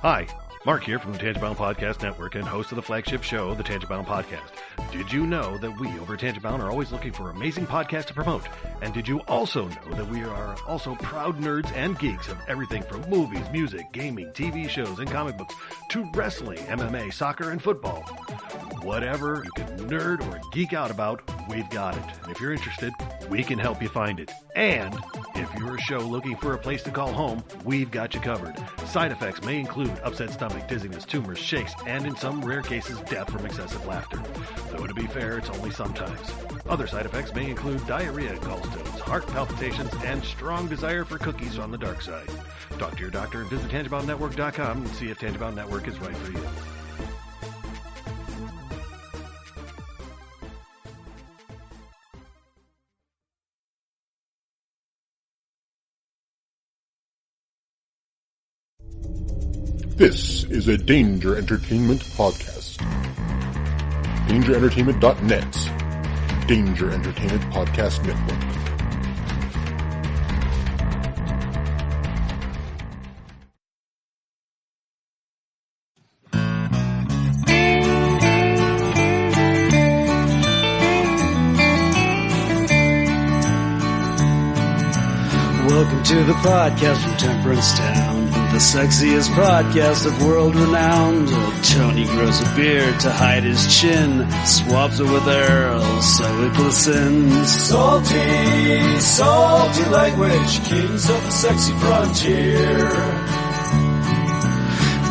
Hi, Mark here from the Tangibound Podcast Network and host of the flagship show, the Tangibound Podcast. Did you know that we over at Tangibound are always looking for amazing podcasts to promote? And did you also know that we are also proud nerds and geeks of everything from movies, music, gaming, TV shows, and comic books to wrestling, MMA, soccer, and football? Whatever you can nerd or geek out about, we've got it. And if you're interested, we can help you find it. And if you're a show looking for a place to call home, we've got you covered. Side effects may include upset stomach, dizziness, tumors, shakes, and in some rare cases, death from excessive laughter. Though to be fair, it's only sometimes. Other side effects may include diarrhea, gallstones, heart palpitations, and strong desire for cookies on the dark side. Talk to your doctor and visit TangiboundNetwork.com and see if Tangibound Network is right for you. This is a Danger Entertainment podcast. DangerEntertainment.net. Danger Entertainment Podcast Network. Welcome to the podcast from Temperance Town, the sexiest podcast of world renowned. Tony grows a beard to hide his chin, swabs it with Earl so it glistens. Salty, salty language, kings of the sexy frontier.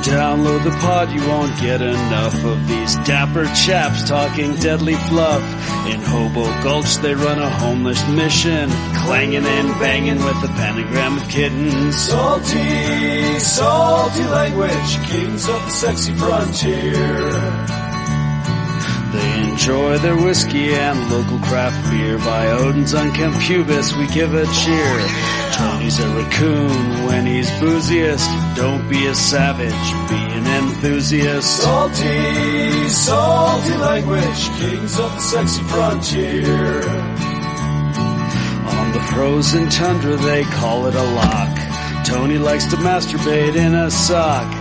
Download the pod, you won't get enough of these dapper chaps talking deadly fluff. In Hobo Gulch they run a homeless mission, clanging and banging with the pentagram of kittens. Salty, salty language, kings of the sexy frontier. They enjoy their whiskey and local craft beer. By Odin's unkempt pubis we give a cheer. Tony's a raccoon when he's booziest. Don't be a savage, be an enthusiast. Salty, salty language, kings of the sexy frontier. On the frozen tundra they call it a lock. Tony likes to masturbate in a sock.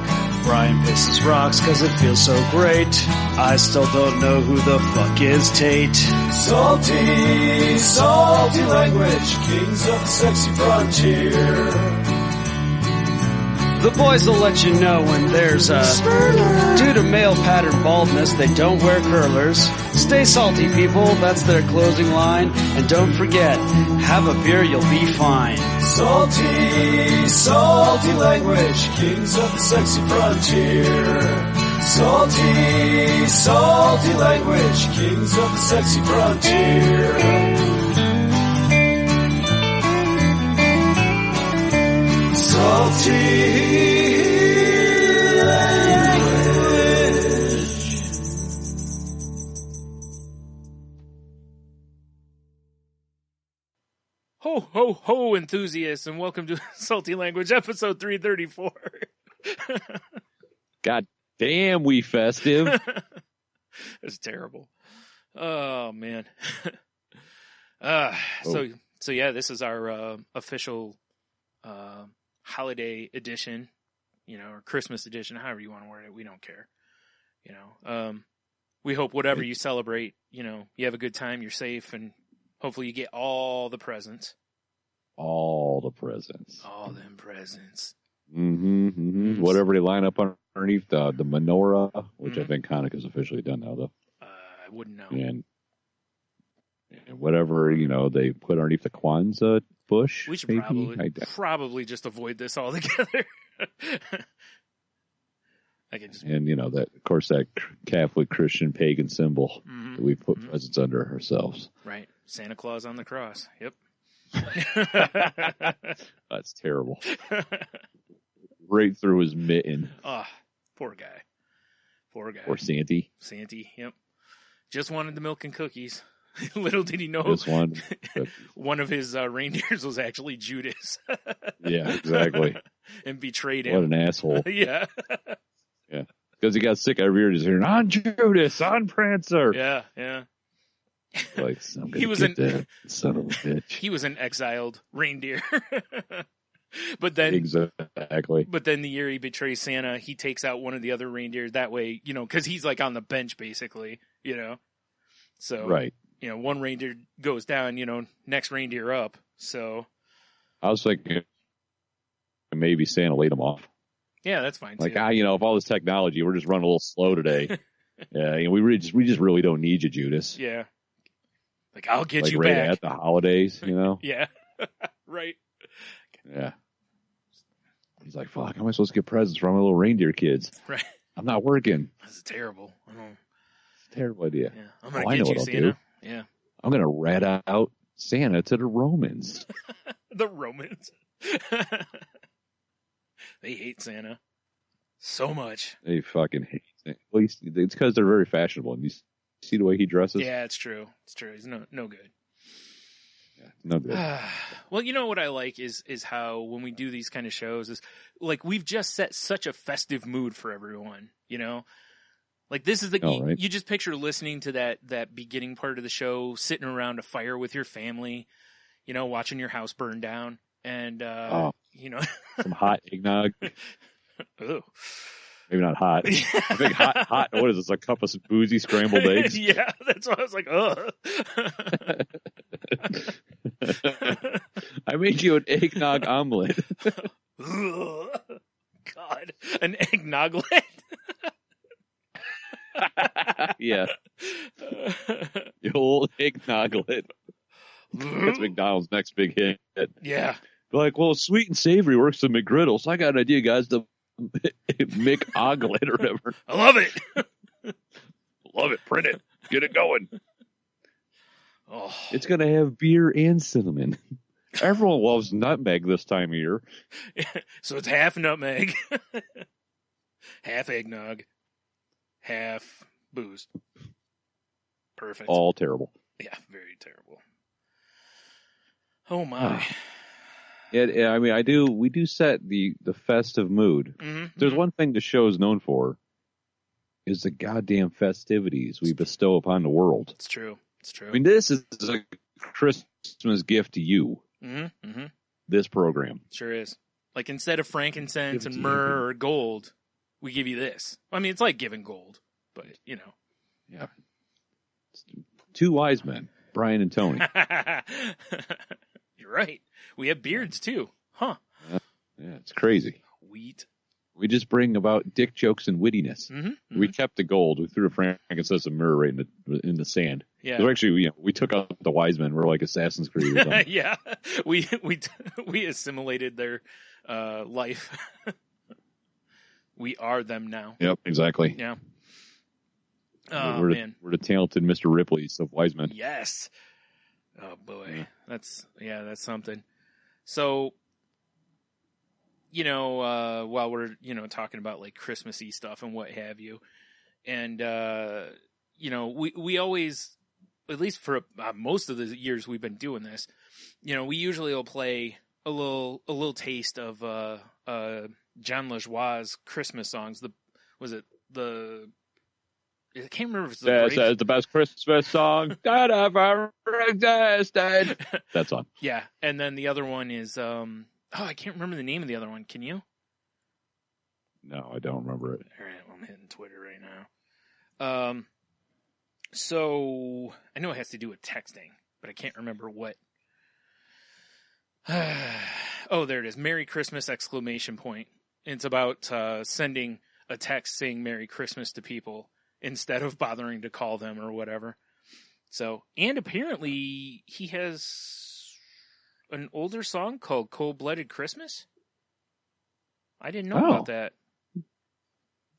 Brian pisses rocks cause it feels so great. I still don't know who the fuck is Tate. Salty, salty language, kings of the sexy frontier. The boys will let you know when there's a spurler. Due to male pattern baldness, they don't wear curlers. Stay salty, people, that's their closing line. And don't forget, have a beer, you'll be fine. Salty, salty language, kings of the sexy frontier. Salty, salty language, kings of the sexy frontier. Salty language. Ho, ho, ho, enthusiasts, and welcome to Salty Language, episode 334. God damn, we festive. That's terrible. Oh, man. So yeah, this is our official holiday edition, or Christmas edition, however you want to word it. We don't care. We hope whatever you celebrate, you have a good time, you're safe, and hopefully you get all the presents. All the presents. All them presents. Mm-hmm, mm-hmm. Whatever they line up underneath the menorah, which I think Hanukkah's officially done now, though. I wouldn't know. And whatever, they put underneath the Kwanzaa bush. We should maybe? probably just avoid this altogether. And, that, of course, that Catholic, Christian, pagan symbol that we put presents under ourselves. Right. Santa Claus on the cross. Yep. That's terrible. Right through his mitten. Oh, poor guy. Poor Santy. Santy, yep. Just wanted the milk and cookies. Little did he know one of his reindeers was actually Judas. Yeah, exactly. And betrayed him. What an asshole. Yeah. Yeah. Because he got sick every year just hearing, on Judas, on Prancer. Yeah, yeah. Like, he was son of a bitch. He was an exiled reindeer. But then exactly. But then the year he betrays Santa, he takes out one of the other reindeers. That way, because he's like on the bench basically, So right. One reindeer goes down, next reindeer up. So I was thinking maybe Santa laid him off. Yeah, that's fine. Like, too. Of all this technology, we're just running a little slow today. Yeah, we just really don't need you, Judas. Yeah. Like, I'll get you right back. at the holidays, Yeah. Right. Yeah. He's like, fuck, how am I supposed to get presents from my little reindeer kids? Right. I'm not working. This is terrible. It's a terrible idea. Yeah. I'm going to get you, Santa. Do. Yeah. I'm going to rat out Santa to the Romans. The Romans. They hate Santa so much. They fucking hate Santa. Well, it's because they're very fashionable. And you see the way he dresses? Yeah, it's true. It's true. He's no good. Yeah, no good. Well, what I like is how when we do these kind of shows is like we've just set such a festive mood for everyone, Like this is right? You just picture listening to that beginning part of the show, sitting around a fire with your family, watching your house burn down and some hot eggnog. Oh. Maybe not hot. I think hot. What is this? A cup of boozy scrambled eggs? Yeah, that's why I was like, ugh. I made you an eggnog omelet. God, an eggnoglet. Yeah, the old eggnoglet. That's McDonald's next big hit. Yeah. Like, well, sweet and savory works with McGriddle, so I got an idea, guys. The McOglet or whatever. I love it. Love it. Print it. Get it going. Oh. It's going to have beer and cinnamon. Everyone loves nutmeg this time of year. So it's half nutmeg, half eggnog, half booze. Perfect. All terrible. Yeah, very terrible. Oh my. Yeah, we do set the festive mood. Mm-hmm. There's one thing the show is known for is the goddamn festivities we bestow upon the world. It's true. It's true. I mean, this is a Christmas gift to you. Mm-hmm. Mm-hmm. This program. Sure is. Like instead of frankincense and myrrh or gold, we give you this. I mean, it's like giving gold, but Yeah. Two wise men, Brian and Tony. You're right. We have beards too. Huh. Yeah, it's crazy. Wheat. We just bring about dick jokes and wittiness. Mm-hmm. Mm-hmm. We kept the gold. We threw a frankincense and myrrh right in the sand. Yeah. So actually, we took out the wise men. We're like Assassin's Creed or something. Yeah. We assimilated their life. We are them now. Yep, exactly. Yeah. We're the talented Mr. Ripley's of wise men. Yes. Oh boy. Yeah. That's something. So, while we're, talking about like Christmassy stuff and what have you, and, we always, at least for most of the years we've been doing this, we usually will play a little taste of, John LaJoie's Christmas songs. I can't remember if it's the best Christmas song that ever existed. That song. Yeah. And then the other one is, I can't remember the name of the other one. Can you? No, I don't remember it. All right. I'm hitting Twitter right now. So I know it has to do with texting, but I can't remember what. Oh, there it is. Merry Christmas! ! It's about sending a text saying Merry Christmas to people instead of bothering to call them or whatever. So, and apparently he has an older song called Cold-Blooded Christmas. I didn't know about that.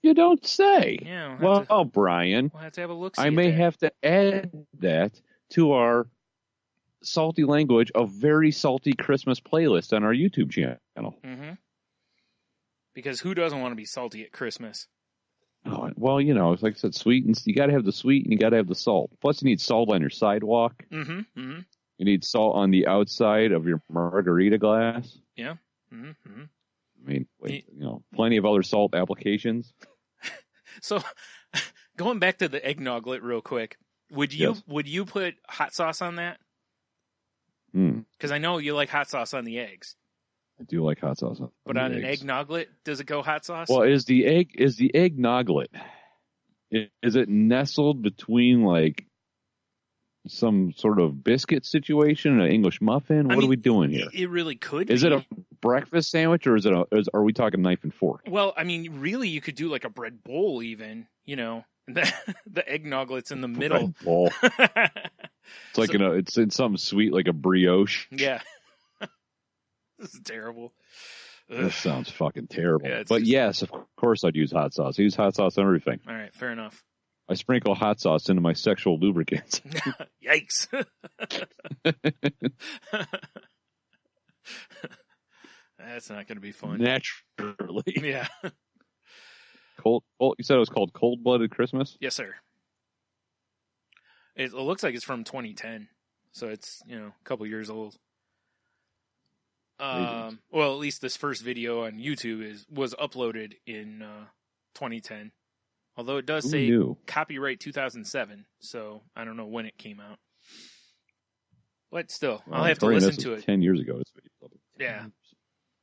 You don't say. Yeah. Brian, we'll have to have a look. I may have to add that to our salty language of very salty Christmas playlist on our YouTube channel. Mm-hmm. Because who doesn't want to be salty at Christmas? Oh, well, it's like I said, sweet, and you got to have the sweet and you got to have the salt. Plus, you need salt on your sidewalk. Mm-hmm. Mm-hmm. You need salt on the outside of your margarita glass. Yeah. Mm-hmm. Mm-hmm. I mean, plenty of other salt applications. So, going back to the eggnoglet real quick, would you put hot sauce on that? Because I know you like hot sauce on the eggs. I do like hot sauce. But on an egg noglet, does it go hot sauce? Well, is the egg noglet? Is it nestled between like some sort of biscuit situation, an English muffin? What are we doing here? It really could. Is it a breakfast sandwich, or are we talking knife and fork? Well, I mean, really, you could do like a bread bowl, even. You know, the egg noglet's in the middle. Bread bowl. It's like it's in something sweet, like a brioche. Yeah. This is terrible. This sounds fucking terrible. Yeah, but yes, of course I'd use hot sauce. I use hot sauce on everything. All right, fair enough. I sprinkle hot sauce into my sexual lubricants. Yikes. That's not going to be fun. Naturally. Yeah. Cold. You said it was called Cold-Blooded Christmas? Yes, sir. It looks like it's from 2010, so it's, a couple years old. Well, at least this first video on YouTube was uploaded in 2010. Although it does say copyright 2007, so I don't know when it came out. But still, I'll have to listen to it. 10 years ago. Yeah.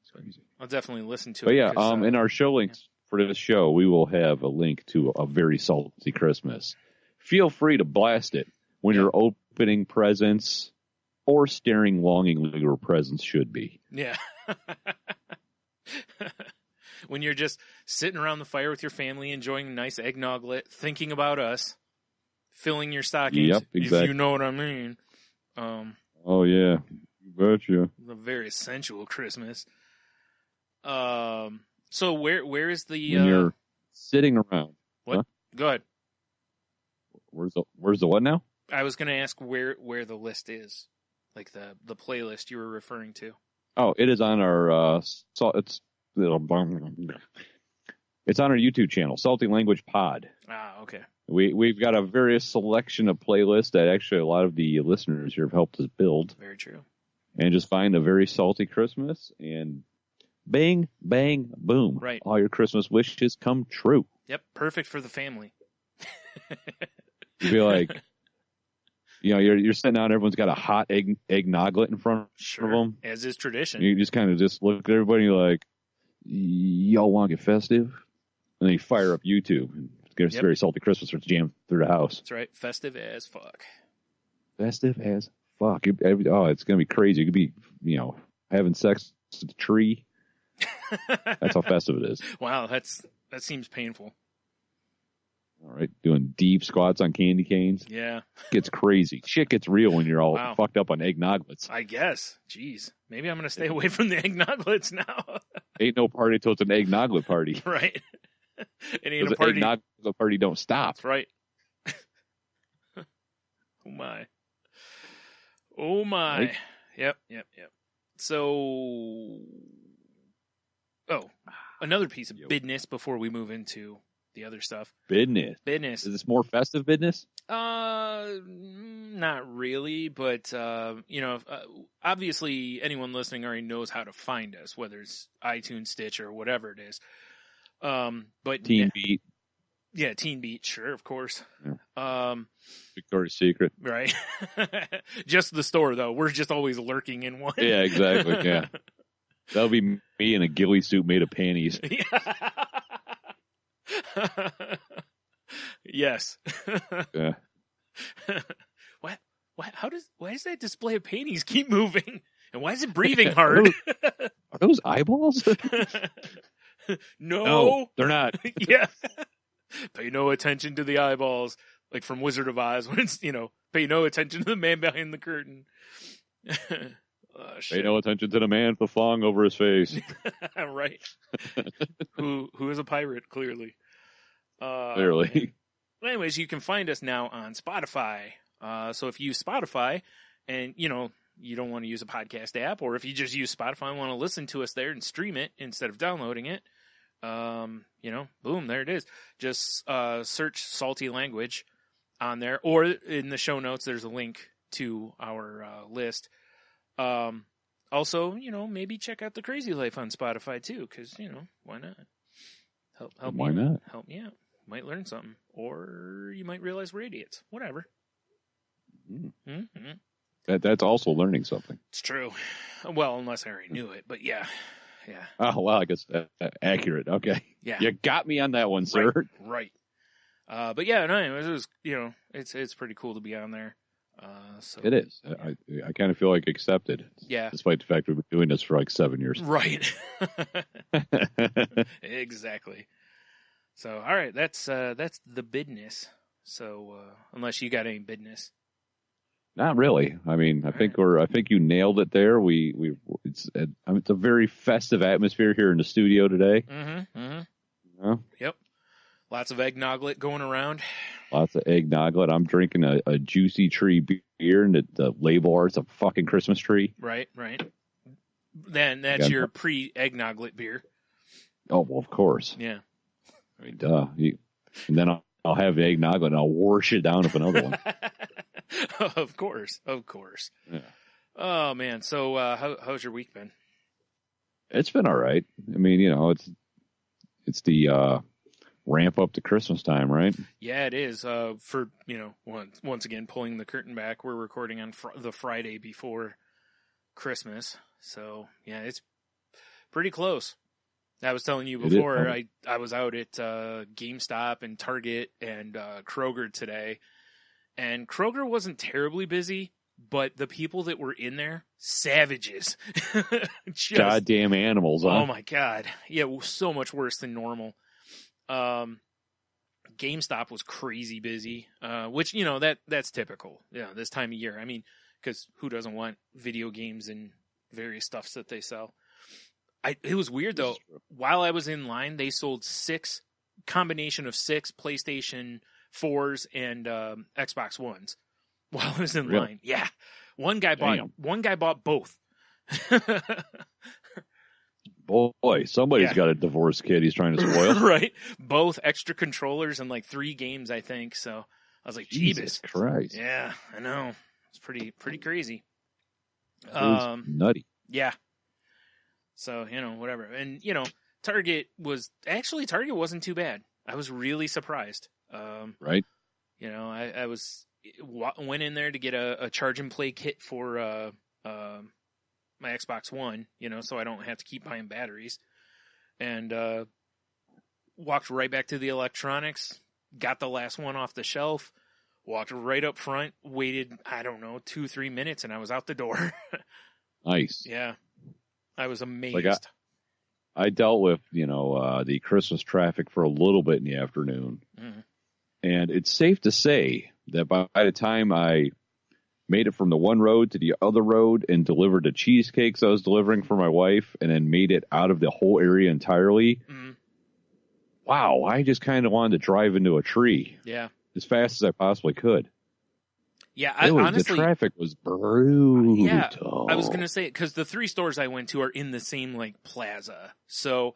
It's crazy. I'll definitely listen to it. But yeah, in our show links for this show, we will have a link to A Very Salty Christmas. Feel free to blast it when you're opening presents or staring longingly where presents should be. Yeah. When you're just sitting around the fire with your family, enjoying a nice eggnog-lit, thinking about us, filling your stockings, yep, exactly. If you know what I mean. Oh, yeah. You betcha. A very sensual Christmas. So where is the... When you're sitting around. What? Huh? Go ahead. Where's the what now? I was going to ask where the list is. Like the playlist you were referring to. Oh, it is on our it's on our YouTube channel, Salty Language Pod. Ah, okay. We've got a various selection of playlists that actually a lot of the listeners here have helped us build. Very true. And just find A Very Salty Christmas and bang, bang, boom. Right. All your Christmas wishes come true. Yep, perfect for the family. You'd be like, you're sitting down, everyone's got a hot eggnoglet in front of them. As is tradition. You just kind of just look at everybody and you're like, y'all want to get festive? And then you fire up YouTube and it's Very Salty Christmas starts jammed through the house. That's right. Festive as fuck. Festive as fuck. It's going to be crazy. You could be, having sex with the tree. That's how festive it is. Wow, that seems painful. All right, doing deep squats on candy canes. Yeah. Gets crazy. Shit gets real when you're all fucked up on eggnoglets. I guess. Jeez. Maybe I'm going to stay away from the eggnoglets now. Ain't no party till it's an eggnoglet party. Right. It ain't a party. Eggnog party don't stop. That's right. Oh, my. Oh, my. Right? Yep. So, another piece of business before we move into the other stuff. Business. Is this more festive business? Not really, but obviously anyone listening already knows how to find us, whether it's iTunes, Stitch, or whatever it is. But Teen Beat. Yeah, Teen Beat, sure, of course. Yeah. Victoria's Secret. Right. Just the store, though. We're just always lurking in one. Yeah, exactly. Yeah. That'll be me in a ghillie suit made of panties. Yes. Yeah. What? Why does that display of panties keep moving? And why is it breathing hard? Are those eyeballs? No, they're not. Yeah. Pay no attention to the eyeballs, like from Wizard of Oz, when it's, pay no attention to the man behind the curtain. Pay no attention to the man with the thong over his face. Right. Who is a pirate, clearly. Clearly. Anyways, you can find us now on Spotify. So if you use Spotify and, you don't want to use a podcast app, or if you just use Spotify and want to listen to us there and stream it instead of downloading it, boom, there it is. Just search Salty Language on there, or in the show notes, there's a link to our list. Also, maybe check out The Crazy Life on Spotify too, because, why not? Help why not? Help me out. Might learn something, or you might realize we're idiots. Whatever. Mm. Mm-hmm. That's also learning something. It's true. Well, unless I already knew it, but yeah. Oh, well, I guess accurate. Okay. Yeah. You got me on that one, sir. Right. But yeah, no, it was it's pretty cool to be on there. So It is. I kind of feel like accepted. Yeah. Despite the fact we've been doing this for like 7 years. Right. Exactly. So, all right, that's the business. So, unless you got any business. Not really. I mean, I think you nailed it there. It's a very festive atmosphere here in the studio today. Mm-hmm. Mm-hmm. You know? Yep. Lots of egg Noglette going around. Lots of egg Noglette. I'm drinking a Juicy Tree beer, and the label art's a fucking Christmas tree. Right. Then that's your pre-egg Noglette beer. Oh, well, of course. Yeah. I mean, duh. And then I'll have egg Noglette, and I'll wash it down with another one. Of course. Yeah. Oh man. So how's your week been? It's been all right. I mean, it's the ramp up to Christmas time, right? Yeah, it is. For once again pulling the curtain back, we're recording on the Friday before Christmas, so yeah, it's pretty close. I was telling you before, I was out at GameStop and Target and Kroger today. And Kroger wasn't terribly busy, but the people that were in there, savages. Just, goddamn animals, huh? Oh my God. Yeah, so much worse than normal. GameStop was crazy busy, which, that's typical, this time of year. I mean, because who doesn't want video games and various stuffs that they sell? It was weird, though. While I was in line, they sold combination of 6 PlayStation 4s and Xbox Ones while I was in line. Yeah. One guy bought both. Boy, somebody's got a divorced kid he's trying to spoil. Right. Both extra controllers and like 3 games, I think. So I was like, Jesus Christ. Yeah, I know. It's pretty crazy. Nutty. Yeah. So, whatever. And, Target wasn't too bad. I was really surprised. Right. I went in there to get a charge and play kit for my Xbox One, so I don't have to keep buying batteries. And walked right back to the electronics, got the last one off the shelf, walked right up front, waited, 2-3 minutes, and I was out the door. Nice. Yeah. I was amazed. Like I dealt with, the Christmas traffic for a little bit in the afternoon. Mm-hmm. And it's safe to say that by the time I made it from the one road to the other road and delivered the cheesecakes I was delivering for my wife and then made it out of the whole area entirely, wow, I just kind of wanted to drive into a tree. Yeah. As fast as I possibly could. Yeah, honestly, the traffic was brutal. Yeah, I was going to say, because the 3 stores I went to are in the same, plaza. So,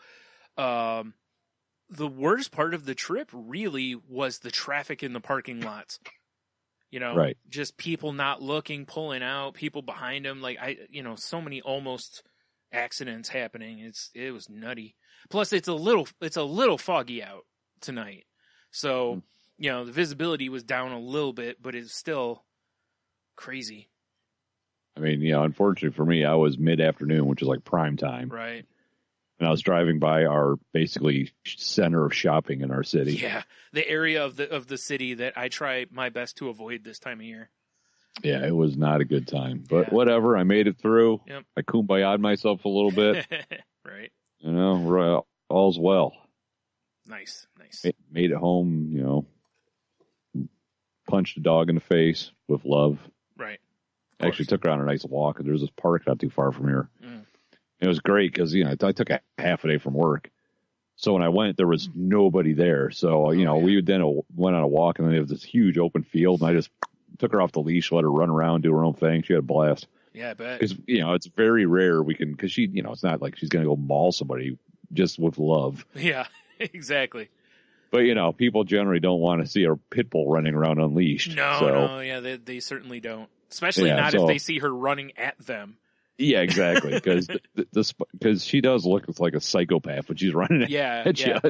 the worst part of the trip really was the traffic in the parking lots. Right. Just people not looking, pulling out, people behind them. So many almost accidents happening. It was nutty. Plus, it's a little foggy out tonight. So, the visibility was down a little bit, but it's still crazy. I mean, unfortunately for me, I was mid-afternoon, which is like prime time. Right. And I was driving by our basically center of shopping in our city. Yeah, the area of the city that I try my best to avoid this time of year. Yeah, it was not a good time. But whatever, I made it through. Yep. I kumbaya'd myself a little bit. Right. All's well. Nice. Made it home, punched a dog in the face with love. Right. Actually took her on a nice walk. There's this park not too far from here. It was great because, I took a half a day from work. So when I went, there was nobody there. So, we then went on a walk, and then there was this huge open field, and I just took her off the leash, let her run around, do her own thing. She had a blast. Yeah, I bet. Because, it's very rare because she, it's not like she's going to go maul somebody just with love. Yeah, exactly. But, people generally don't want to see a pit bull running around unleashed. No, they certainly don't. Especially not if they see her running at them. Yeah, exactly. Because she does look like a psychopath when she's running at you. Yeah,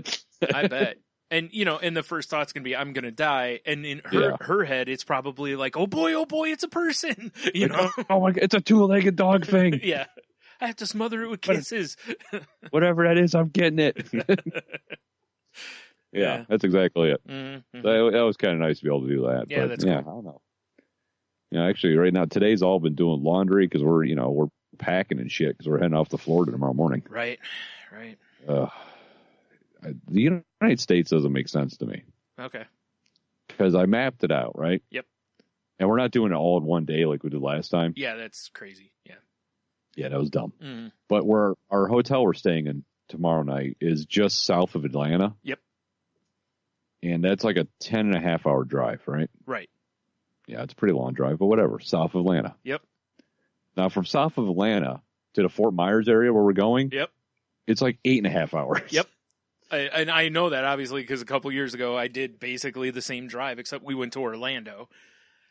I bet. And, and the first thought's going to be, I'm going to die. And in Yeah. her head, it's probably like, oh boy, it's a person. You know? Oh my God, it's a 2-legged dog thing. Yeah. I have to smother it with kisses. Whatever that is, I'm getting it. Yeah. That's exactly it. Mm-hmm. That was kind of nice to be able to do that. Yeah, but, that's cool. I don't know. Actually, right now, today's all been doing laundry because we're packing and shit because we're heading off to Florida tomorrow morning. Right. The United States doesn't make sense to me Okay. because I mapped it out, right? Yep. And we're not doing it all in one day like we did last time. Yeah, that's crazy. Yeah. Yeah, that was dumb. Mm-hmm. But our hotel we're staying in tomorrow night is just south of Atlanta. Yep. And that's like a 10.5-hour drive, right? Right. Yeah, it's a pretty long drive, but whatever. South of Atlanta. Yep. Now, from south of Atlanta to the Fort Myers area where we're going, Yep. it's like 8.5 hours. Yep. And I know that obviously because a couple years ago I did basically the same drive, except we went to Orlando.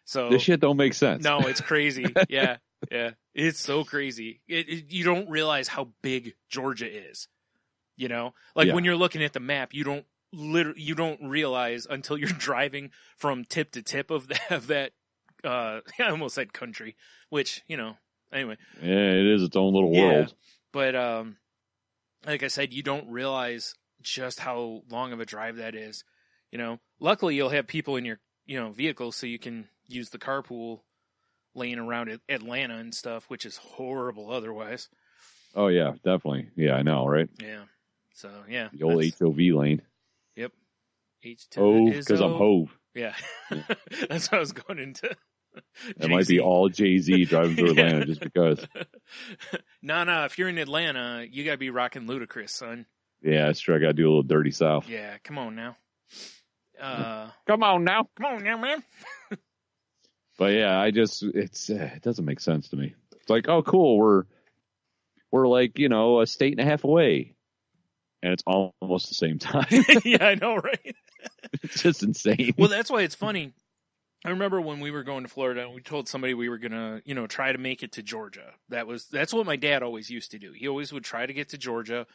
So This shit don't make sense. No, it's crazy. Yeah. It's so crazy. You don't realize how big Georgia is. When you're looking at the map, you don't realize until you're driving from tip to tip of that. I almost said country, which anyway. Yeah, it is its own little world. But like I said, you don't realize just how long of a drive that is. Luckily you'll have people in your vehicle, so you can use the carpool lane around Atlanta and stuff, which is horrible otherwise. Oh yeah, definitely. Yeah, I know, right? Yeah. So yeah, the old HOV lane. Yep. Oh, because I'm Hove. Yeah. That's what I was going into. It might be all Jay-Z driving through Atlanta just because. No. If you're in Atlanta, you got to be rocking Ludacris, son. Yeah, that's true. I got to do a little dirty south. Yeah, come on now. Come on now, man. But yeah, it doesn't make sense to me. It's like, oh, cool, we're like a state and a half away, and it's almost the same time. Yeah, I know, right? It's just insane. Well, that's why it's funny. I remember when we were going to Florida and we told somebody we were gonna, try to make it to Georgia. That's what my dad always used to do. He always would try to get to Georgia,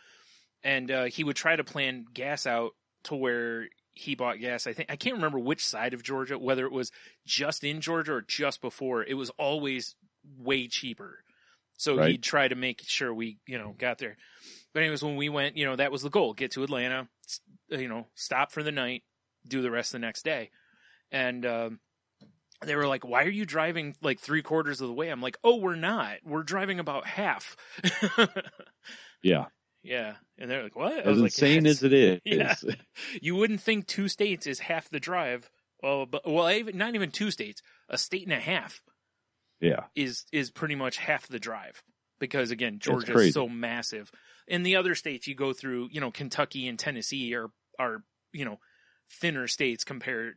and he would try to plan gas out to where he bought gas. I can't remember which side of Georgia, whether it was just in Georgia or just before. It was always way cheaper. So right. He'd try to make sure we, got there. But anyways, when we went, that was the goal: get to Atlanta, stop for the night, do the rest the next day. And they were like, "Why are you driving like 3/4 of the way?" I'm like, "Oh, we're not. We're driving about half." Yeah. Yeah. And they're like, "What?" As insane as it is. Yeah. You wouldn't think 2 states is half the drive. Well, not even 2 states. A state and a half. Yeah. Is pretty much half the drive. Because again, Georgia is so massive. In the other states you go through, Kentucky and Tennessee are thinner states compared,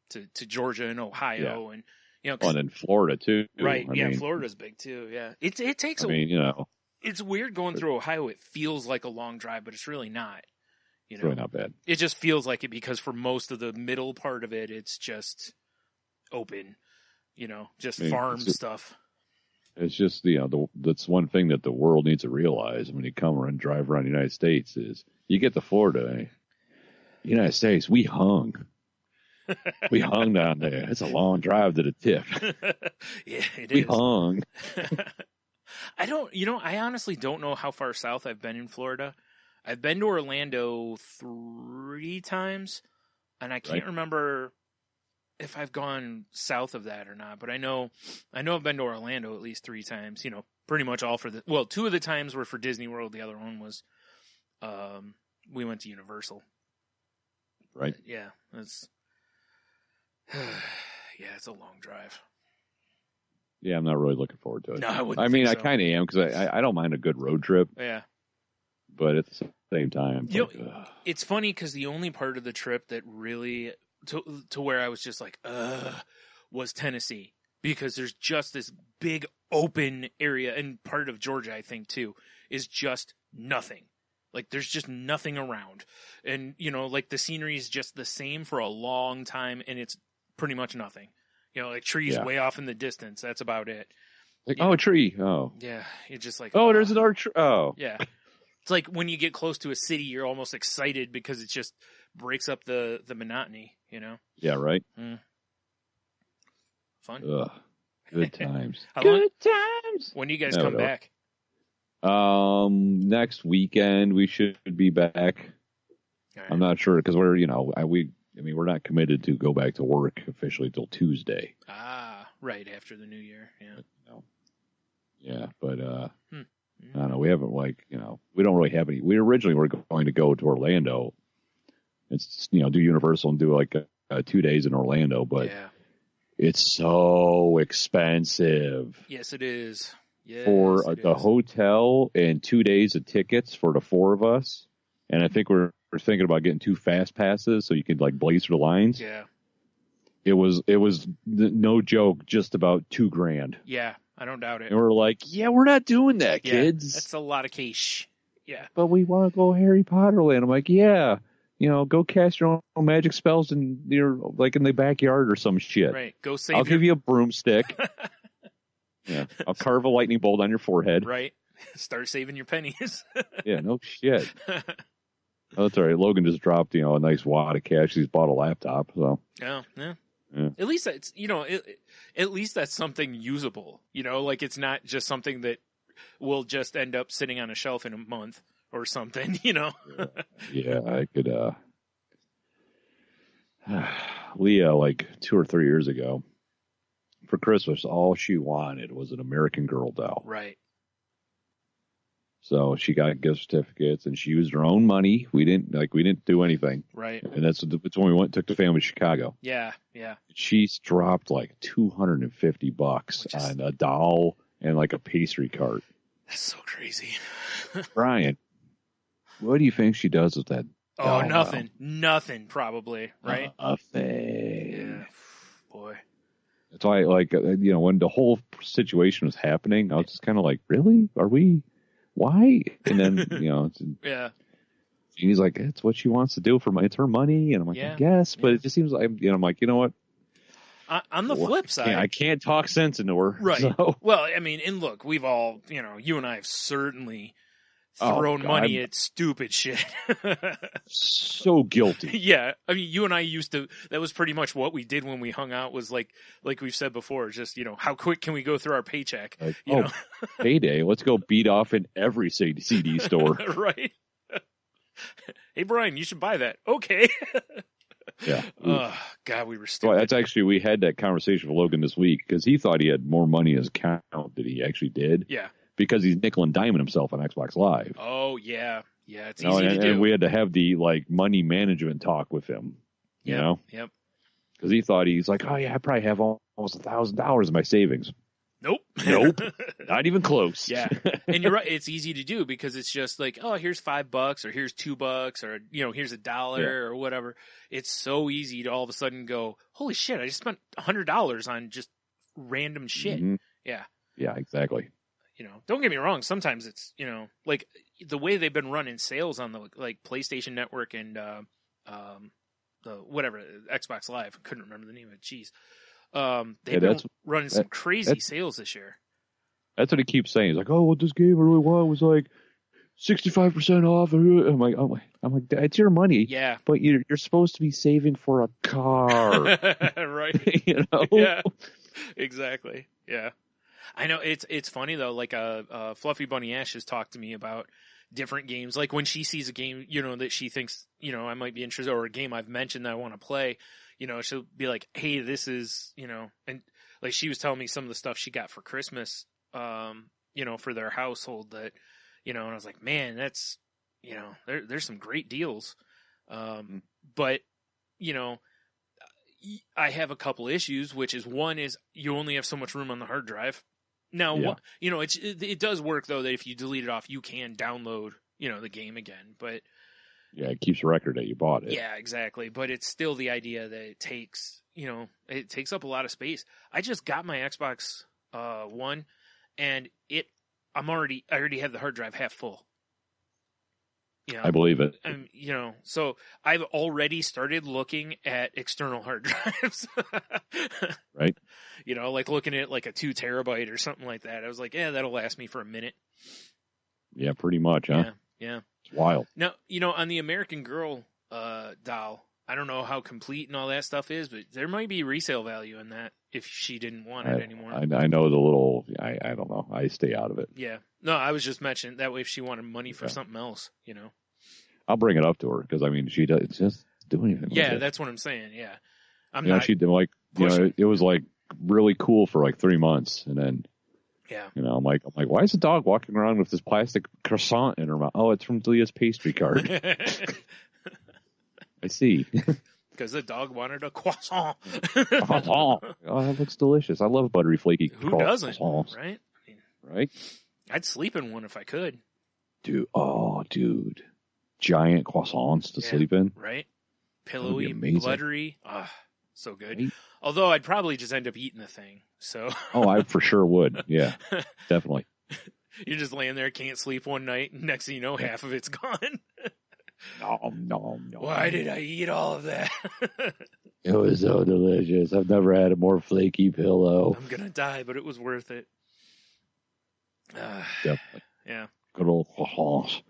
to Georgia and Ohio. Yeah. And, and then Florida too. Right. Florida's big too. Yeah. It takes it's weird going through Ohio. It feels like a long drive, but it's really not. It's really not bad. It just feels like it because for most of the middle part of it, it's just open, farm stuff. It's just, that's one thing that the world needs to realize when you come and drive around the United States is you get to Florida, United States, we hung. We hung down there. It's a long drive to the tip. Yeah, we hung. I honestly don't know how far south I've been in Florida. I've been to Orlando 3 times, and I can't remember if I've gone south of that or not, but I know I've been to Orlando at least 3 times, pretty much all for 2 of the times were for Disney World. The other one was, we went to Universal. Right. But yeah. It's a long drive. Yeah, I'm not really looking forward to it. No, I wouldn't. I kind of am because I don't mind a good road trip. Yeah. But at the same time, it's funny because the only part of the trip that really to where I was just like, was Tennessee, because there's just this big open area, and part of Georgia, I think too, is just nothing. Like there's just nothing around, and the scenery is just the same for a long time, and it's pretty much nothing. Like trees way off in the distance. That's about it. Like, a tree. Oh. Yeah. It's just like, there's another tree. Oh. Yeah. It's like when you get close to a city, you're almost excited because it just breaks up the monotony, you know? Yeah, right? Fun. Ugh. Good times. Good times! When do you guys come back? Next weekend we should be back. Right. I'm not sure because we're, we're not committed to go back to work officially till Tuesday. Ah, right after the new year. Yeah. Yeah, but I don't know. We haven't we don't really have any. We originally were going to go to Orlando. It's do Universal and do like 2 days in Orlando, but it's so expensive. Yes, it is. Yes, for the hotel and 2 days of tickets for the four of us, and I think we're thinking about getting 2 fast passes so you could like blaze through the lines. Yeah. It was no joke, just about $2,000. Yeah, I don't doubt it. And we're like, yeah, we're not doing that, kids. That's a lot of cash. Yeah. But we want to go Harry Potter land. I'm like, yeah, go cast your own magic spells in in the backyard or some shit. Right. Go save. I'll give you a broomstick. Yeah. I'll carve a lightning bolt on your forehead. Right. Start saving your pennies. Yeah, no shit. Oh, that's all right. Logan just dropped, a nice wad of cash. He's bought a laptop, so. Yeah. At least that's, at least that's something usable. It's not just something that will just end up sitting on a shelf in a month or something, Yeah, I could, Leah, like 2 or 3 years ago, for Christmas, all she wanted was an American Girl doll. Right. So she got gift certificates, and she used her own money. We didn't do anything. Right. And that's when we took the family to Chicago. Yeah. She's dropped like $250 on a doll and like a pastry cart. That's so crazy. Brian, what do you think she does with that? Oh, nothing. Nothing, probably. Right. Nothing. Yeah. Boy. That's why, when the whole situation was happening, I was just kind of like, really? Are we? Why? And then, yeah. He's like, it's what she wants to do it's her money. And I'm like, I guess, but it just seems like, I'm like, you know what? On the flip side, I can't talk sense into her. Right. So. Well, I mean, and look, we've all, you and I have certainly thrown money at stupid shit. So guilty. Yeah. I mean, you and I that was pretty much what we did when we hung out was like we've said before, just, how quick can we go through our paycheck? Payday. Let's go beat off in every CD store. Right. Hey, Brian, you should buy that. Okay. Yeah. Oh, God, we were stupid. Well, that's actually, we had that conversation with Logan this week because he thought he had more money in his account than he actually did. Yeah. Because he's nickel and diming himself on Xbox Live. Oh, yeah. Yeah, it's easy to do. And we had to have the money management talk with him. You know? Yep. Because he thought he's like, oh, yeah, I probably have almost $1,000 in my savings. Nope. Not even close. Yeah. And you're right. It's easy to do because it's just like, oh, here's $5 or here's $2 or, here's $1 or whatever. It's so easy to all of a sudden go, holy shit, I just spent $100 on just random shit. Mm-hmm. Yeah. Yeah, exactly. Don't get me wrong. Sometimes it's, like the way they've been running sales on the PlayStation Network and, the whatever, Xbox Live. I couldn't remember the name of it. Jeez. They've been running some crazy sales this year. That's what he keeps saying. He's like, oh, what this game I really want was like 65% off. I'm like, it's your money. Yeah. But you're supposed to be saving for a car. Right. Yeah. Exactly. Yeah. I know it's funny though. Like Fluffy Bunny Ash has talked to me about different games. Like when she sees a game, that she thinks, I might be interested, or a game I've mentioned that I want to play, she'll be like, hey, this is, and like she was telling me some of the stuff she got for Christmas, for their household that, and I was like, man, that's, there's some great deals. But, I have a couple issues, which is one is you only have so much room on the hard drive. Now, it does work though that if you delete it off, you can download, the game again, but yeah, it keeps a record that you bought it. Yeah, exactly. But it's still the idea that it takes up a lot of space. I just got my Xbox One and I already have the hard drive half full. I believe it. So I've already started looking at external hard drives. Right. Like looking at like a 2 terabyte or something like that. I was like, yeah, that'll last me for a minute. Yeah, pretty much, huh? Yeah. It's wild. Now, on the American Girl doll, I don't know how complete and all that stuff is, but there might be resale value in that if she didn't want it anymore. I know the little, I don't know. I stay out of it. Yeah. No, I was just mentioning that way if she wanted money for something else, I'll bring it up to her because, she doesn't just do anything. Yeah, that's what I'm saying. Yeah. She did it was like really cool for like 3 months. And then, yeah. I'm like, why is the dog walking around with this plastic croissant in her mouth? Oh, it's from Leah's pastry cart. I see. Because the dog wanted a croissant. Oh, that looks delicious. I love buttery, flaky Who doesn't, croissants. right? Right? I'd sleep in one if I could. Dude. Giant croissants to sleep in. Right? Pillowy, buttery. So good. Right? Although I'd probably just end up eating the thing. So. Oh, I for sure would. Yeah, definitely. You're just laying there, can't sleep one night, and next thing you know, half of it's gone. No. Why did I eat all of that? It was so delicious. I've never had a more flaky pillow. I'm going to die, but it was worth it. Definitely. Yeah. Good old croissants.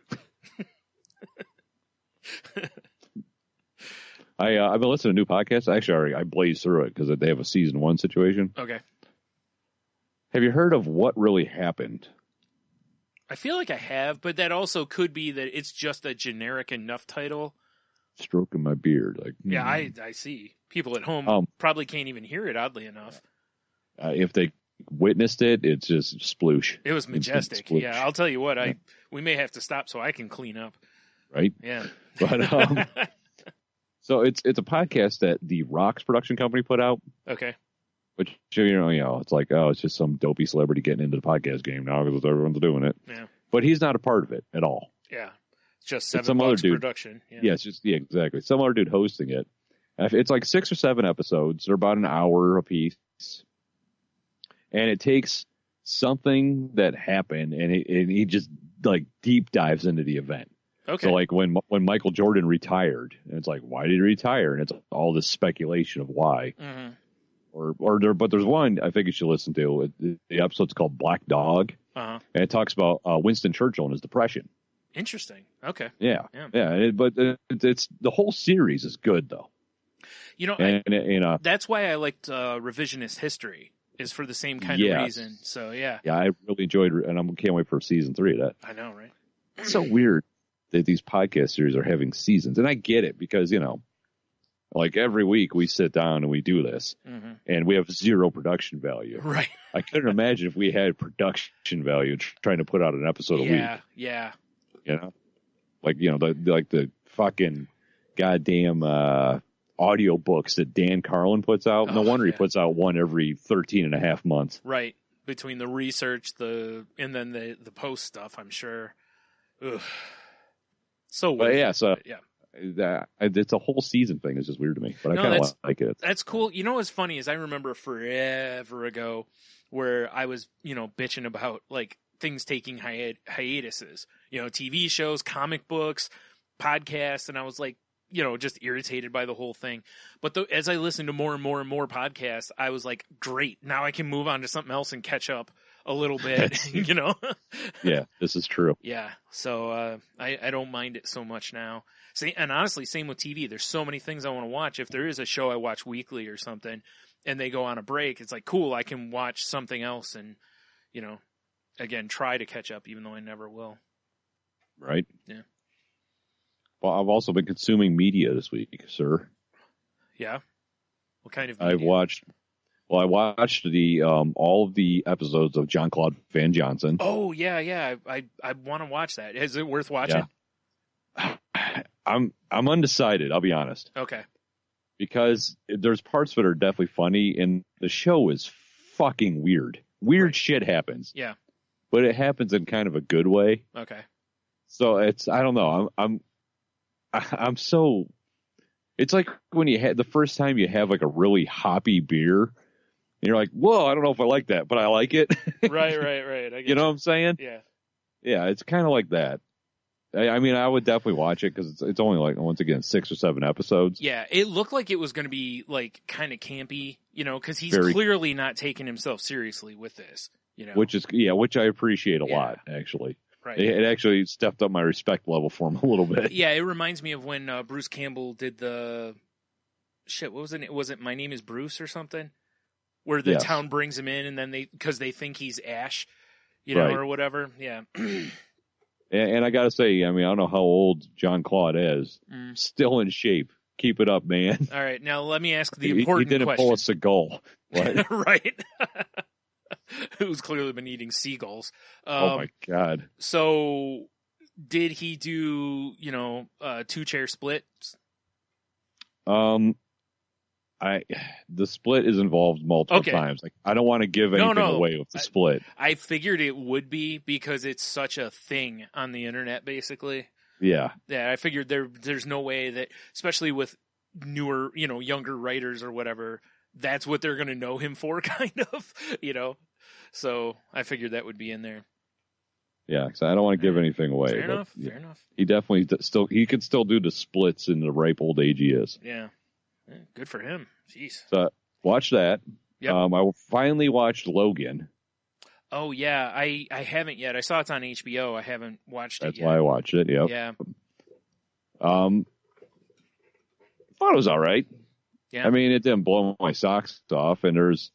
I've been listening to new podcasts. Actually, I blazed through it because they have a season 1 situation. Okay. Have you heard of What Really Happened? I feel like I have, but that also could be that it's just a generic enough title. Stroking my beard. Yeah, I see. People at home probably can't even hear it, oddly enough. If they witnessed it, it's just sploosh. It was majestic. Sploosh. Yeah, I'll tell you what, we may have to stop so I can clean up. Right? Yeah. But so it's a podcast that the Rocks production company put out. Okay. Which, it's like, it's just some dopey celebrity getting into the podcast game now because everyone's doing it. Yeah. But he's not a part of it at all. Yeah. It's just $7 production. Yeah. It's just, exactly. Some other dude hosting it. It's like 6 or 7 episodes. They're about an hour a piece. And it takes something that happened and he just like deep dives into the event. Okay. So like when Michael Jordan retired, and it's like, why did he retire? And it's all this speculation of why. Mm-hmm. But there's one I think you should listen to. The episode's called Black Dog, and it talks about Winston Churchill and his depression. Interesting. Okay. Yeah. But it's the whole series is good though. That's why I liked Revisionist History. Is for the same kind of reason. So yeah. Yeah, I really enjoyed, and I can't wait for season 3 of that. I know, right? It's so weird that these podcast series are having seasons, and I get it because like every week we sit down and we do this, and we have zero production value. Right. I couldn't imagine if we had production value trying to put out an episode a week. Yeah. Like the fucking goddamn audio books that Dan Carlin puts out. No wonder he puts out one every 13 and a half months. Right. Between the research, and then the post stuff, I'm sure. Ugh. So weird. It's a whole season thing. It's just weird to me, but I kind of like it. That's cool. What's funny is I remember forever ago where I was, bitching about like things taking hiatuses, TV shows, comic books, podcasts. And I was like, just irritated by the whole thing. But as I listened to more and more and more podcasts, I was like, great. Now I can move on to something else and catch up a little bit, Yeah, this is true. Yeah. So, I don't mind it so much now. And honestly, same with TV. There's so many things I want to watch. If there is a show I watch weekly or something and they go on a break, it's like, cool, I can watch something else and, again, try to catch up even though I never will. Right. Yeah. Well, I've also been consuming media this week, sir. Yeah? What kind of media? I watched the all of the episodes of Jean-Claude Van Johnson. Oh, yeah. I want to watch that. Is it worth watching? Yeah. I'm undecided, I'll be honest. Okay. Because there's parts that are definitely funny, and the show is fucking weird. Weird shit happens. Yeah. But it happens in kind of a good way. Okay. So I don't know. I'm so, it's like when the first time you have like a really hoppy beer and you're like, whoa, I don't know if I like that, but I like it. Right. You know what I'm saying? Yeah. Yeah. It's kind of like that. I mean, I would definitely watch it because it's only like, once again, 6 or 7 episodes. Yeah. It looked like it was going to be like kind of campy, because he's clearly not taking himself seriously with this, which I appreciate a lot, actually. Right. It actually stepped up my respect level for him a little bit. Yeah, it reminds me of when Bruce Campbell did the shit. What was it? Was it My Name Is Bruce or something? Where the town brings him in, and then because they think he's Ash, or whatever. Yeah. And I got to say, I mean, I don't know how old John Claude is. Still in shape. Keep it up, man. All right, now let me ask the important question. He didn't pull a Seagull. What? Right. Who's clearly been eating seagulls. Oh, my God. So, did he do, 2-chair splits? The split is involved multiple times. Like, I don't want to give anything away with the split. I figured it would be because it's such a thing on the internet, basically. Yeah. Yeah, I figured there's no way that, especially with newer, younger writers or whatever, that's what they're going to know him for, kind of, So I figured that would be in there. Yeah, because I don't want to give anything away. Fair enough. He definitely he could still do the splits in the ripe old age he is. Yeah. Good for him. Jeez. So watch that. Yep. I finally watched Logan. Oh yeah, I haven't yet. I saw it's on HBO. I haven't watched it yet. That's why I watched it. Yep. Yeah. Thought it was all right. Yeah. I mean, it didn't blow my socks off, and there's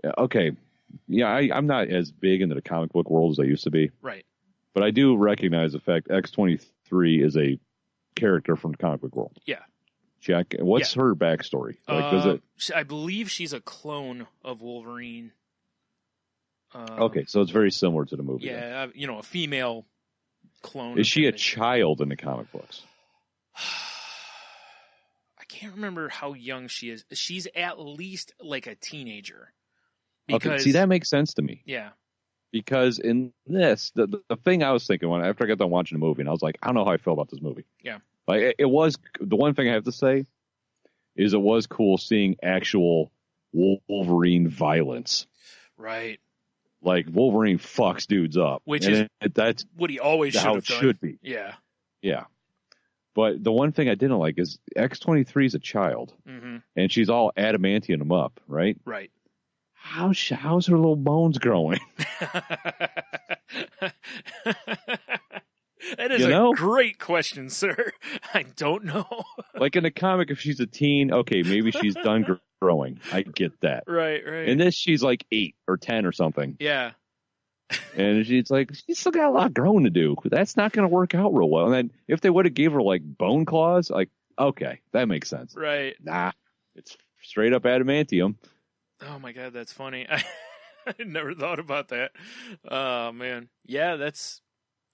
I'm not as big into the comic book world as I used to be. Right. But I do recognize the fact X-23 is a character from the comic book world. Yeah. Check. What's her backstory? I believe she's a clone of Wolverine. Okay, so it's very similar to the movie. Yeah, a female clone. Is she a child in the comic books? I can't remember how young she is. She's at least like a teenager. Okay, see, that makes sense to me. Yeah. Because in this, the thing I was thinking after I got done watching the movie, and I was like, I don't know how I feel about this movie. Yeah. Like, it was, the one thing I have to say is it was cool seeing actual Wolverine violence. Right. Like, Wolverine fucks dudes up. Which is that's what he always should have done. Should be. Yeah. Yeah. But the one thing I didn't like is X-23 is a child. Mm-hmm. And she's all adamantium him up, right? Right. How's her little bones growing? That is a great question, sir. I don't know. Like in the comic, if she's a teen, okay, maybe she's done growing. I get that. Right. In this, she's like 8 or 10 or something. Yeah. And she's still got a lot growing to do. That's not going to work out real well. And then if they would have gave her like bone claws, like, okay, that makes sense. Right. Nah, it's straight up adamantium. Oh my God, that's funny. I never thought about that. Oh man. Yeah, that's...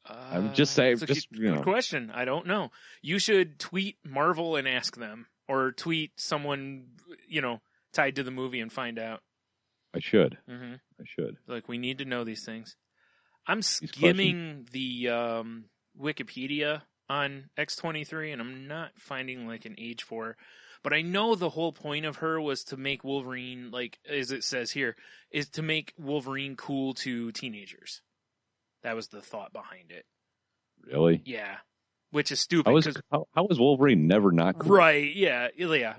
I'm just saying. Good question. I don't know. You should tweet Marvel and ask them, or tweet someone tied to the movie and find out. I should. Mm-hmm. I should. Like, we need to know these things. I'm skimming the Wikipedia on X-23, and I'm not finding like an age for her. But I know the whole point of her was to make Wolverine, like as it says here, is to make Wolverine cool to teenagers. That was the thought behind it. Really? Yeah. Which is stupid. How was Wolverine never not cool? Right, yeah.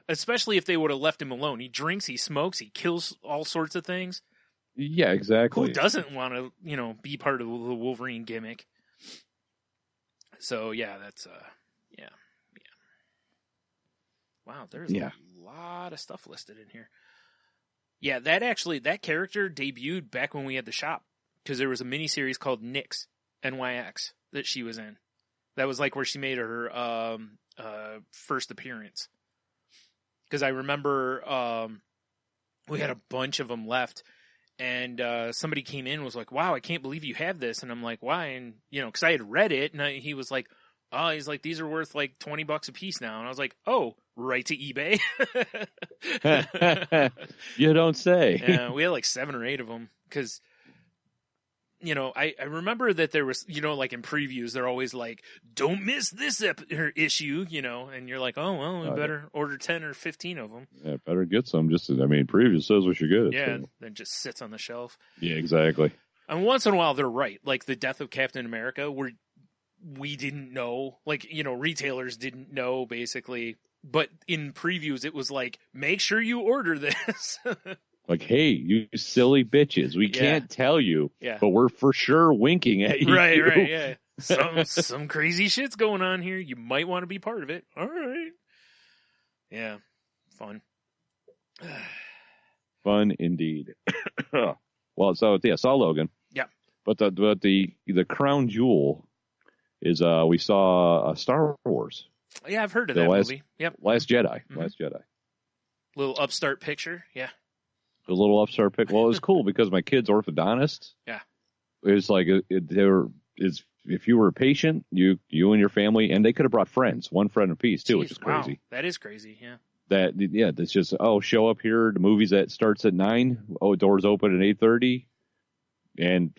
Especially if they would have left him alone. He drinks, he smokes, he kills all sorts of things. Yeah, exactly. Who doesn't want to, be part of the Wolverine gimmick? So, yeah, that's, yeah. Wow, there's a lot of stuff listed in here. Yeah, that character debuted back when we had the shop. Because there was a miniseries called Nyx, NYX, that she was in. That was like where she made her first appearance. Because I remember we had a bunch of them left, and somebody came in and was like, wow, I can't believe you have this. And I'm like, why? And, because I had read it, and he was like, oh, he's like, these are worth like $20 a piece now. And I was like, oh, right to eBay. You don't say. Yeah, we had like 7 or 8 of them, because... I remember that there was, like in previews, they're always like, don't miss this issue, and you're like, oh, well, we better order 10 or 15 of them. Yeah, better get some. Preview says we should get it. Yeah, so. then just sits on the shelf. Yeah, exactly. And once in a while, they're right. Like the death of Captain America, where we didn't know, like, retailers didn't know, basically. But in previews, it was like, make sure you order this. Like, hey, you silly bitches, we can't tell you, but we're for sure winking at you. Right, yeah. Some crazy shit's going on here. You might want to be part of it. All right. Yeah, fun. Fun indeed. Well, so yeah, saw Logan. Yeah. But the crown jewel is we saw Star Wars. Yeah, I've heard of that movie. Yep. Last Jedi. Mm-hmm. Last Jedi. Little upstart picture. Yeah. A little upstart pick. Well, it was cool because my kid's orthodontist. Yeah. It was like if you were a patient, you and your family, and they could have brought friends, one friend apiece too, which is crazy. Wow. That is crazy. Yeah. That's just show up here. The movie's that starts at 9:00. Doors open at 8:30, and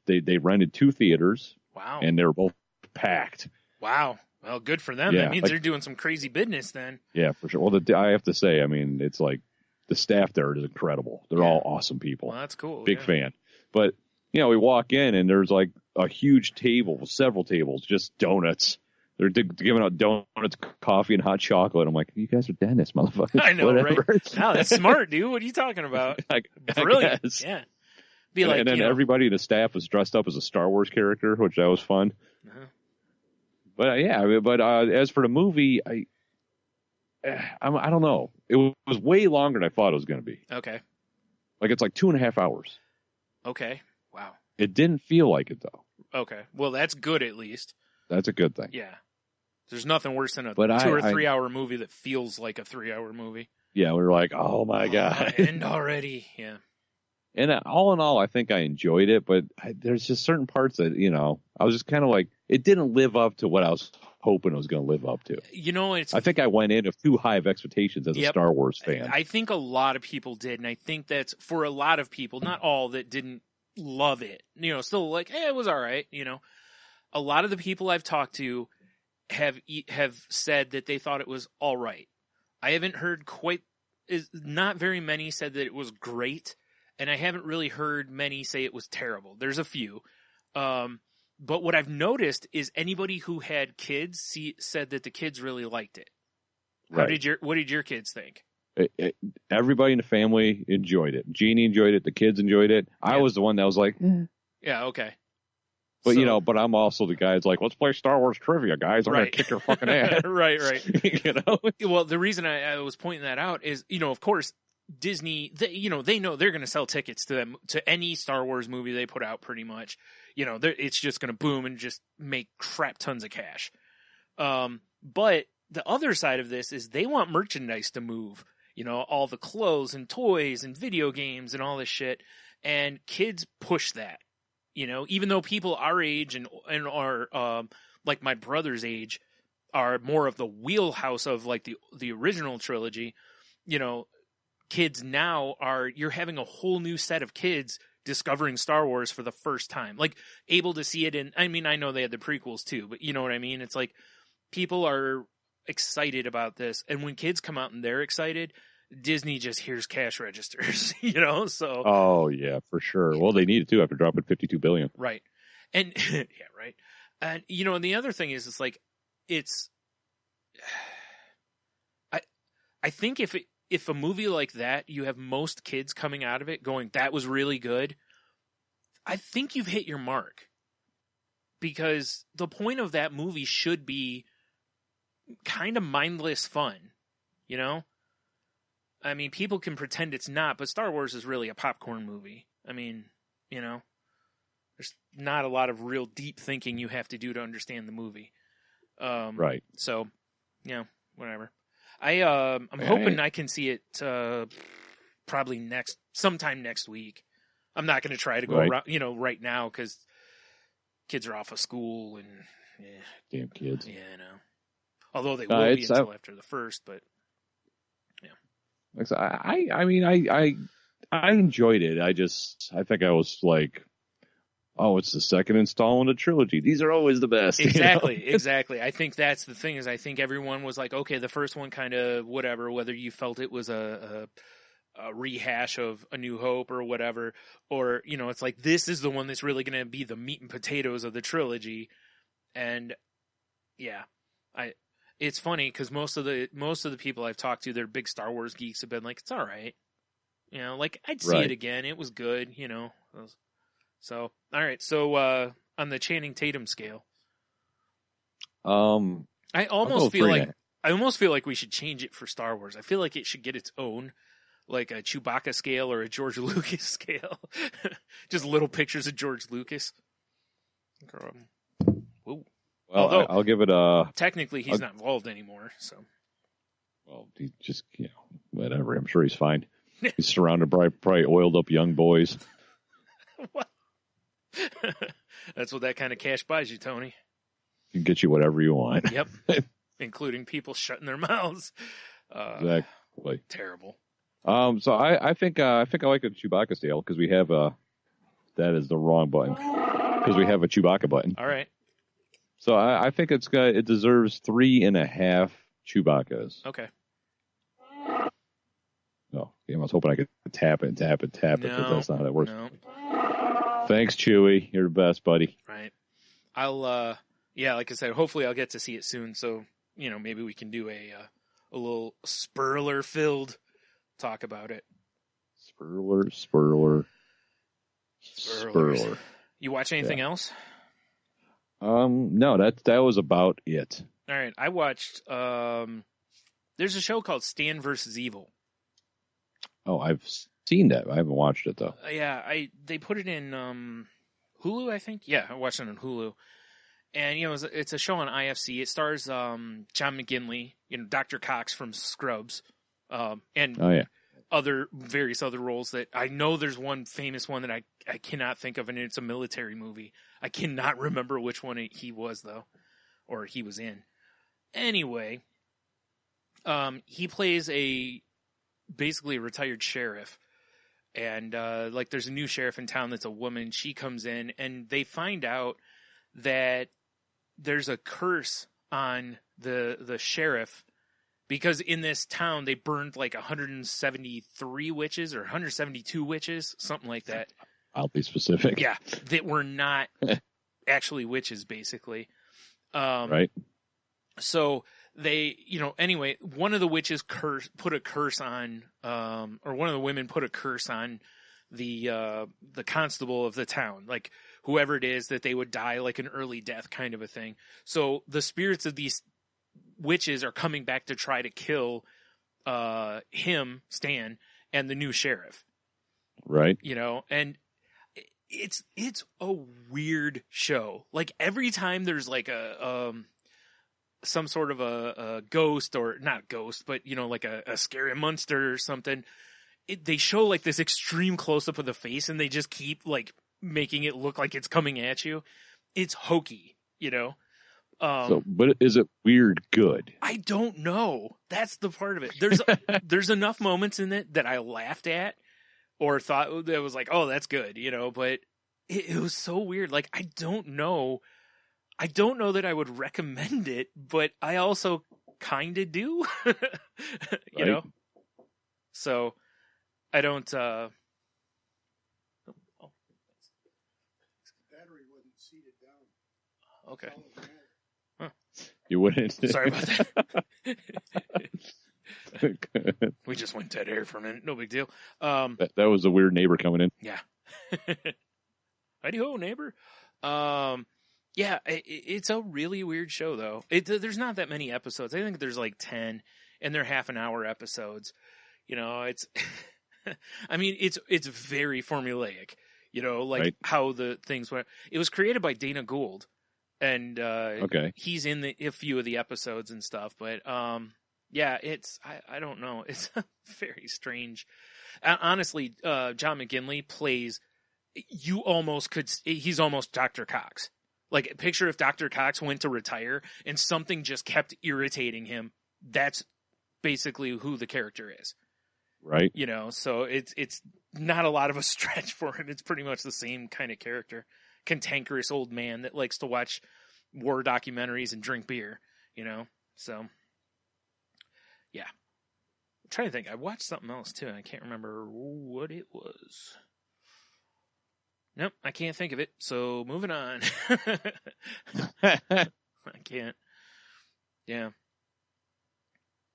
they rented 2 theaters. Wow. And they were both packed. Wow. Well, good for them. Yeah, that means they're doing some crazy business then. Yeah, for sure. Well, I have to say, I mean, it's like the staff there is incredible. They're all awesome people. Well, that's cool. Big fan. But we walk in and there's like a huge table, several tables, just donuts. They're giving out donuts, coffee, and hot chocolate. I'm like, you guys are dentists, motherfuckers. I know, whatever. Right? No, that's smart, dude. What are you talking about? Brilliant. Yeah. Be like, and then everybody in the staff was dressed up as a Star Wars character, which that was fun. Uh-huh. But as for the movie, I don't know. It was way longer than I thought it was going to be. Okay. Like it's like 2.5 hours. Okay. Wow. It didn't feel like it though. Okay. Well, that's good at least. That's a good thing. Yeah. There's nothing worse than a 2 or 3 hour movie that feels like a 3-hour movie. Yeah, we were like, oh my God. End already. Yeah. And all in all, I think I enjoyed it, but there's just certain parts that, I was just kind of like, it didn't live up to what I was hoping it was going to live up to. I think I went in with too high of expectations as a Star Wars fan. I think a lot of people did, and I think that's for a lot of people, not all that didn't love it, still like, hey, it was all right, A lot of the people I've talked to have said that they thought it was all right. I haven't heard not very many said that it was great. And I haven't really heard many say it was terrible. There's a few. But what I've noticed is anybody who had kids said that the kids really liked it. Right. What did your kids think? Everybody in the family enjoyed it. Jeannie enjoyed it. The kids enjoyed it. Yeah. I was the one that was like, yeah, okay. But, but I'm also the guy that's like, let's play Star Wars trivia, guys. I'm going to kick your fucking ass. Right. Well, the reason I was pointing that out is, of course, Disney, they know they're going to sell tickets to any Star Wars movie they put out pretty much. It's just going to boom and just make crap tons of cash. But the other side of this is they want merchandise to move, all the clothes and toys and video games and all this shit. And kids push that, even though people our age and are like my brother's age are more of the wheelhouse of like the original trilogy, kids now you're having a whole new set of kids discovering Star Wars for the first time, like able to see it I know they had the prequels too, but you know what I mean? It's like people are excited about this. And when kids come out and they're excited, Disney just hears cash registers, so. Oh yeah, for sure. Well, they need it too after dropping $52 billion. Right. And yeah, right. And, and the other thing is, it's like, I think if a movie like that, you have most kids coming out of it going, that was really good, I think you've hit your mark. Because the point of that movie should be kind of mindless fun, I mean, people can pretend it's not, but Star Wars is really a popcorn movie. I mean, there's not a lot of real deep thinking you have to do to understand the movie. Right. So, whatever. I'm hoping I can see it probably sometime next week. I'm not going to try to go around, right now because kids are off of school and damn kids. Yeah, I know. Although they will be until after the first, but yeah. I enjoyed it. I think I was like, oh, it's the second installment of the trilogy. These are always the best. Exactly. I think that's the thing is I think everyone was like, okay, the first one kind of whatever, whether you felt it was a rehash of A New Hope or whatever, or, it's like, this is the one that's really going to be the meat and potatoes of the trilogy. And yeah, it's funny because most of the people I've talked to, they're big Star Wars geeks, have been like, it's all right. You know, like I'd see Right. it again. It was good, you know. So, all right. So, on the Channing Tatum scale, I I'll almost go feel 3.5. like we should change it for Star Wars. I feel like it should get its own, like a Chewbacca scale or a George Lucas scale. Just little pictures of George Lucas. Whoa. Well, Although- I'll give it a. Technically, he's not involved anymore, so. Well, he just, whatever. I'm sure he's fine. He's surrounded by probably oiled up young boys. What? That's what that kind of cash buys you, Tony. Can get you whatever you want. Yep. Including people shutting their mouths. Exactly. Terrible. So I think I like a Chewbacca scale because we have that is the wrong button because we have a Chewbacca button. All right. So I think it deserves 3.5 Chewbaccas. Okay. Oh, I was hoping I could tap it, but that's not how that works. No. Thanks, Chewie. You're the best, buddy. Right. I'll, like I said, hopefully I'll get to see it soon. So, maybe we can do a little Spurler-filled talk about it. Spurler. You watch anything else? No, that was about it. All right. I watched, there's a show called Stan vs. Evil. Oh, I've seen that. I haven't watched it though. They put it in Hulu, I think. Yeah, I watched it on Hulu, and it's a show on IFC. It stars John McGinley, Dr. Cox from Scrubs, and various other roles that I know. There's one famous one that I cannot think of, and it's a military movie. I cannot remember which one he was though, or he was in. Anyway, he plays basically a retired sheriff. And, there's a new sheriff in town that's a woman. She comes in and they find out that there's a curse on the sheriff because in this town they burned 173 witches or 172 witches, something like that. I'll be specific. Yeah. That were not actually witches, basically. Right. So they, anyway, one of the witches put a curse on, or one of the women put a curse on the constable of the town, whoever it is, that they would die an early death kind of a thing. So the spirits of these witches are coming back to try to kill, him, Stan, and the new sheriff. Right. And it's a weird show. Every time there's some sort of a ghost, or not ghost, but a scary monster or something, they show this extreme close up of the face, and they just keep making it look like it's coming at you. It's hokey, but is it weird good? I don't know. That's the part of it. There's enough moments in it that I laughed at or thought that was oh, that's good, but it was so weird. I don't know that I would recommend it, but I also kind of do, you know? So I don't, Battery wasn't seated down. okay. Huh. You wouldn't. Sorry about that. We just went dead air for a minute. No big deal. That was a weird neighbor coming in. Yeah. Howdy ho, neighbor. Yeah, it's a really weird show, though. There's not that many episodes. I think there's 10, and they're half-an-hour episodes. It's, I mean, it's very formulaic. Right. How the things went. It was created by Dana Gould, and he's in a few of the episodes and stuff. But yeah, I don't know. It's very strange. Honestly, John McGinley plays. You almost could. He's almost Dr. Cox. Picture if Dr. Cox went to retire and something just kept irritating him. That's basically who the character is. Right. So it's not a lot of a stretch for him. It's pretty much the same kind of character. Cantankerous old man that likes to watch war documentaries and drink beer, So, yeah. I'm trying to think. I watched something else, too, and I can't remember what it was. Nope, I can't think of it. So moving on. I can't. Yeah.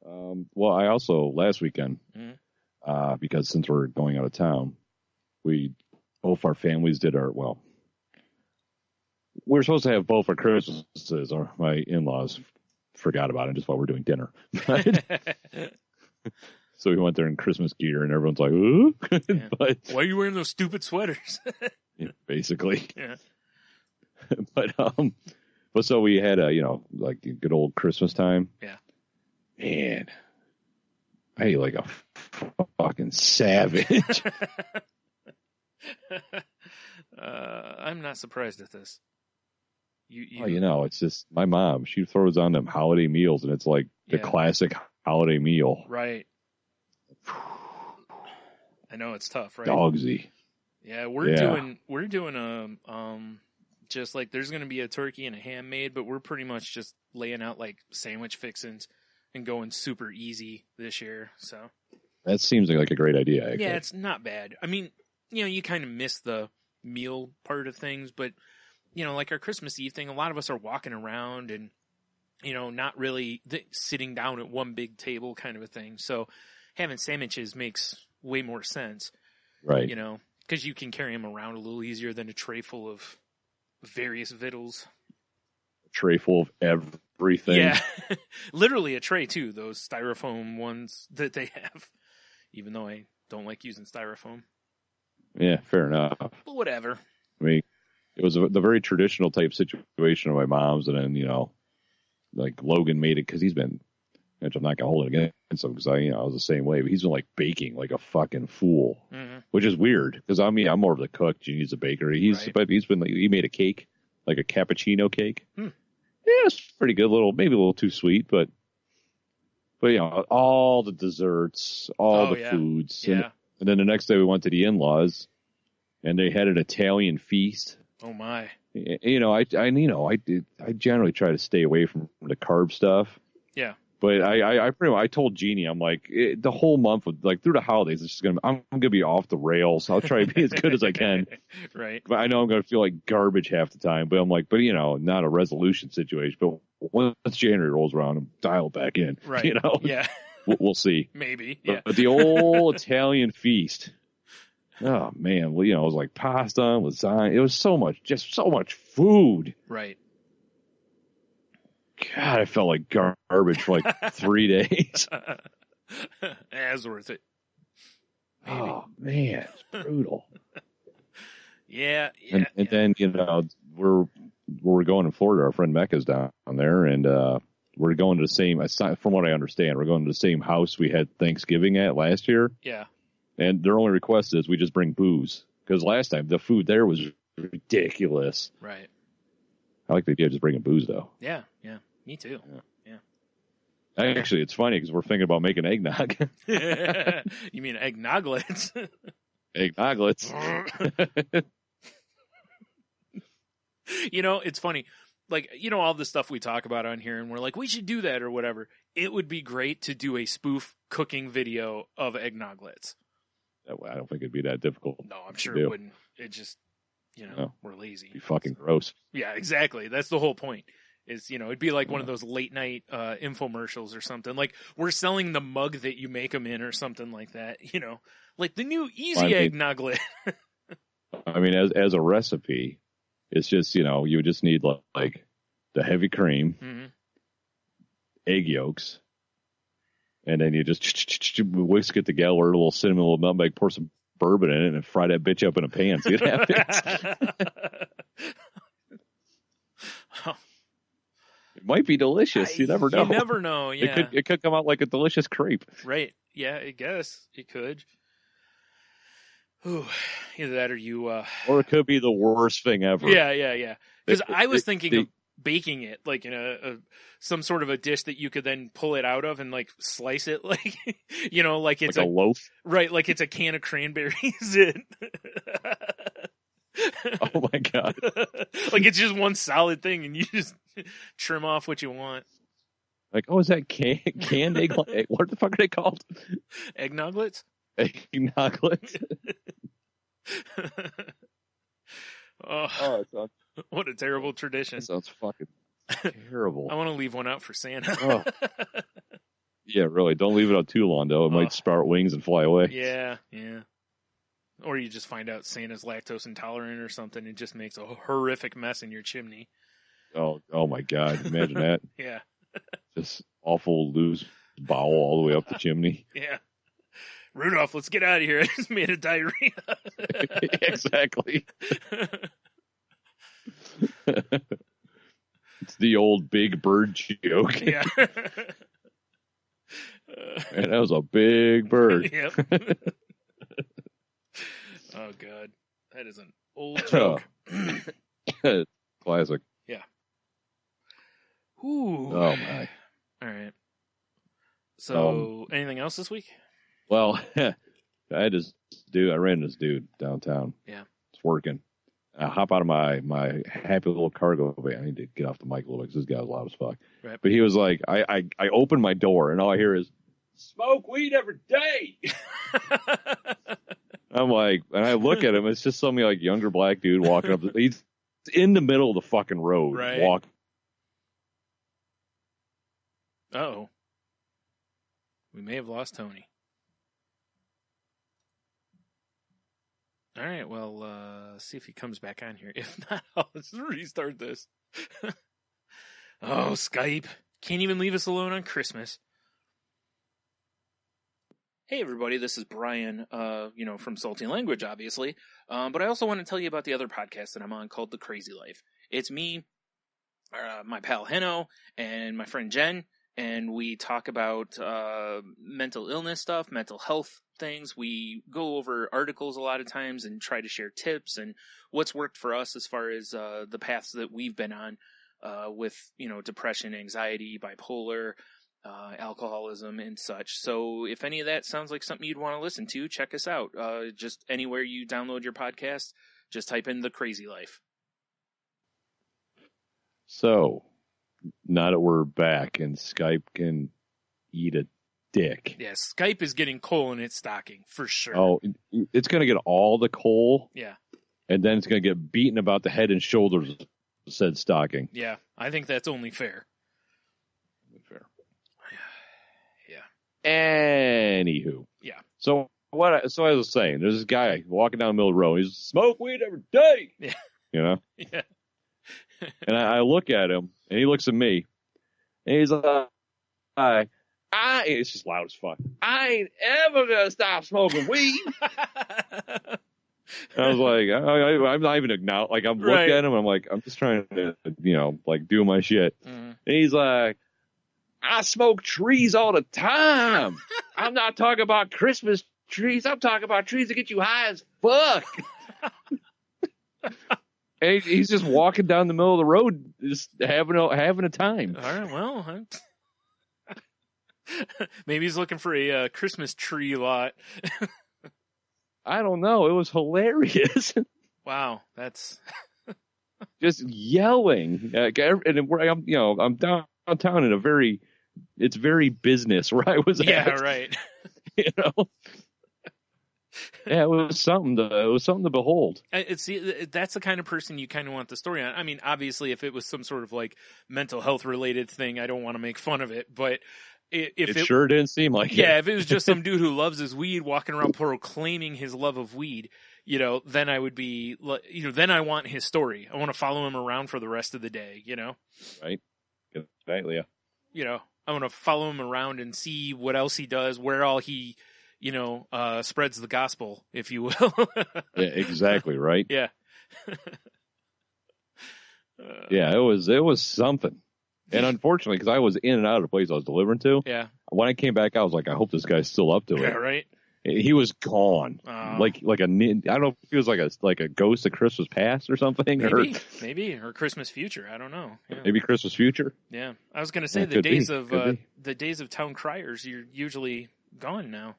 Well, I also last weekend because since we're going out of town, both our families did we were supposed to have both our Christmases, or my in-laws forgot about it just while we're doing dinner. So we went there in Christmas gear, and everyone's like, ooh. Yeah. But, why are you wearing those stupid sweaters? basically. Yeah. But so we had like the good old Christmas time. Yeah. Man, I ate like a fucking savage. I'm not surprised at this. It's just my mom. She throws on them holiday meals, and it's like the classic holiday meal. Right. I know it's tough, right? Dogsy. Yeah, we're doing just like there's going to be a turkey and a ham made, but we're pretty much just laying out like sandwich fixins and going super easy this year. So that seems like a great idea. Actually. Yeah, it's not bad. I mean, you kind of miss the meal part of things, but like our Christmas Eve thing, a lot of us are walking around and not really sitting down at one big table kind of a thing. So having sandwiches makes way more sense, right? Because you can carry them around a little easier than a tray full of various victuals. A tray full of everything. Yeah, literally a tray too. Those styrofoam ones that they have. Even though I don't like using styrofoam. Yeah, fair enough. But whatever. I mean, it was the very traditional type situation of my mom's, and then like Logan made it because he's been. Which I'm not gonna hold it against him because I was the same way. But he's been like baking like a fucking fool, which is weird because I'm more of the cook. Genie's a baker. But he made a cake, like a cappuccino cake. Yeah, it's pretty good. Maybe a little too sweet, but all the desserts, all the foods, yeah. And then the next day we went to the in-laws, and they had an Italian feast. Oh my! I generally try to stay away from the carb stuff. Yeah. But I told Jeannie, I'm like, the whole month, through the holidays, I'm gonna be off the rails. I'll try to be as good as I can. Right. But I know I'm gonna feel like garbage half the time. But I'm like, not a resolution situation. But once January rolls around, I'm dialed back in. Right. Yeah. We'll see. Maybe. Yeah. But the old Italian feast. Oh man, it was like pasta, lasagna. It was so much food. Right. God, I felt like garbage for like 3 days. That's worth it. Maybe. Oh man, it's brutal. Yeah. And then we're going to Florida. Our friend Mecca's down there, and we're going to the same. From what I understand, we're going to the same house we had Thanksgiving at last year. Yeah. And their only request is we just bring booze because last time the food there was ridiculous. Right. I like the idea of just bringing booze though. Yeah. Me too. Yeah. Actually, it's funny because we're thinking about making eggnog. You mean eggnoglets? Eggnoglets. It's funny. Like, all the stuff we talk about on here, and we're like, we should do that or whatever. It would be great to do a spoof cooking video of eggnoglets. I don't think it'd be that difficult. No, I'm sure it wouldn't. It just, we're lazy. It'd be fucking gross. Yeah, exactly. That's the whole point. It'd be like one of those late night infomercials or something. Like, we're selling the mug that you make them in or something like that. Like the new easy eggnoglet. I mean, as a recipe, it's just, you would just need like the heavy cream, egg yolks, and then you just whisk it together, a little cinnamon, a little nutmeg, pour some bourbon in it, and fry that bitch up in a pan. See what happens. It might be delicious. You never know. You never know. Yeah, it could come out like a delicious crepe. Right. Yeah, I guess it could. Ooh, either that or you. Or it could be the worst thing ever. Yeah. Because I was thinking of baking it like in some sort of a dish that you could then pull it out of and like slice it like like it's like a loaf. Right, like it's a can of cranberries. Oh my god! Like it's just one solid thing, and you just trim off what you want. Like, is that canned egg? What the fuck are they called? Eggnoglets. Eggnoglets. Oh, what a terrible tradition! That sounds fucking terrible. I want to leave one out for Santa. Yeah, really. Don't leave it out too long, though. It might sprout wings and fly away. Yeah. Or you just find out Santa's lactose intolerant or something. It just makes a horrific mess in your chimney. Oh my God. Imagine that. Yeah. Just awful loose bowel all the way up the chimney. Yeah. Rudolph, let's get out of here. I just made a diarrhea. Exactly. It's the old big bird joke. Yeah. And that was a big bird. Yep. Oh, God. That is an old joke. Classic. Yeah. Ooh. Oh, my. All right. So, anything else this week? Well, I ran this dude downtown. Yeah. It's working. I hop out of my happy little cargo van. I need to get off the mic a little bit because this guy was loud as fuck. Right. But he was like, I opened my door and all I hear is, smoke weed every day. I'm like, and I look at him. It's just some like younger black dude walking up. He's in the middle of the fucking road. Right. Walking. Uh-oh. We may have lost Tony. All right, well, see if he comes back on here. If not, I'll just restart this. Oh, Skype. Can't even leave us alone on Christmas. Hey, everybody, this is Brian, from Salty Language, obviously. But I also want to tell you about the other podcast that I'm on called The Crazy Life. It's me, my pal Henno, and my friend Jen. And we talk about mental illness stuff, mental health things. We go over articles a lot of times and try to share tips and what's worked for us as far as the paths that we've been on with, depression, anxiety, bipolar, alcoholism, and such. So if any of that sounds like something you'd want to listen to, check us out. Just anywhere you download your podcast, just type in The Crazy Life. So, now that we're back and Skype can eat a dick. Yeah, Skype is getting coal in its stocking, for sure. Oh, it's going to get all the coal. Yeah. And then it's going to get beaten about the head and shoulders of said stocking. Yeah, I think that's only fair. Fair. Yeah. Anywho. Yeah. So as I was saying, there's this guy walking down the middle of the road. He's smoke weed every day. Yeah. Yeah. And I look at him, and he looks at me, and he's like, it's just loud as fuck. I ain't ever gonna stop smoking weed. And I was like, I'm not even acknowledging. Like, I'm looking at him, and I'm like, I'm just trying to, do my shit. Mm-hmm. And he's like, I smoke trees all the time. I'm not talking about Christmas trees. I'm talking about trees that get you high as fuck. And he's just walking down the middle of the road, just having a time. All right, well, maybe he's looking for a Christmas tree lot. I don't know. It was hilarious. Wow, that's just yelling. And I'm downtown in it's very business where I was at. Yeah, right. Yeah, it was something to behold. That's the kind of person you kind of want the story on. I mean, obviously, if it was some sort of like mental health related thing, I don't want to make fun of it. But if it sure didn't seem like it. Yeah, if it was just some dude who loves his weed walking around proclaiming his love of weed, then I would be, then I want his story. I want to follow him around for the rest of the day. Right. Exactly. Yeah. I want to follow him around and see what else he does, where all he. Spreads the gospel, if you will. Yeah, exactly, right? Yeah. Yeah, it was something. And unfortunately, because I was in and out of the place I was delivering to, yeah. When I came back, I was like, I hope this guy's still up to it. Yeah, right? He was gone. Like I don't know if he was like a ghost of Christmas past or something. Maybe, or Christmas future. I don't know. Yeah. Maybe Christmas future. Yeah. I was going to say the days of town criers, you're usually gone now.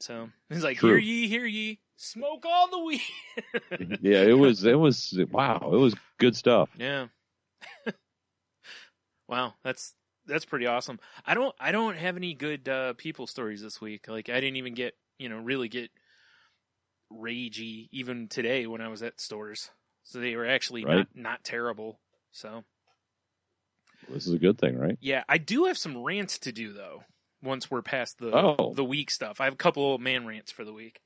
So he's like, True. hear ye, smoke all the weed. Yeah, it was wow, it was good stuff. Yeah. Wow, that's pretty awesome. I don't have any good people stories this week. Like I didn't even get really get ragey even today when I was at stores. So they were actually not terrible. So This is a good thing, right? Yeah, I do have some rants to do though. Once we're past the week stuff, I have a couple of man rants for the week.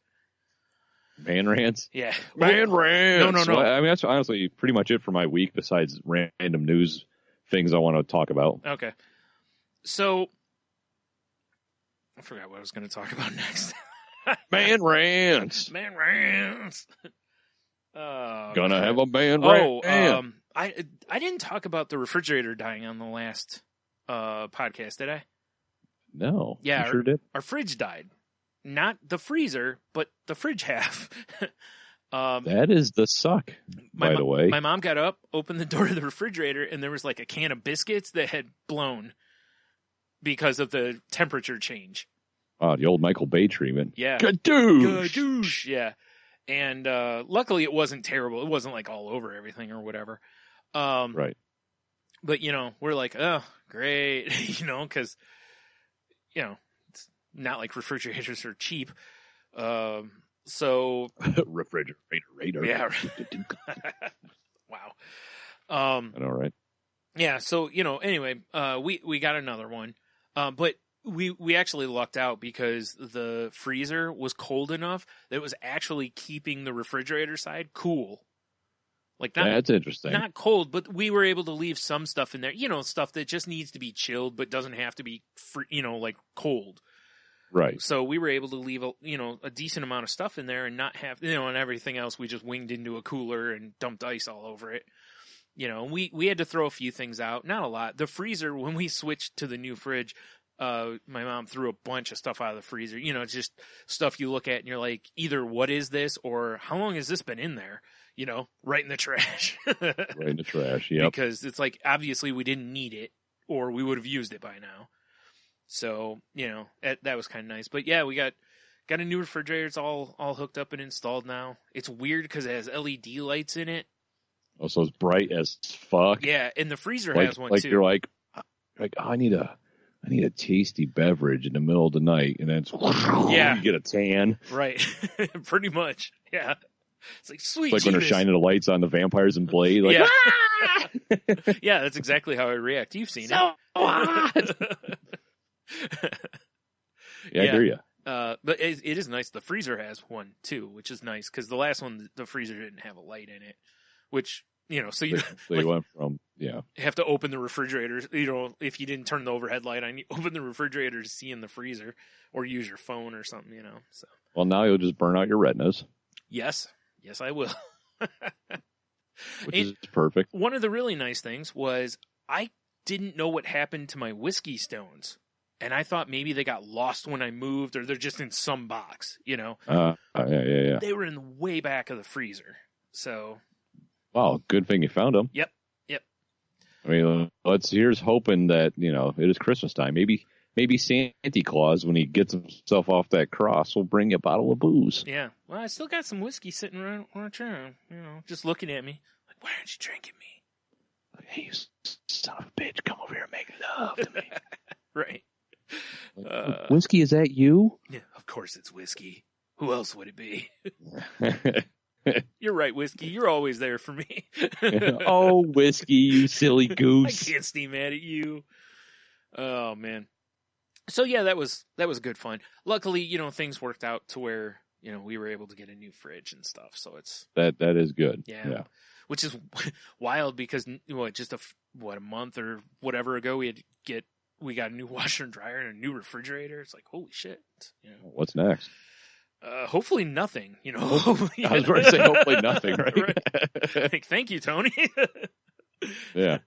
Man rants? Yeah. Man rants! No. Well, I mean, that's honestly pretty much it for my week besides random news things I want to talk about. Okay. So, I forgot what I was going to talk about next. Man rants! Man rants! Gonna have a man rant. I didn't talk about the refrigerator dying on the last podcast, did I? No. Yeah, you sure did. Our fridge died. Not the freezer, but the fridge half. That is the suck, by the way. My mom got up, opened the door to the refrigerator, and there was like a can of biscuits that had blown because of the temperature change. Oh, the old Michael Bay treatment. Yeah. Gadoosh! Gadoosh! Yeah. And luckily it wasn't terrible. It wasn't like all over everything or whatever. Right. But, we're like, oh, great. Because, it's not like refrigerators are cheap. So. Refrigerator. Yeah. Wow. I know, right? Yeah. So, anyway, we got another one. But we actually lucked out because the freezer was cold enough that it was actually keeping the refrigerator side cool. Like that's interesting. Not cold, but we were able to leave some stuff in there. Stuff that just needs to be chilled, but doesn't have to be, like cold. Right. So we were able to leave a decent amount of stuff in there and not have, and everything else we just winged into a cooler and dumped ice all over it. We had to throw a few things out, not a lot. The freezer, when we switched to the new fridge, my mom threw a bunch of stuff out of the freezer. It's just stuff you look at and you're like, either what is this or how long has this been in there? Right in the trash. Right in the trash, yeah. Because it's like, obviously we didn't need it or we would have used it by now. So, that was kind of nice. But yeah, we got a new refrigerator. It's all hooked up and installed now. It's weird because it has LED lights in it. Oh, so it's bright as fuck. Yeah, and the freezer has one too. You're like, I need a tasty beverage in the middle of the night, and then you get a tan. Right, pretty much. Yeah, it's like sweet. It's like when they're shining the lights on the vampires and Blade. Like, yeah, yeah, that's exactly how I react. You've seen it. Hot. Yeah, I hear you. But it is nice. The freezer has one too, which is nice because the last one, the freezer didn't have a light in it, which so you they went from have to open the refrigerator. If you didn't turn the overhead light on, you open the refrigerator to see in the freezer, or use your phone or something. So well, now you'll just burn out your retinas. Yes, I will. Which is perfect. One of the really nice things was I didn't know what happened to my whiskey stones. And I thought maybe they got lost when I moved, or they're just in some box, Yeah. They were in the way back of the freezer. So. Wow, good thing you found them. Yep. I mean, here's hoping that, it is Christmas time. Maybe Santa Claus, when he gets himself off that cross, will bring you a bottle of booze. Yeah. Well, I still got some whiskey sitting around, just looking at me. Like, why aren't you drinking me? Like, hey, you son of a bitch, come over here and make love to me. Right. Whiskey, is that you? Yeah, of course it's whiskey. Who else would it be? You're right, whiskey. You're always there for me. Oh, whiskey, you silly goose. I can't stay mad at you. Oh, man. So, yeah, that was good fun. Luckily, things worked out to where, we were able to get a new fridge and stuff. So it's... That is good. Yeah. Which is wild because, just a month or whatever ago, we got a new washer and dryer and a new refrigerator. It's like, holy shit. What's next? Hopefully nothing, I was going to say hopefully nothing, right? Like, thank you, Tony. Yeah.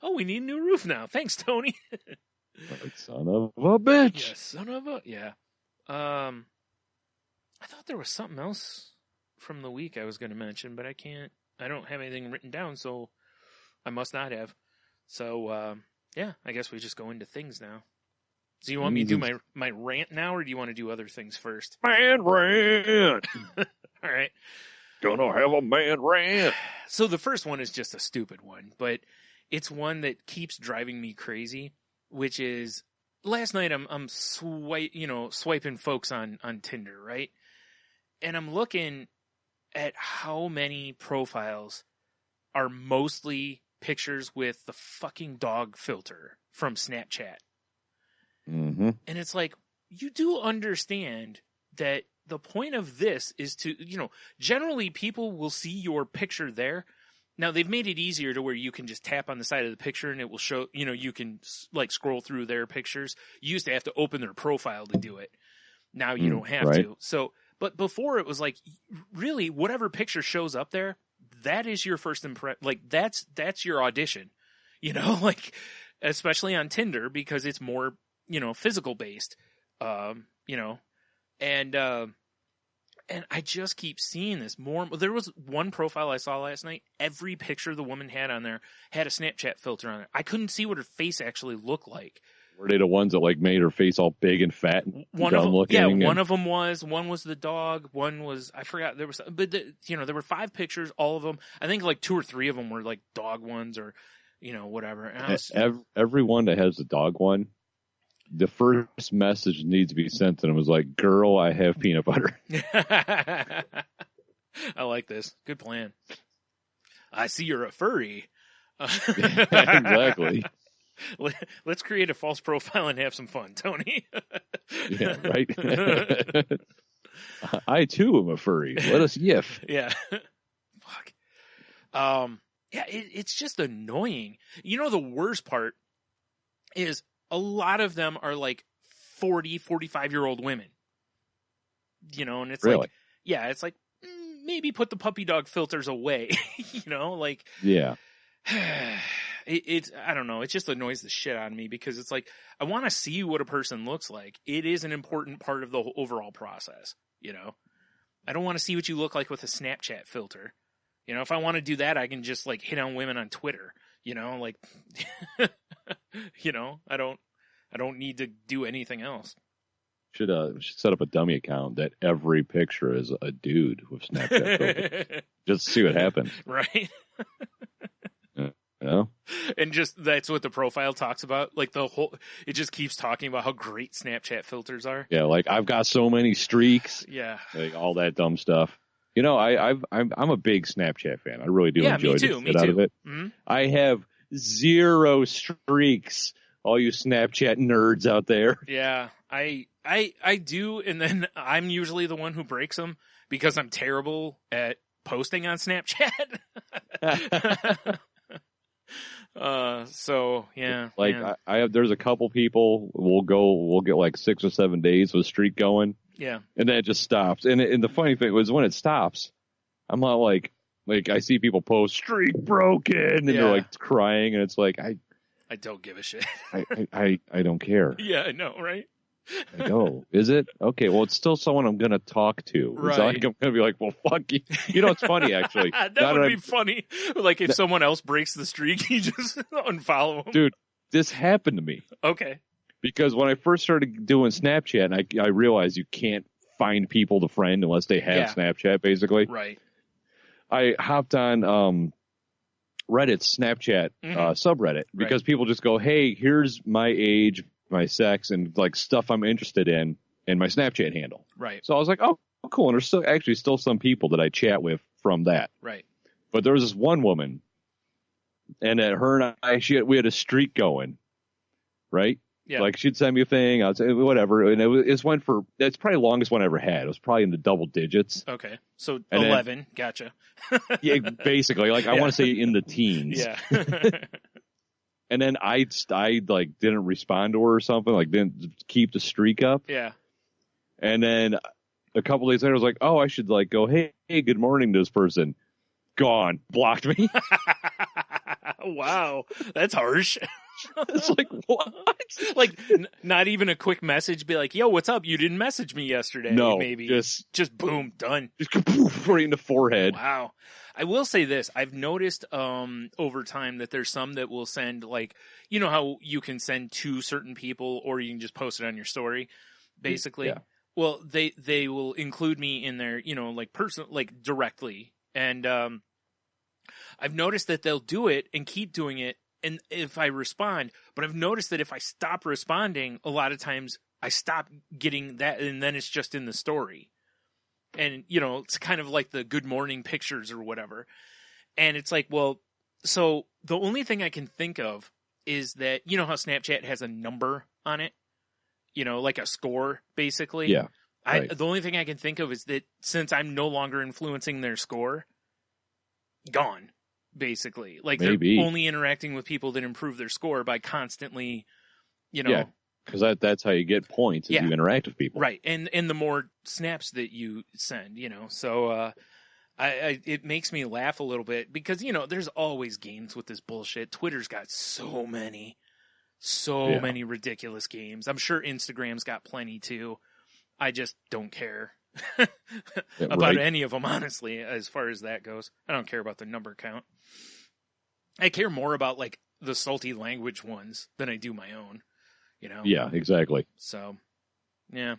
Oh, we need a new roof now. Thanks, Tony. Like, son of a bitch. Yeah, son of a... Yeah. I thought there was something else from the week I was going to mention, but I don't have anything written down, so I must not have. So, yeah, I guess we just go into things now. So you want me to do my rant now, or do you want to do other things first? Man rant! All right. Gonna have a man rant. So the first one is just a stupid one, but it's one that keeps driving me crazy, which is last night I'm swiping folks on Tinder, right? And I'm looking at how many profiles are mostly pictures with the fucking dog filter from Snapchat. Mm-hmm. And it's like, you do understand that the point of this is to, generally people will see your picture there. Now, they've made it easier to where you can just tap on the side of the picture and it will show, you can like scroll through their pictures. You used to have to open their profile to do it. Now you don't have to. So, but before it was like, really, whatever picture shows up there, that is your first impression. Like, that's your audition, like, especially on Tinder because it's more, physical based, and I just keep seeing this more. There was one profile I saw last night. Every picture the woman had on there had a Snapchat filter on it. I couldn't see what her face actually looked like. Were they the ones that like made her face all big and fat and one dumb of them, looking? yeah, and... one of them was. One was the dog. One was, I forgot. There was, but there were 5 pictures. All of them, I think, like 2 or 3 of them were like dog ones or, whatever. And I was, everyone that has the dog one, the first message needs to be sent to them is like, "Girl, I have peanut butter." I like this. Good plan. I see you're a furry. Exactly. Let's create a false profile and have some fun, Tony. Yeah, right. I too am a furry. Let us yiff. Yeah. Fuck. Yeah, it's just annoying. The worst part is a lot of them are like 40, 45-year-old women. And it's really? like, yeah, it's like, maybe put the puppy dog filters away, like, yeah. It's I don't know. It just annoys the shit out of me because it's like, I want to see what a person looks like. It is an important part of the overall process. I don't want to see what you look like with a Snapchat filter. If I want to do that, I can just like hit on women on Twitter, like, I don't need to do anything else. Should set up a dummy account that every picture is a dude with Snapchat filter. Just see what happens. Right. Yeah. And just that's what the profile talks about. Like it just keeps talking about how great Snapchat filters are. Yeah, like I've got so many streaks. Yeah, like all that dumb stuff. I'm a big Snapchat fan. I really do enjoy the shit out of it. Mm-hmm. I have 0 streaks. All you Snapchat nerds out there. Yeah, I do, and then I'm usually the one who breaks them because I'm terrible at posting on Snapchat. So yeah, like man. I have. There's a couple people we'll get like 6 or 7 days with a streak going. Yeah, and then it just stops. And the funny thing was when it stops, I'm not like I see people post streak broken and they're like crying, and it's like I don't give a shit. I don't care. Yeah, I know, right? I know. Is it? Okay, well, it's still someone I'm going to talk to. Right. It's like I'm going to be like, well, fuck you. It's funny, actually. That would be funny. Like, if someone else breaks the streak, you just unfollow them. Dude, this happened to me. Okay. Because when I first started doing Snapchat, and I realized you can't find people to friend unless they have Snapchat, basically. Right. I hopped on Reddit's Snapchat subreddit because people just go, hey, here's my age, my sex, and like stuff I'm interested in, and my Snapchat handle. Right. So I was like, oh, cool. And there's still some people that I chat with from that. Right. But there was this one woman, and her and we had a streak going, right? Yeah. Like she'd send me a thing, I'd say whatever, and it's probably the longest one I ever had. It was probably in the double digits. Okay, so and 11. Then, gotcha. Yeah, basically. Like I want to say in the teens. Yeah. And then I like didn't respond to her or something, like didn't keep the streak up. Yeah. And then a couple days later, I was like, oh, I should like go, hey, good morning to this person. Gone, blocked me. Wow, that's harsh. It's like, what? Like, not even a quick message, be like, yo, what's up? You didn't message me yesterday. No, maybe. Just boom, done. Just kapoof, right in the forehead. Wow. I will say this. I've noticed over time that there's some that will send, like, you know how you can send to certain people or you can just post it on your story, basically? Yeah. Well, they will include me in their, like, like, directly. And I've noticed that they'll do it and keep doing it. And if I respond, but I've noticed that if I stop responding, a lot of times I stop getting that, and then it's just in the story. And, it's kind of like the good morning pictures or whatever. And it's like, well, So the only thing I can think of is that, you know how Snapchat has a number on it? You know, like a score, basically? Yeah. Right. The only thing I can think of is that since I'm no longer influencing their score, gone, basically. Like, Maybe. They're only interacting with people that improve their score by constantly, you know... Yeah, because that's how you get points, if you interact with people. Right, and the more snaps that you send, you know, so... it makes me laugh a little bit because, you know, there's always games with this bullshit. Twitter's got so many ridiculous games. I'm sure Instagram's got plenty too. I just don't care about any of them, honestly, as far as that goes. I don't care about the number count. I care more about, like, the salty language ones than I do my own, you know? Yeah, exactly. So, yeah.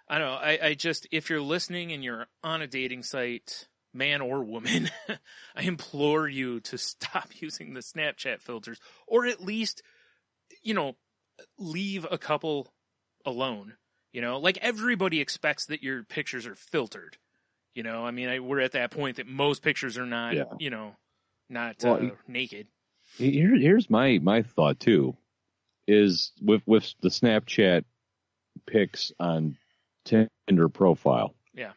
I don't know. I just, if you're listening and you're on a dating site, man or woman, I implore you to stop using the Snapchat filters, or at least, you know, leave a couple alone. You know, like, everybody expects that your pictures are filtered. You know, I mean, we're at that point that most pictures are not, you know, not naked. Here's my thought too, is with the Snapchat pics on Tinder profile. Yeah.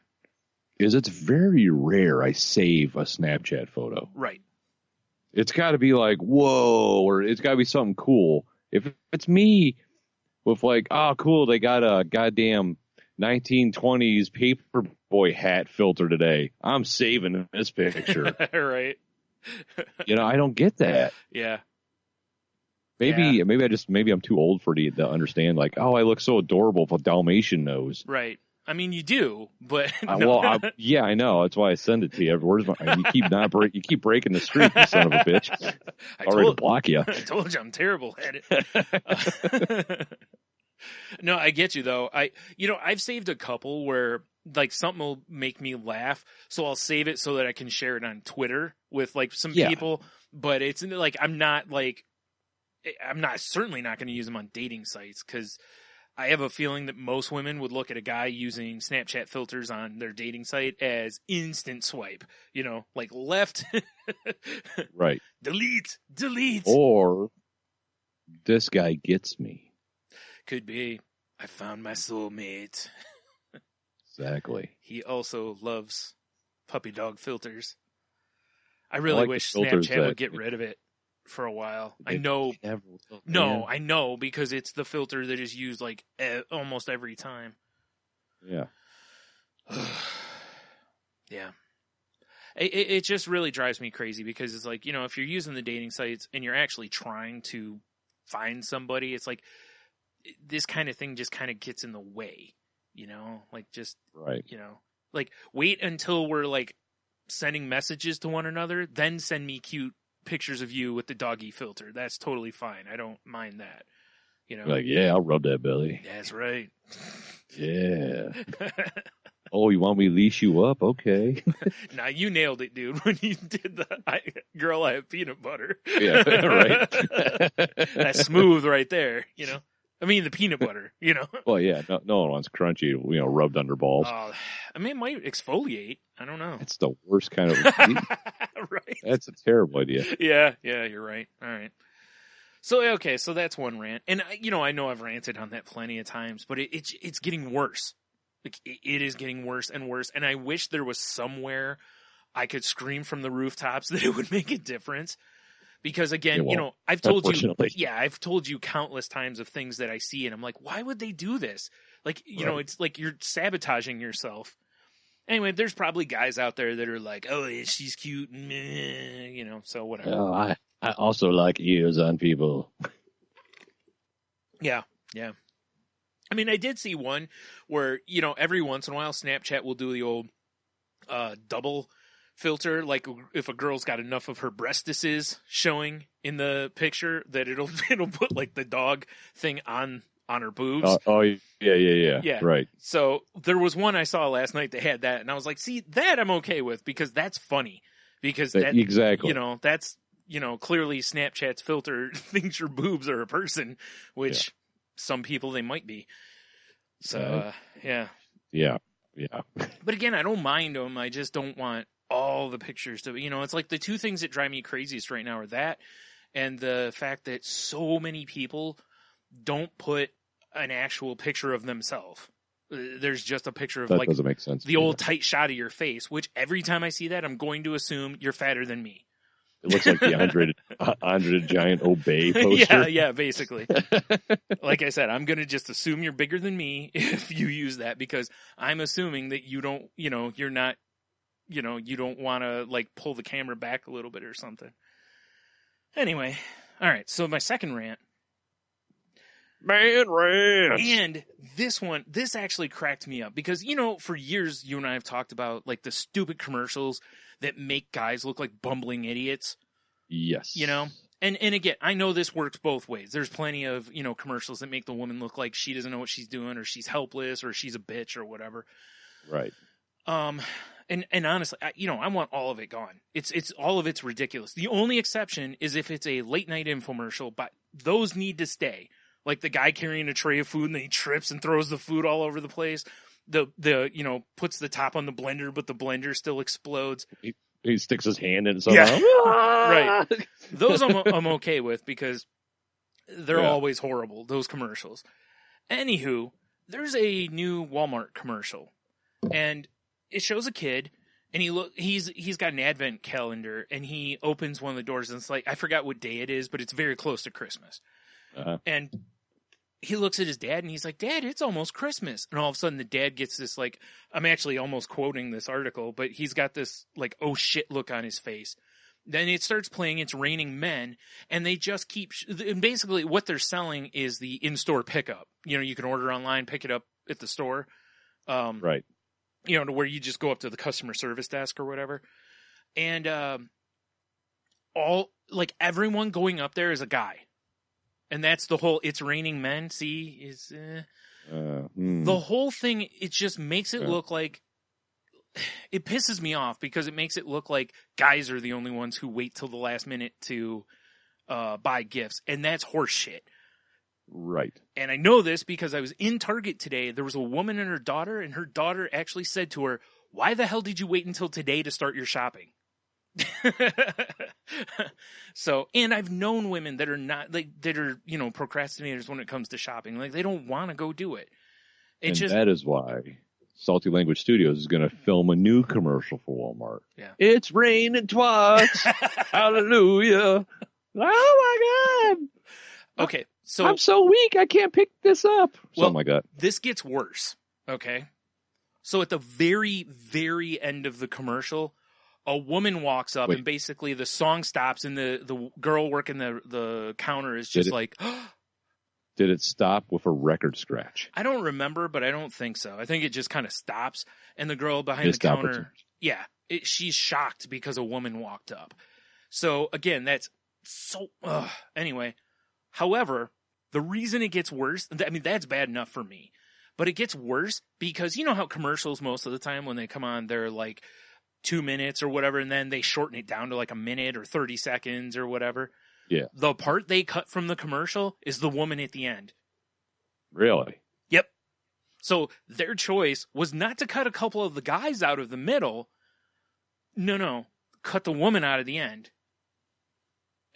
Is it's very rare I save a Snapchat photo. Right. It's got to be like, whoa, or it's got to be something cool. If it's me with like, oh, cool, they got a goddamn 1920s Paperboy hat filter today, I'm saving this picture. Right. You know, I don't get that. Yeah. Maybe I'm too old for to understand, like, oh, I look so adorable with a Dalmatian nose. Right. I mean, you do, but no. Well, yeah, I know. That's why I send it to you. You keep breaking the streak, you son of a bitch. I'm ready to block you. I told you I'm terrible at it. No, I get you though. I've saved a couple where, like, something will make me laugh, so I'll save it so that I can share it on Twitter with, like, some people. But it's like I'm certainly not going to use them on dating sites, because I have a feeling that most women would look at a guy using Snapchat filters on their dating site as instant swipe. You know, like left, right, delete, or this guy gets me. Could be. I found my soulmate. Exactly. He also loves puppy dog filters. I really wish Snapchat would get rid of it for a while. I know. I know, because it's the filter that is used like almost every time. Yeah. Yeah. It just really drives me crazy, because it's like, you know, if you're using the dating sites and you're actually trying to find somebody, it's like this kind of thing just kind of gets in the way, you know, like, just, you know, like, wait until we're like sending messages to one another, then send me cute pictures of you with the doggy filter. That's totally fine. I don't mind that. You know, like, yeah, I'll rub that belly. That's right. Yeah. Oh, you want me to leash you up? Okay. Nah, you nailed it, dude, when you did girl, I have peanut butter. Yeah, right. That's smooth right there, you know. I mean, the peanut butter, you know. Well, yeah, no one wants crunchy, you know, rubbed under balls. I mean, it might exfoliate. I don't know. It's the worst kind of... Right. That's a terrible idea. Yeah, you're right. All right. So, okay, so that's one rant. And, you know I've ranted on that plenty of times, but it's getting worse. Like, it is getting worse and worse. And I wish there was somewhere I could scream from the rooftops that it would make a difference. Because, again, you know, I've told you countless times of things that I see, and I'm like, why would they do this? Like, you know, it's like you're sabotaging yourself. Anyway, there's probably guys out there that are like, oh, she's cute, meh, you know, so whatever. Oh, I also like ears on people. Yeah. I mean, I did see one where, you know, every once in a while Snapchat will do the old double filter, like if a girl's got enough of her breastises showing in the picture that it'll put like the dog thing on her boobs. Yeah. Right. So there was one I saw last night that had that, and I was like, see, that I'm okay with, because that's funny. Because that exactly, you know, that's, you know, clearly Snapchat's filter thinks your boobs are a person, which some people they might be. So yeah. Yeah. But again, I don't mind them. I just don't want all the pictures to, it's like the two things that drive me craziest right now are that and the fact that so many people don't put an actual picture of themselves. There's just a picture of that like doesn't make sense the old tight shot of your face, which every time I see that, I'm going to assume you're fatter than me. It looks like the Andre the Giant Obey poster. Yeah, basically. Like I said, I'm going to just assume you're bigger than me if you use that, because I'm assuming that you don't, you're not, you don't want to like pull the camera back a little bit or something. Anyway, all right. So my second rant. Man rant. And this actually cracked me up because, for years you and I have talked about like the stupid commercials that make guys look like bumbling idiots. Yes. And again, I know this works both ways. There's plenty of, commercials that make the woman look like she doesn't know what she's doing, or she's helpless, or she's a bitch or whatever. Right. And honestly, I want all of it gone. It's all of it's ridiculous. The only exception is if it's a late night infomercial, but those need to stay. Like the guy carrying a tray of food and then he trips and throws the food all over the place. The puts the top on the blender, but the blender still explodes. He sticks his hand in somehow. Yeah. Right. Those I'm okay with because they're always horrible, those commercials. Anywho, there's a new Walmart commercial and it shows a kid and he's got an advent calendar and he opens one of the doors and it's like, I forgot what day it is, but it's very close to Christmas. And he looks at his dad and he's like, Dad, it's almost Christmas. And all of a sudden the dad gets this like, I'm actually almost quoting this article, but he's got this like, oh shit look on his face. Then it starts playing It's Raining Men and they just keep, and basically what they're selling is the in-store pickup. You can order online, pick it up at the store. Right. To where you just go up to the customer service desk or whatever. And, everyone going up there is a guy. And that's the whole It's Raining Men. See, the whole thing, it just makes it look like, it pisses me off because it makes it look like guys are the only ones who wait till the last minute to buy gifts. And that's horse shit. Right. And I know this because I was in Target today. There was a woman and her daughter actually said to her, why the hell did you wait until today to start your shopping? So, and I've known women that are not that are, procrastinators when it comes to shopping. Like they don't want to go do it. That is why Salty Language Studios is going to film a new commercial for Walmart. Yeah. It's raining twice. Hallelujah. Oh my God. Okay. So I'm so weak. I can't pick this up. Something like that. This gets worse. Okay. So at the very, very end of the commercial, a woman walks up and basically the song stops and the girl working the counter is just like, did it stop with a record scratch? I don't remember, but I don't think so. I think it just kind of stops and the girl behind the counter, she's shocked because a woman walked up. So again, that's so, anyway, however, the reason it gets worse, that's bad enough for me, but it gets worse because you know how commercials most of the time when they come on, they're like 2 minutes or whatever, and then they shorten it down to like a minute or 30 seconds or whatever. Yeah. The part they cut from the commercial is the woman at the end. Really? Yep. So their choice was not to cut a couple of the guys out of the middle. No. Cut the woman out of the end.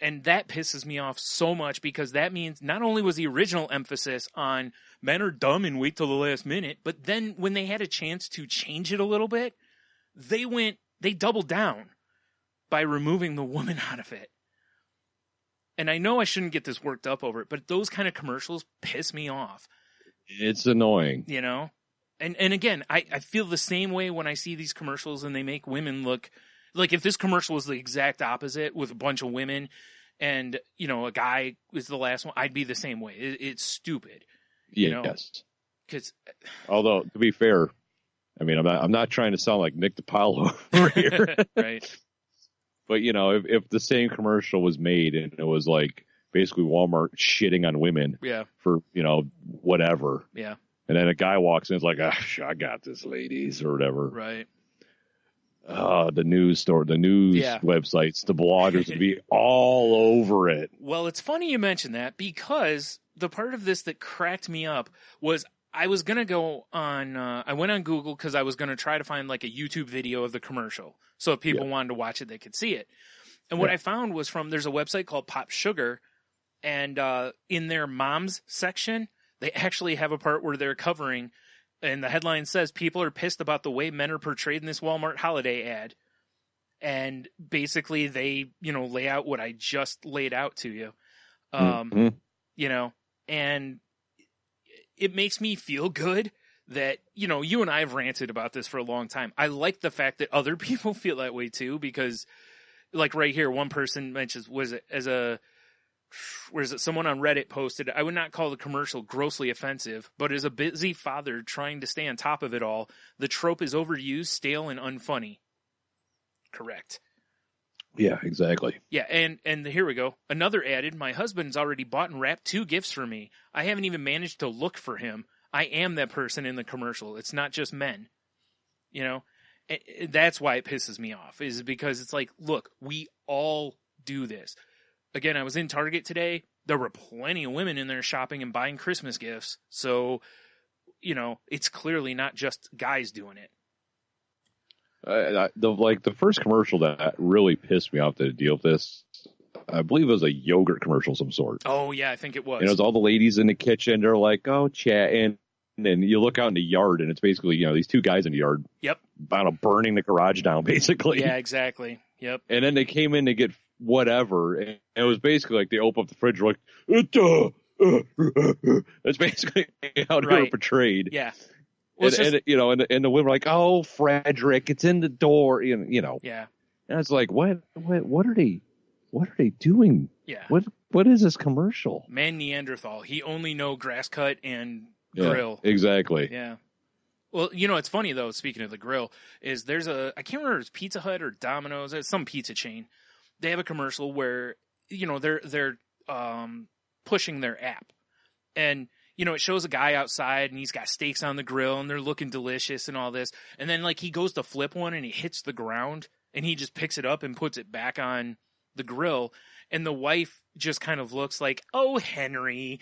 And that pisses me off so much because that means not only was the original emphasis on men are dumb and wait till the last minute, but then when they had a chance to change it a little bit, they doubled down by removing the woman out of it. And I know I shouldn't get this worked up over it, but those kind of commercials piss me off. It's annoying. And again, I feel the same way when I see these commercials and they make women look like if this commercial was the exact opposite with a bunch of women and, a guy was the last one, I'd be the same way. It's stupid. Yes. Because although to be fair, I'm not trying to sound like Nick DiPaolo over here. Right. But, if the same commercial was made and it was like basically Walmart shitting on women for, whatever. Yeah. And then a guy walks in and is like, I got this, ladies, or whatever. Right. The news websites, the bloggers would be all over it. Well, it's funny you mention that because the part of this that cracked me up was I was going to go on, I went on Google because I was going to try to find like a YouTube video of the commercial. So if people wanted to watch it, they could see it. And what I found was there's a website called Pop Sugar, and in their moms section, they actually have a part where they're covering, and the headline says, people are pissed about the way men are portrayed in this Walmart holiday ad. And basically they, lay out what I just laid out to you. And it makes me feel good that, you and I have ranted about this for a long time. I like the fact that other people feel that way too, because like right here, one person mentions, someone on Reddit posted, I would not call the commercial grossly offensive, but as a busy father trying to stay on top of it all, the trope is overused, stale, and unfunny. Correct. Yeah, exactly. Yeah, and here we go. Another added, my husband's already bought and wrapped 2 gifts for me. I haven't even managed to look for him. I am that person in the commercial. It's not just men. That's why it pisses me off, is because it's like, look, we all do this. Again, I was in Target today. There were plenty of women in there shopping and buying Christmas gifts. So, it's clearly not just guys doing it. The first commercial that really pissed me off to deal with this, I believe it was a yogurt commercial of some sort. Oh, yeah, I think it was. And it was all the ladies in the kitchen. They're like, oh, chatting. And then you look out in the yard, and it's basically, these 2 guys in the yard. Yep. Burning the garage down, basically. Yeah, exactly. Yep. And then they came in to get whatever. And it was basically like they open up the fridge, like, that's basically how they were portrayed. Yeah. Well, and the women were like, oh, Frederick, it's in the door, Yeah. And it's like, what are they doing? Yeah. What is this commercial? Man Neanderthal. He only know grass cut and grill. Exactly. Yeah. Well, it's funny though, speaking of the grill, is there's I can't remember if it's Pizza Hut or Domino's, it's some pizza chain. They have a commercial where, they're pushing their app. And it shows a guy outside and he's got steaks on the grill and they're looking delicious and all this. And then like he goes to flip one and he hits the ground and he just picks it up and puts it back on the grill. And the wife just kind of looks like, oh, Henry,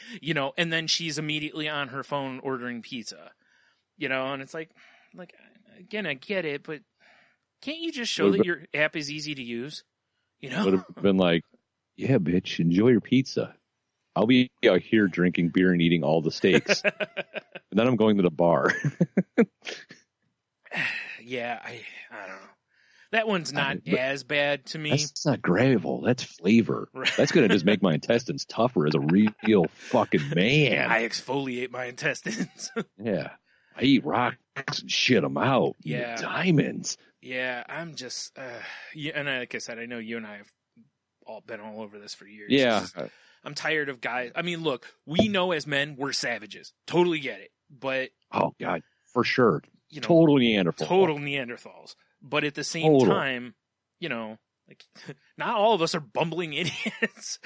and then she's immediately on her phone ordering pizza, and it's like, again, I get it, but can't you just show that your app is easy to use? Would have been like, yeah, bitch, enjoy your pizza. I'll be out here drinking beer and eating all the steaks. And then I'm going to the bar. Yeah, I don't know. That one's not as bad to me. That's not gravel. That's flavor. Right. That's going to just make my intestines tougher as a real fucking man. I exfoliate my intestines. Yeah. I eat rocks and shit them out. Yeah. Diamonds. Yeah, I'm just... and like I said, I know you and I have all been all over this for years. Yeah. I'm tired of guys. I mean, look, we know as men we're savages. Totally get it. But... Oh, God. For sure. Total Neanderthals. Total Neanderthals. But at the same time, not all of us are bumbling idiots.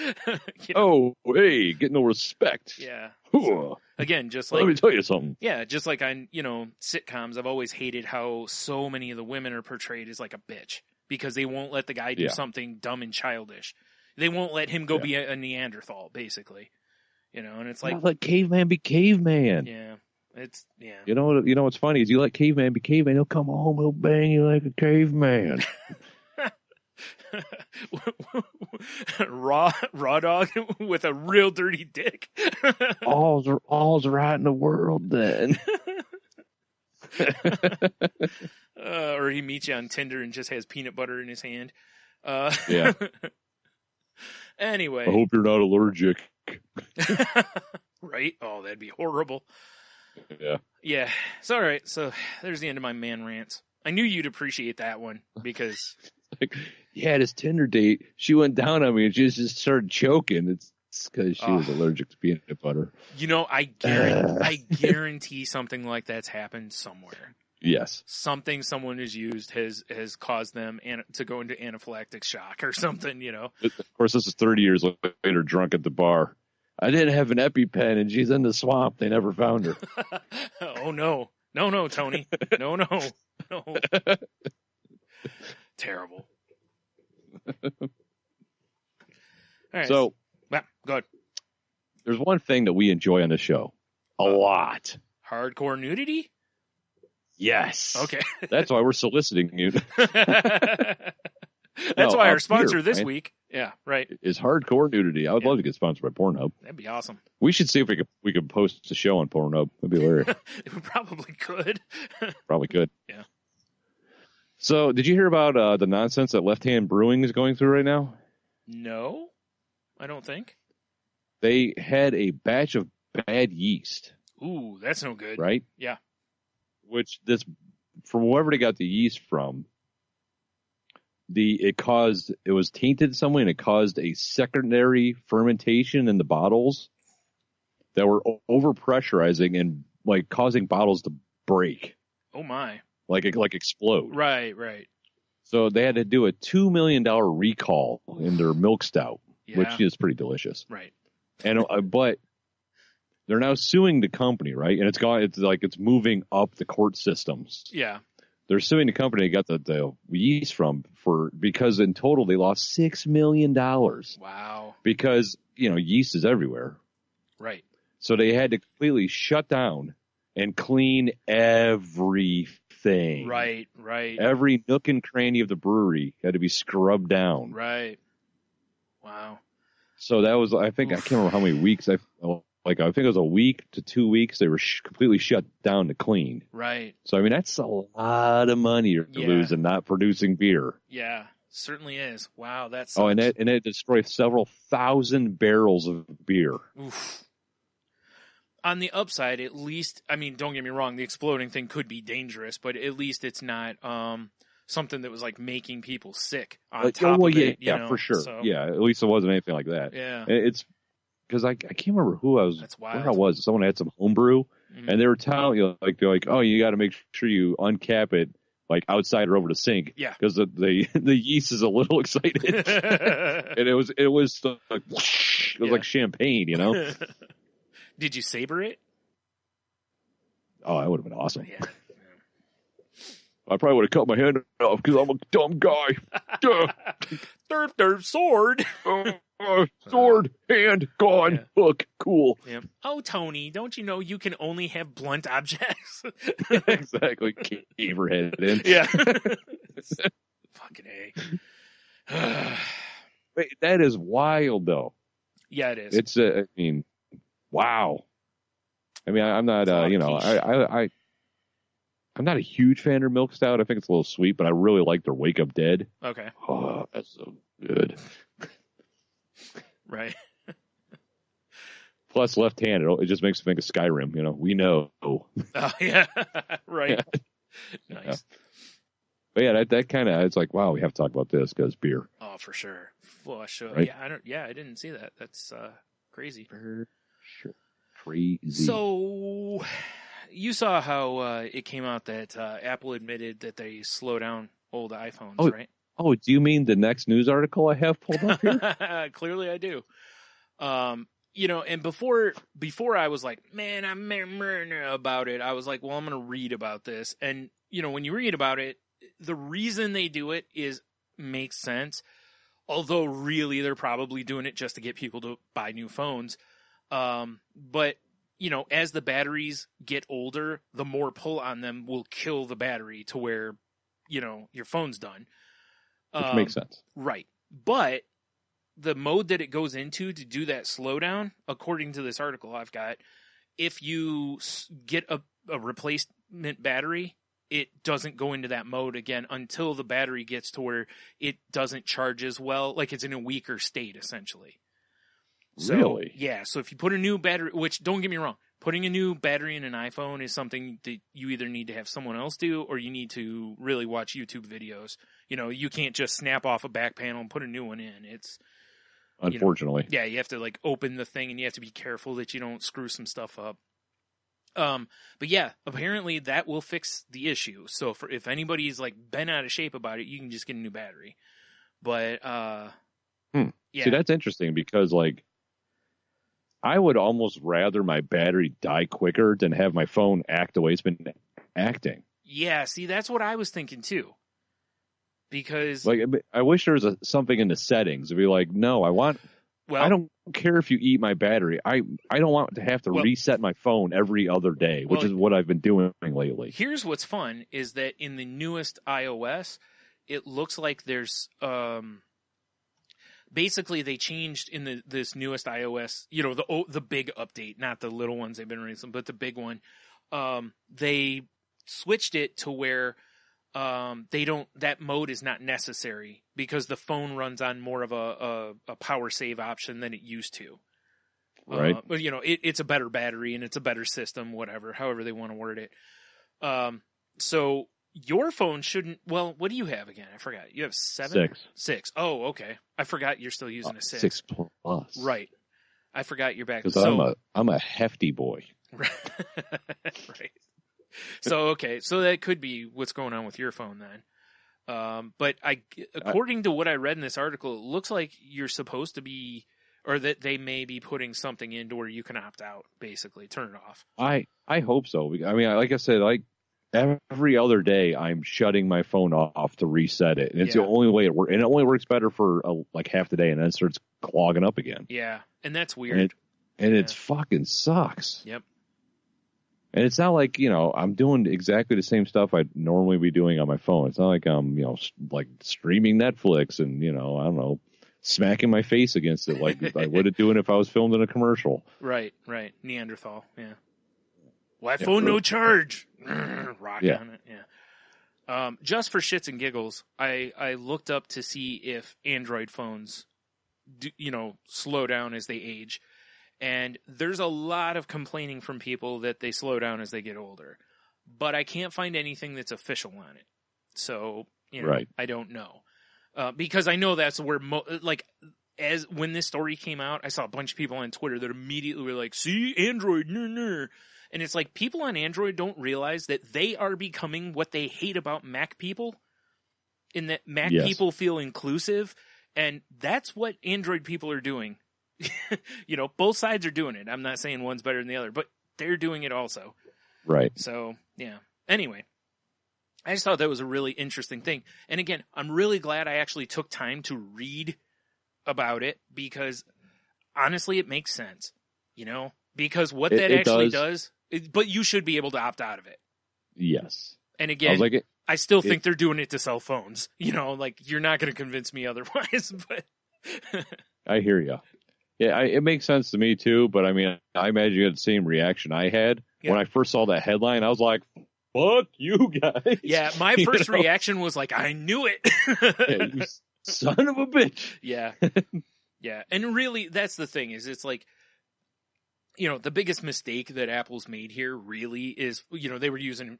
Oh, hey, get no respect. Yeah. So, again, just like... Let me tell you something. Yeah, just like on, sitcoms, I've always hated how so many of the women are portrayed as like a bitch. Because they won't let the guy do something dumb and childish. They won't let him go be a Neanderthal, basically. And it's like... Let caveman be caveman. Yeah. It's, yeah. You know what's funny is you let caveman be caveman, he'll come home, he'll bang you like a caveman. raw dog with a real dirty dick. all's right in the world then. Or he meets you on Tinder and just has peanut butter in his hand. Yeah. Anyway. I hope you're not allergic. Right? Oh, that'd be horrible. Yeah. Yeah. So, all right. So, there's the end of my man rants. I knew you'd appreciate that one because... Yeah, this Tinder date, she went down on me and she just started choking. It's because she was allergic to peanut butter. I guarantee something like that's happened somewhere. Yes. Something someone has used has caused them to go into anaphylactic shock or something, Of course, this is 30 years later, drunk at the bar. I didn't have an EpiPen and she's in the swamp. They never found her. Oh, no. No, Tony. No. Terrible. All right. So, yeah, go ahead. There's one thing that we enjoy on the show a lot. Hardcore nudity? Yes. Okay. That's why we're soliciting you. That's why our Up sponsor here, this right, week, yeah, right. is hardcore nudity. I would love to get sponsored by Pornhub. That'd be awesome. We should see if we could post a show on Pornhub. That'd be hilarious. We probably could. Probably could. Yeah. So, did you hear about the nonsense that Left Hand Brewing is going through right now? No, I don't think. They had a batch of bad yeast. Ooh, that's no good. Right? Yeah. Which from wherever they got the yeast from, it was tainted some way, and it caused a secondary fermentation in the bottles that were overpressurizing and like causing bottles to break. Oh my. Like explode. Right. So they had to do a $2 million recall in their milk stout, which is pretty delicious. Right. And but they're now suing the company, right? And it's moving up the court systems. Yeah. They're suing the company they got the yeast from because in total they lost $6 million. Wow. Because, yeast is everywhere. Right. So they had to completely shut down and clean everything. Right. Every nook and cranny of the brewery had to be scrubbed down. Right. Wow. So that was, I can't remember how many weeks. I think it was a week to 2 weeks. They were completely shut down to clean. Right. So, I mean, that's a lot of money to lose in not producing beer. Yeah, certainly is. Wow, that's. Oh, and it destroyed several thousand barrels of beer. Oof. On the upside, at least, I mean, don't get me wrong, the exploding thing could be dangerous, but at least it's not something that was like making people sick on top of it. Yeah, for sure. So, yeah, at least it wasn't anything like that. Yeah. It's because I can't remember where I was. Someone had some homebrew, and they were telling you, they're like, oh, you got to make sure you uncap it like outside or over the sink. Yeah. Because the yeast is a little excited. And it was like, whoosh, it was like champagne, Did you saber it? Oh, that would have been awesome. Yeah. I probably would have cut my hand off because I'm a dumb guy. Derp, sword. Sword, hand, gone, hook, cool. Yeah. Oh, Tony, don't you know you can only have blunt objects? Exactly. Cave her head in. Yeah. Fucking A. Wait, that is wild, though. Yeah, it is. It's, wow. I mean, I'm not, I'm not a huge fan of milk stout. I think it's a little sweet, but I really like their Wake Up Dead. Okay. Oh, that's so good. Right. Plus, left-handed, it just makes me think of Skyrim. We know. Oh yeah. Right. Nice. Yeah. But yeah, that kind of, it's like, wow, we have to talk about this because beer. Oh, for sure. Well, sure. Right? Yeah, I didn't see that. That's crazy. For sure. Crazy. So, you saw how it came out that Apple admitted that they slow down old iPhones, right? Oh, do you mean the next news article I have pulled up here? Clearly I do. And before I was like, man, I'm about it. I was like, well, I'm going to read about this. And, when you read about it, the reason they do it makes sense. Although really they're probably doing it just to get people to buy new phones. But as the batteries get older, the more pull on them will kill the battery to where, your phone's done. Which makes sense. Right. But the mode that it goes into to do that slowdown, according to this article I've got, if you get a replacement battery, it doesn't go into that mode again until the battery gets to where it doesn't charge as well. Like it's in a weaker state, essentially. So, really? Yeah. So if you put a new battery, which don't get me wrong, putting a new battery in an iPhone is something that you either need to have someone else do or you need to really watch YouTube videos. You can't just snap off a back panel and put a new one in. It's unfortunately. You have to open the thing and you have to be careful that you don't screw some stuff up. But yeah, apparently that will fix the issue. So if anybody's been out of shape about it, you can just get a new battery. But yeah. See, that's interesting because I would almost rather my battery die quicker than have my phone act the way it's been acting. Yeah, see, that's what I was thinking too. Because I wish there was something in the settings to be no, I want Well, I don't care if you eat my battery. I don't want to have to reset my phone every other day, which is what I've been doing lately. Here's what's fun is that in the newest iOS, it looks like there's basically they changed in this newest iOS, the big update, not the little ones they've been releasing, but the big one. They switched it to where that mode is not necessary because the phone runs on more of a power save option than it used to. Right. But it's a better battery and it's a better system, whatever, however they want to word it. So your phone shouldn't, well, what do you have again? I forgot. You have 7? 6. Oh, okay. I forgot you're still using a 6. 6 plus. Right. I forgot you're back. Because I'm a hefty boy. Right. So, okay. So that could be what's going on with your phone then. But according to what I read in this article, it looks like you're supposed to be, or that they may be putting something in to where you can opt out, basically. Turn it off. I hope so. I mean, like I said, every other day I'm shutting my phone off to reset it. And it's the only way it works. And it only works better for half the day and then it starts clogging up again. Yeah. And that's weird. And it's fucking sucks. Yep. And it's not like, I'm doing exactly the same stuff I'd normally be doing on my phone. It's not like I'm, like streaming Netflix and, I don't know, smacking my face against it like I would have doing if I was filmed in a commercial. Right. Neanderthal. Yeah. Why phone no charge? Rock on it. Yeah. Just for shits and giggles, I looked up to see if Android phones, slow down as they age. And there's a lot of complaining from people that they slow down as they get older. But I can't find anything that's official on it. So, I don't know. Because I know that's where, as when this story came out, I saw a bunch of people on Twitter that immediately were like, see, Android, nah. And it's like, people on Android don't realize that they are becoming what they hate about Mac people. In that Mac people feel inclusive. And that's what Android people are doing. Both sides are doing it. I'm not saying one's better than the other, but they're doing it also. Right. So, yeah. Anyway, I just thought that was a really interesting thing. And again, I'm really glad I actually took time to read about it because honestly, it makes sense, because what that actually does, but you should be able to opt out of it. Yes. And again, I still think they're doing it to sell phones, you're not going to convince me otherwise, but I hear you. Yeah, it makes sense to me too, but I mean, I imagine you had the same reaction I had when I first saw that headline. I was like, fuck you guys. Yeah, my first reaction was like, I knew it. Yeah, you son of a bitch. Yeah. Yeah. And really, that's the thing is it's like, the biggest mistake that Apple's made here really is, they were using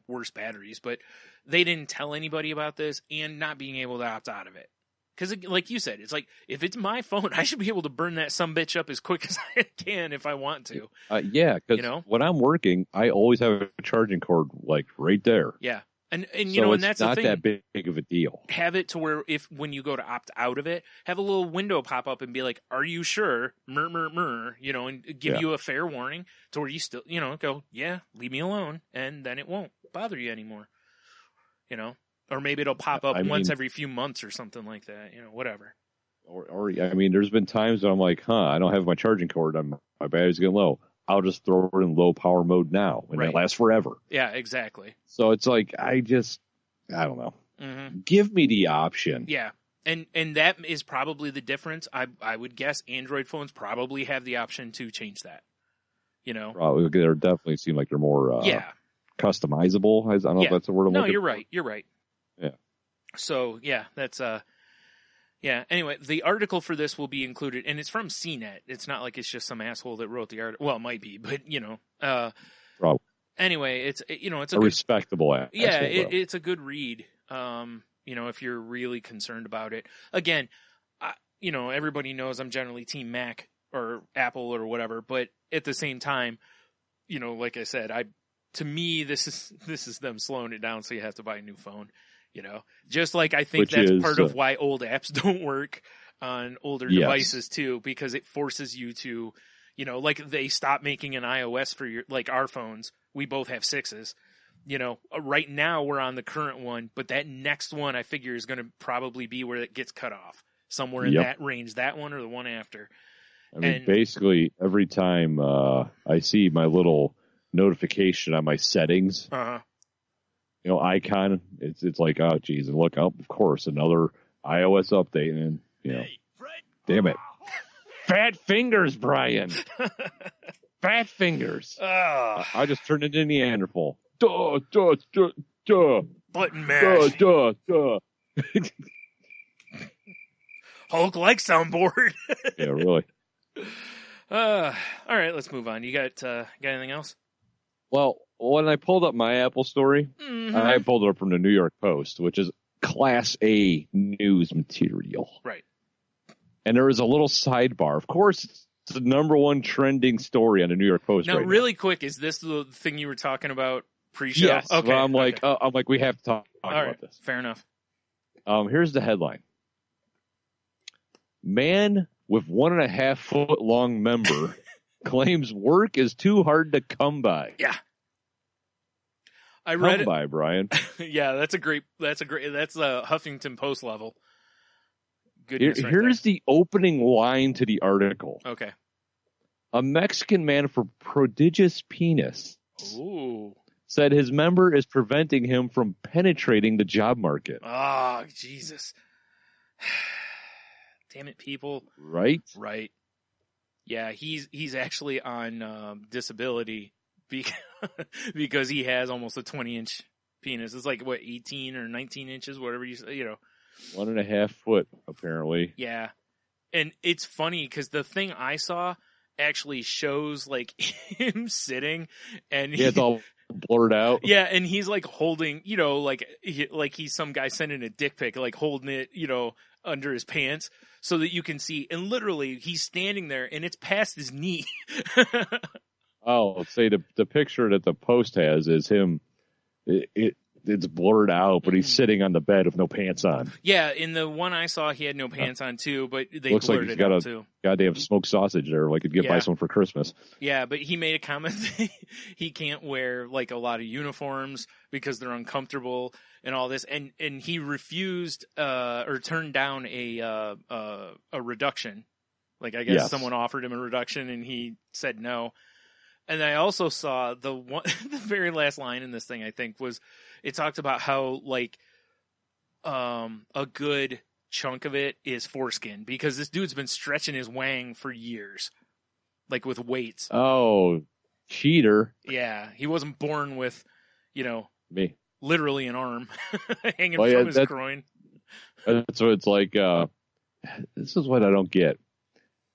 worse batteries, but they didn't tell anybody about this and not being able to opt out of it. Because, like you said, it's like, if it's my phone, I should be able to burn that sumbitch up as quick as I can if I want to. Yeah, because when I'm working, I always have a charging cord, right there. Yeah. And so and that's the thing. It's not that big of a deal. Have it to where when you go to opt out of it, have a little window pop up and be like, are you sure? And give you a fair warning to where you still, go, yeah, leave me alone. And then it won't bother you anymore. Or maybe it'll pop up once every few months or something like that, whatever. Or I mean, there's been times that I'm like, I don't have my charging cord. My battery's getting low. I'll just throw it in low power mode now, and it lasts forever. Yeah, exactly. So it's like, I don't know. Mm-hmm. Give me the option. Yeah, and that is probably the difference. I would guess Android phones probably have the option to change that. Probably, they definitely seem like they're more customizable. I don't know if that's the word I'm looking for. No, you're right. Yeah. So, yeah, that's, anyway, the article for this will be included, and it's from CNET. It's not like it's just some asshole that wrote the article. Well, it might be, but, Probably. Anyway, it's a respectable asshole. Yeah, it's a good read, if you're really concerned about it. Again, everybody knows I'm generally Team Mac or Apple or whatever, but at the same time, like I said, to me, this is them slowing it down so you have to buy a new phone. Just like I think that's part of why old apps don't work on older devices too, because it forces you to, they stop making an iOS for our phones. We both have 6s. Right now we're on the current one, but that next one I figure is going to probably be where it gets cut off. somewhere in Yep. that range, that one or the one after. I mean, And- basically, every time I see my little notification on my settings, icon, it's like, oh, geez, and look, oh, of course, another iOS update, and, damn it. Fat fingers, Brian. Fat fingers. I just turned into Neanderthal. Duh, duh, duh, duh. Button mash. Duh, duh, duh. Hulk like soundboard. Yeah, really. All right, let's move on. You got anything else? Well, when I pulled up my Apple story, I pulled it up from the New York Post, which is Class A news material. Right. And there is a little sidebar. Of course, it's the number one trending story on the New York Post Now, right really quick, is this the thing you were talking about pre-show? Yes. Okay. Well, I'm like, we have to talk All about right. this. Fair enough. Here's the headline. Man with 1.5 foot long member claims work is too hard to come by. Yeah. I read Come by, Brian. Yeah, that's a Huffington Post level. Good Here- news right here's the opening line to the article. there. Okay. A Mexican man for prodigious penis Ooh. said his member is preventing him from penetrating the job market. Oh, Jesus. Damn it, people. Right? Right. Yeah, he's actually on disability because he has almost a 20-inch penis. It's like, 18 or 19 inches, whatever you say, 1.5 foot, apparently. Yeah. And it's funny because the thing I saw actually shows like him sitting and Yeah, it's all blurred out. yeah, and he's like holding, like he's some guy sending a dick pic, like holding it, under his pants so that you can see. And literally he's standing there and it's past his knee. Oh, say the picture that the Post has is him. It's blurred out, but he's sitting on the bed with no pants on. Yeah, in the one I saw, he had no pants on too, but they Looks like blurred he's it got out a too. goddamn smoked sausage there, like he'd get by Yeah. someone for Christmas. Yeah, but he made a comment that he can't wear like a lot of uniforms because they're uncomfortable and all this, and he refused or turned down a reduction. Like I guess Yes. someone offered him a reduction and he said no. And I also saw the very last line in this thing, I think, was it talked about how like a good chunk of it is foreskin because this dude's been stretching his wang for years, like with weights. Oh, cheater. Yeah, he wasn't born with, Me. literally an arm hanging Well, from yeah, his that- groin. That's what it's like. This is what I don't get.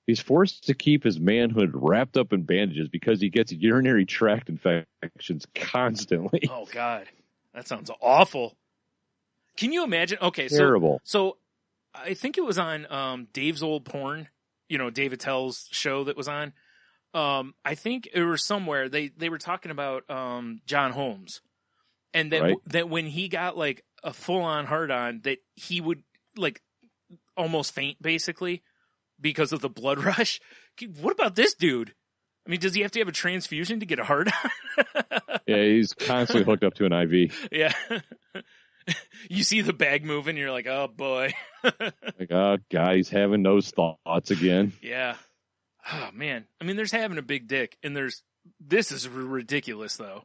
He's forced to keep his manhood wrapped up in bandages because he gets urinary tract infections constantly. Oh God, that sounds awful. Can you imagine? Okay, Terrible. So I think it was on Dave's Old Porn, Dave Attell's show that was on. I think it was somewhere they were talking about John Holmes, and that Right. that when he got like a full on hard on, that he would like almost faint basically because of the blood rush. What about this dude? I mean, does he have to have a transfusion to get a hard on? Yeah, he's constantly hooked up to an IV. Yeah. You see the bag moving, you're like, oh boy. Like, oh, God, he's having those thoughts again. Yeah. Oh man. I mean, there's having a big dick, and this is ridiculous though.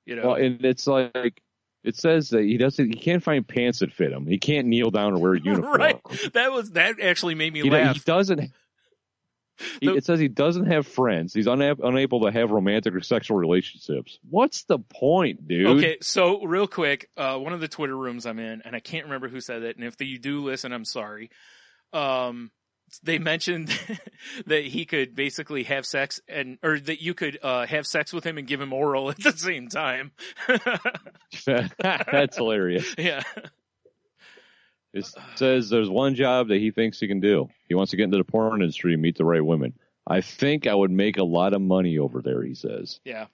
Well, and it's like, it says that he can't find pants that fit him. He can't kneel down or wear a uniform. Right. That actually made me He laugh. doesn't. It says he doesn't have friends. He's unable to have romantic or sexual relationships. What's the point, dude? Okay, so real quick, one of the Twitter rooms I'm in, and I can't remember who said it, and if you do listen, I'm sorry. They mentioned that he could basically have sex or that you could have sex with him and give him oral at the same time. That's hilarious. Yeah. It says there's one job that he thinks he can do. He wants to get into the porn industry and meet the right women. I think I would make a lot of money over there, he says. Yeah.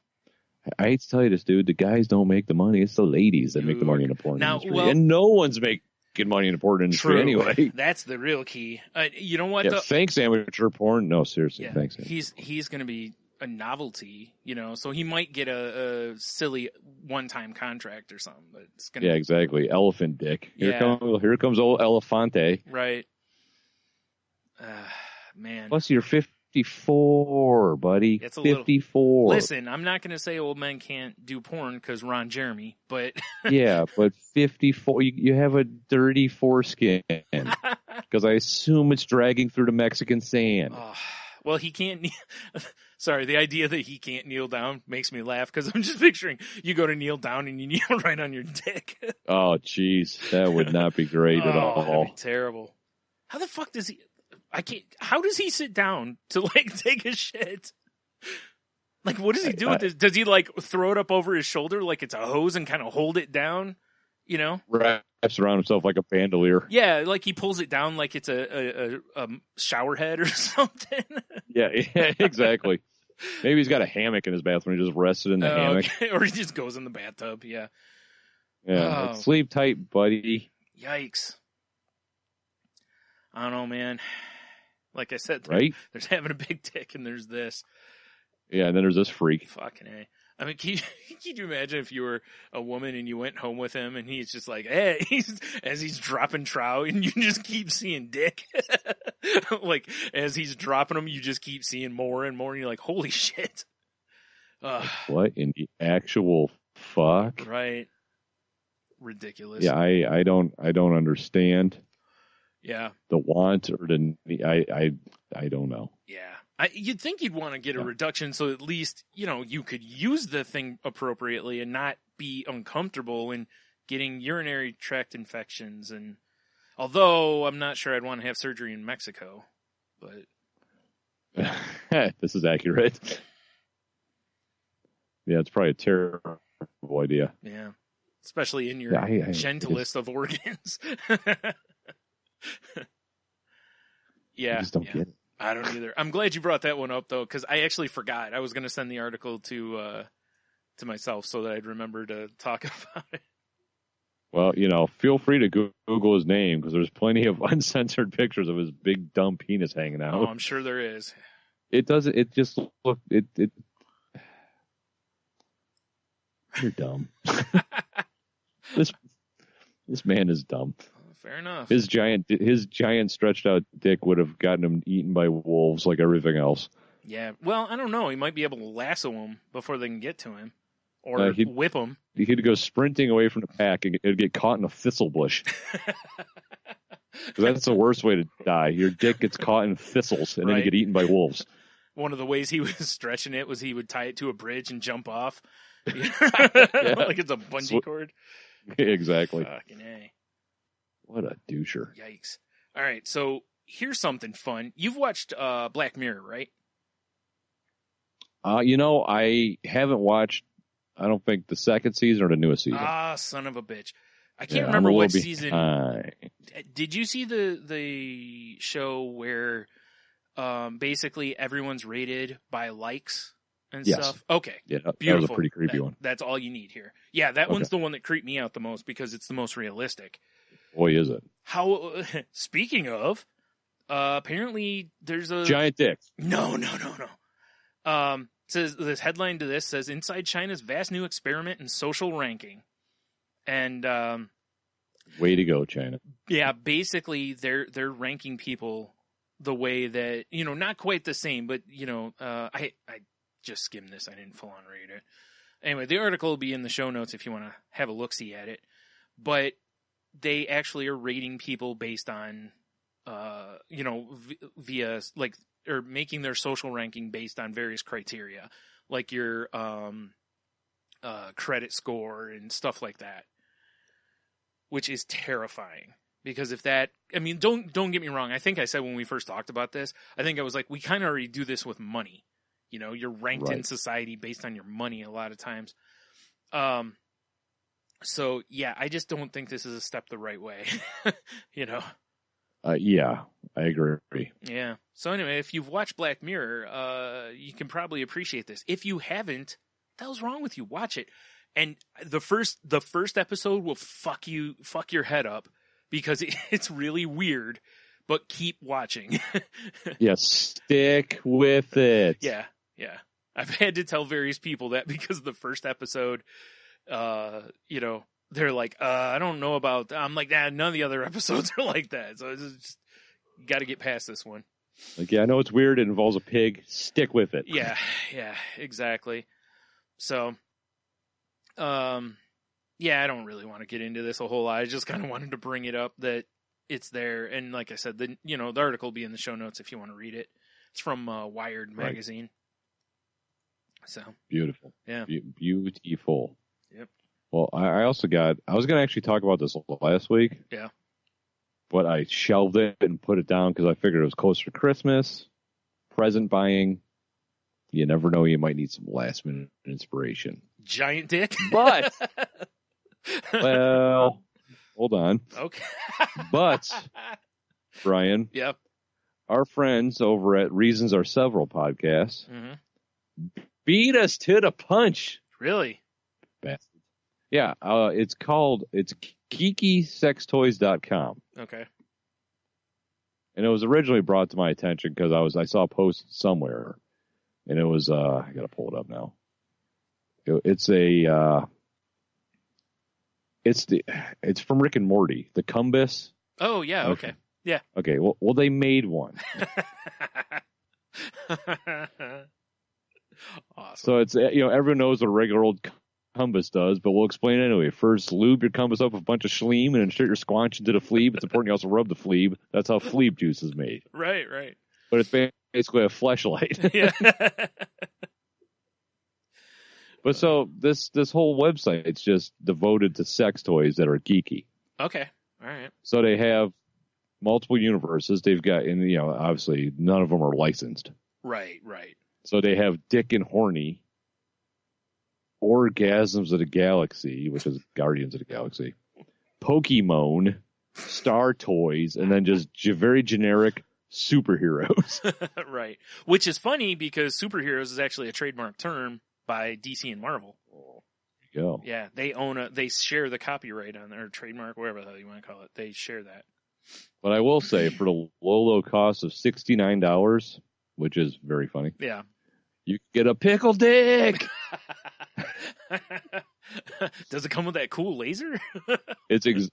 I hate to tell you this, dude. The guys don't make the money. It's the ladies that make the money in the porn Now, industry. well- And no one's making money in the porn industry True. anyway. That's the real key. You know what? Yeah, thanks, amateur porn. No, seriously, Yeah, thanks. he's going to be a novelty, so he might get a silly one-time contract or something. But it's gonna Yeah, exactly. Elephant dick. Here Yeah. comes old Elefante. Right. Man. Plus, you're 54, buddy. It's a 54. Listen, I'm not going to say old men can't do porn because Ron Jeremy, but... Yeah, but 54, you have a dirty foreskin. Because I assume it's dragging through the Mexican sand. Oh, well, he can't... Sorry, the idea that he can't kneel down makes me laugh because I'm just picturing you go to kneel down and you kneel right on your dick. Oh, jeez. That would not be great at all. That'd be terrible. How the fuck does he... How does he sit down to, like, take a shit? Like, what does he do with this? Does he, like, throw it up over his shoulder like it's a hose and kind of hold it down? You know? Wraps around himself like a bandolier. Yeah, like he pulls it down like it's a shower head or something. Yeah, exactly. Maybe he's got a hammock in his bathroom. He just rested in the hammock. Okay. Or he just goes in the bathtub, yeah. Yeah, like, sleep tight, buddy. Yikes. I don't know, man. Like I said, right? There's having a big dick and there's this. Yeah, and then there's this freak. Fucking A. I mean, can you imagine if you were a woman and you went home with him and he's just like, hey, as he's dropping trout and you just keep seeing dick. Like, as he's dropping them, you just keep seeing more and more and you're like, holy shit. What in the actual fuck? Right. Ridiculous. Yeah, I don't understand. Yeah. The want or the I don't know. Yeah. You'd think you'd want to get a reduction so at least, you know, you could use the thing appropriately and not be uncomfortable in getting urinary tract infections. And although I'm not sure I'd want to have surgery in Mexico, but this is accurate. Yeah, it's probably a terrible idea. Yeah. Especially in your gentlest of organs. Yeah. I just don't get it. I don't either. I'm glad you brought that one up though, because I actually forgot. I was going to send the article to myself so that I'd remember to talk about it. Well, you know, feel free to Google his name because there's plenty of uncensored pictures of his big dumb penis hanging out. Oh, I'm sure there is. It doesn't. It just look. It. You're dumb. This man is dumb. Fair enough. His giant stretched out dick would have gotten him eaten by wolves like everything else. Yeah. Well, I don't know. He might be able to lasso him before they can get to him, or whip him. He'd go sprinting away from the pack and it'd get caught in a thistle bush. That's the worst way to die. Your dick gets caught in thistles and then you get eaten by wolves. One of the ways he was stretching it was he would tie it to a bridge and jump off. Yeah. Like it's a bungee cord. Exactly. Fucking A. What a doucher. Yikes. All right, so here's something fun. You've watched Black Mirror, right? You know, I haven't watched, I don't think, the second season or the newest season. Ah, son of a bitch. I can't remember what season. Behind. Did you see the show where basically everyone's rated by likes and stuff? Okay. Yeah, beautiful. That was a pretty creepy one. That's all you need here. Yeah, that one's the one that creeped me out the most because it's the most realistic. Boy, is it. How, speaking of, apparently there's a... Giant dick. No. Says this headline to this says, Inside China's vast new experiment in social ranking. And... way to go, China. Yeah, basically they're ranking people the way that, you know, not quite the same, but, you know, I just skimmed this. I didn't full on read it. Anyway, the article will be in the show notes if you want to have a look-see at it. But they actually are rating people based on, you know, via, like, or making their social ranking based on various criteria, like your credit score and stuff like that, which is terrifying. Because if that, I mean, don't get me wrong. I think I said when we first talked about this, I think I was like, we kind of already do this with money. You know, you're ranked in society based on your money a lot of times. So yeah, I just don't think this is a step the right way. You know? Yeah, I agree. Yeah. So anyway, if you've watched Black Mirror, you can probably appreciate this. If you haven't, what the hell's wrong with you? Watch it. And the first episode will fuck your head up because it's really weird, but keep watching. Yeah, stick with it. Yeah. I've had to tell various people that because the first episode, you know, they're like, I don't know about that. I'm like, none of the other episodes are like that. So it's just got to get past this one. Like, yeah, I know it's weird. It involves a pig. Stick with it. Yeah, exactly. So, yeah, I don't really want to get into this a whole lot. I just kind of wanted to bring it up that it's there. And like I said, the article will be in the show notes if you want to read it. It's from Wired magazine. So beautiful. Yeah. Beautiful. Yep. Well, I was going to actually talk about this last week. Yeah. But I shelved it and put it down because I figured it was closer to Christmas, present buying. You never know, you might need some last minute inspiration. Giant dick? But, well, hold on. Okay. But, Brian. Yep. Our friends over at Reasons Are Several podcasts beat us to the punch. Really? Bastards. Yeah, it's KikiSexToys.com. Okay. And it was originally brought to my attention because I saw a post somewhere, and it was I gotta pull it up now. It's from Rick and Morty, the Cumbus. Oh yeah, okay. Yeah. Okay, well they made one. Awesome. So it's everyone knows what a regular old Cumbus does, but we'll explain it anyway. First, lube your Cumbus up with a bunch of schleem and insert your squanch into the fleeb. It's important you also rub the fleeb. That's how fleeb juice is made. Right. But it's basically a fleshlight. Yeah. But so this whole website's just devoted to sex toys that are geeky. Okay. All right. So they have multiple universes. They've got, and obviously none of them are licensed. Right. So they have Dick and Horny, Orgasms of the Galaxy, which is Guardians of the Galaxy, Pokemon, Star Toys, and then just very generic superheroes. Right. Which is funny because superheroes is actually a trademark term by DC and Marvel. There you go. Yeah, they share the copyright on their trademark, whatever the hell you want to call it. They share that. But I will say, for the low cost of $69, which is very funny. Yeah. You get a pickle dick. Does it come with that cool laser?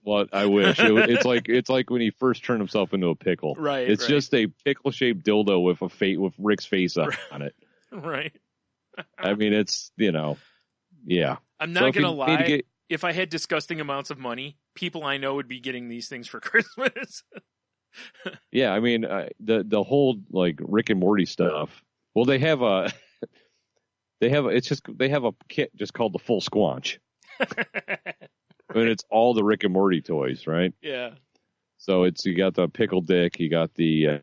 What I wish. It's like when he first turned himself into a pickle. Right. It's just a pickle shaped dildo with Rick's face on it. Right. I mean, it's yeah. I'm not gonna lie. If I had disgusting amounts of money, people I know would be getting these things for Christmas. Yeah, I mean, the whole like Rick and Morty stuff. Well, they have a kit just called the Full Squanch. And it's all the Rick and Morty toys, right? Yeah. So you got the pickle dick, you got the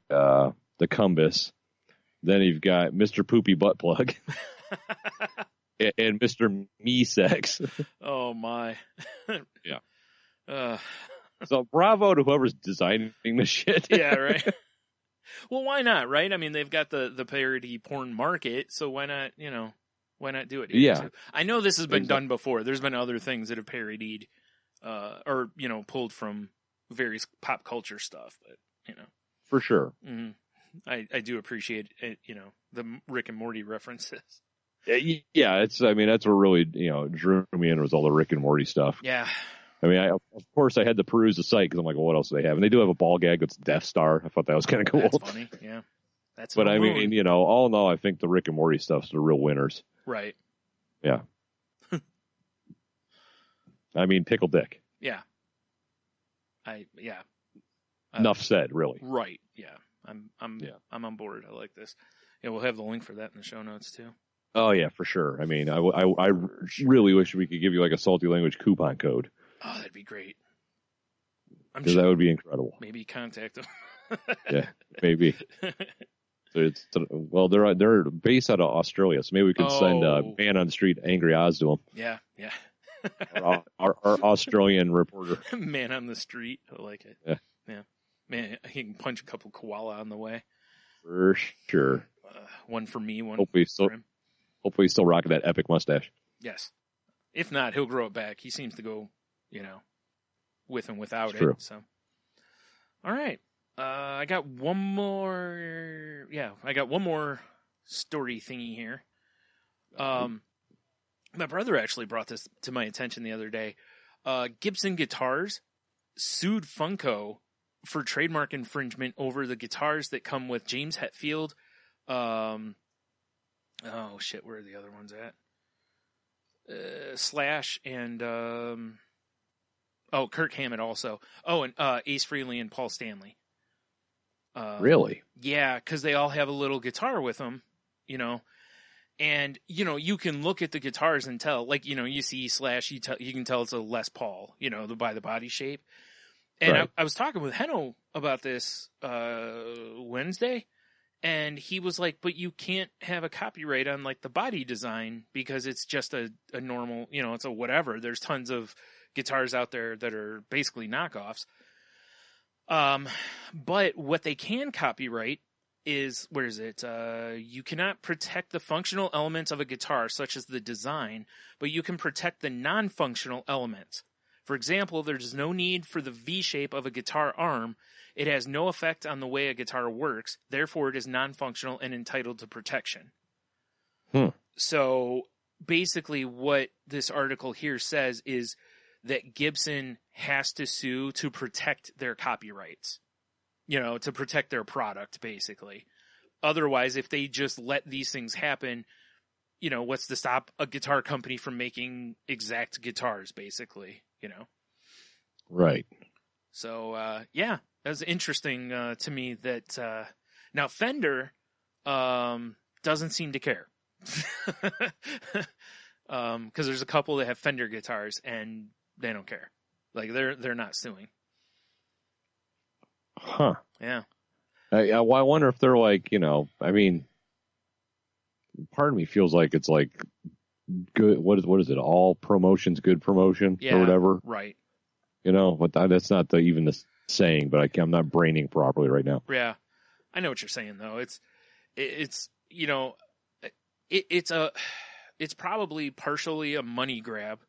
Cumbus, then you've got Mr. Poopy Butt Plug, and Mr. Me Sex. Oh my. Yeah. So bravo to whoever's designing this shit. Yeah, right. Well, why not, right? I mean, they've got the parody porn market, so why not, why not do it here? Yeah. Too? I know this has been done before. There's been other things that have parodied, or, pulled from various pop culture stuff, but, For sure. Mm-hmm. I do appreciate it, the Rick and Morty references. Yeah, that's what really, drew me in was all the Rick and Morty stuff. Yeah. I mean, of course, I had to peruse the site because I'm like, well, what else do they have? And they do have a ball gag that's Death Star. I thought that was kind of cool. That's funny, yeah. But I mean, all in all, I think the Rick and Morty stuff's the real winners. Right. Yeah. I mean, pickle dick. Yeah. Enough said, really. Right. Yeah. I'm on board. I like this. Yeah, we'll have the link for that in the show notes too. Oh yeah, for sure. I mean, I really wish we could give you like a salty language coupon code. Oh, that'd be great. Because that would be incredible. Maybe contact them. Yeah, maybe. So they're based out of Australia, so maybe we could send Man on the Street Angry Oz to them. Yeah. our Australian reporter. Man on the Street, I like it. Yeah. Man, he can punch a couple koala on the way. For sure. One for me, one for him. Hopefully he's still rocking that epic mustache. Yes. If not, he'll grow it back. He seems to go, with and without it's true. It. So, all right. I got one more. Yeah, I got one more story thingy here. My brother actually brought this to my attention the other day. Gibson Guitars sued Funko for trademark infringement over the guitars that come with James Hetfield. Oh shit, where are the other ones at? Slash and Kirk Hammett also. Oh, and Ace Frehley and Paul Stanley. Really? Yeah, because they all have a little guitar with them, you know. And, you know, you can look at the guitars and tell, like, you know, you see Slash, you can tell it's a Les Paul, you know, by the body shape. And right. I was talking with Heno about this Wednesday, and he was like, but you can't have a copyright on, like, the body design because it's just a normal, you know, it's a whatever. There's tons of guitars out there that are basically knockoffs. But what they can copyright is, where is it? You cannot protect the functional elements of a guitar, such as the design, but you can protect the non-functional elements. For example, there's no need for the V shape of a guitar arm. It has no effect on the way a guitar works. Therefore, it is non-functional and entitled to protection. So basically what this article here says is that Gibson has to sue to protect their copyrights. You know, to protect their product, basically. Otherwise, if they just let these things happen, you know, what's to stop a guitar company from making exact guitars, basically, you know? Right. So, yeah, that's interesting to me that, now Fender doesn't seem to care. Because there's a couple that have Fender guitars, and they don't care. Like, they're not suing. Huh. Yeah. I wonder if they're like, you know, I mean, part of me feels like it's like good. What is it? All promotion's good promotion or whatever. Right. You know, but that's not even the saying, but I'm not braining properly right now. Yeah. I know what you're saying though. It's, you know, it's probably partially a money grab.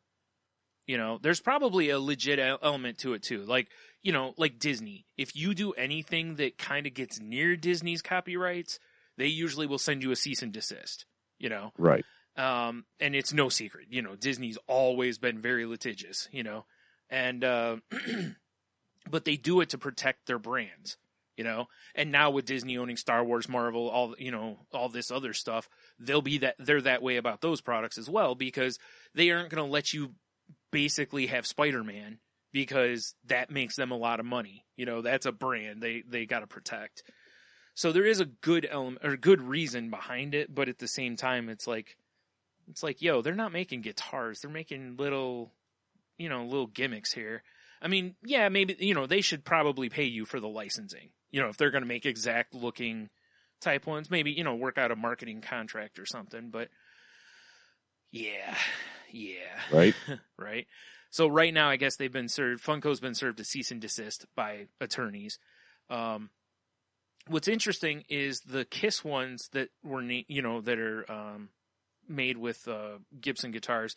You know, there's probably a legit element to it too. Like, you know, like Disney. If you do anything that kind of gets near Disney's copyrights, they usually will send you a cease and desist, you know? Right. And it's no secret, you know, Disney's always been very litigious, you know? And, but they do it to protect their brands, you know? And now with Disney owning Star Wars, Marvel, all, you know, all this other stuff, they're that way about those products as well, because they aren't going to let you basically have Spider-Man because that makes them a lot of money. You know, that's a brand they got to protect. So there is a good element or good reason behind it, but at the same time, it's like, yo, they're not making guitars. They're making little gimmicks here. I mean, yeah, maybe, you know, they should probably pay you for the licensing. You know, if they're going to make exact looking type ones, maybe, you know, work out a marketing contract or something, but yeah. Right. Right. So right now, I guess they've been served. Funko's been served a cease and desist by attorneys. What's interesting is the Kiss ones that were, that are made with Gibson guitars.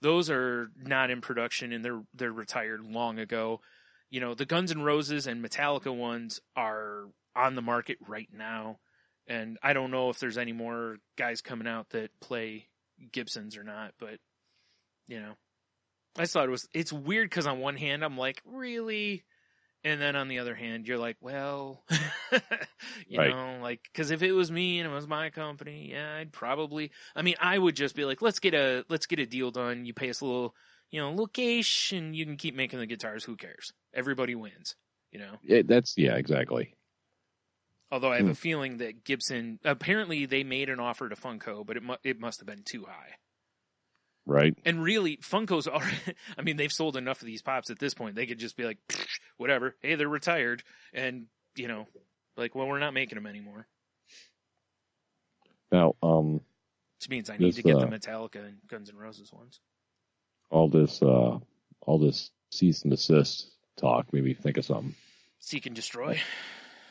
Those are not in production and they're retired long ago. You know, the Guns N' Roses and Metallica ones are on the market right now, and I don't know if there's any more guys coming out that play Gibsons or not, but you know, I just thought it's weird because on one hand I'm like, really? And then on the other hand, you're like, well, you know, like, because if it was me and it was my company, yeah, I would just be like, let's get a deal done. You pay us a little cash and you can keep making the guitars. Who cares? Everybody wins, you know? Exactly. Although I have a feeling that Gibson, apparently they made an offer to Funko, but it must have been too high. Right. And really, Funko's already, I mean, they've sold enough of these pops at this point. They could just be like, whatever. Hey, they're retired. And, you know, like, well, we're not making them anymore. Now, which means I need to get the Metallica and Guns N' Roses ones. All this cease and desist talk made me think of something. Seek and destroy.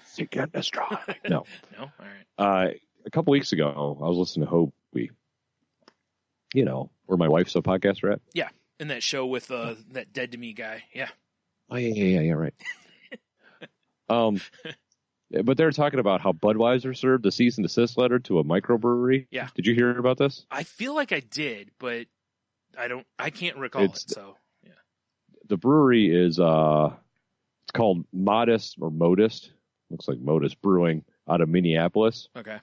Seek and destroy. No. No? All right. A couple weeks ago, I was listening to Hobie. You know, where my wife's a podcaster at? Yeah, in that show with that Dead to Me guy. Yeah. Oh, yeah, right. But they're talking about how Budweiser served a cease and desist letter to a microbrewery. Yeah. Did you hear about this? I feel like I did, but I can't recall it, so, yeah. The brewery is, it's It's called Modest or Modest. Looks like Modest Brewing out of Minneapolis. Okay.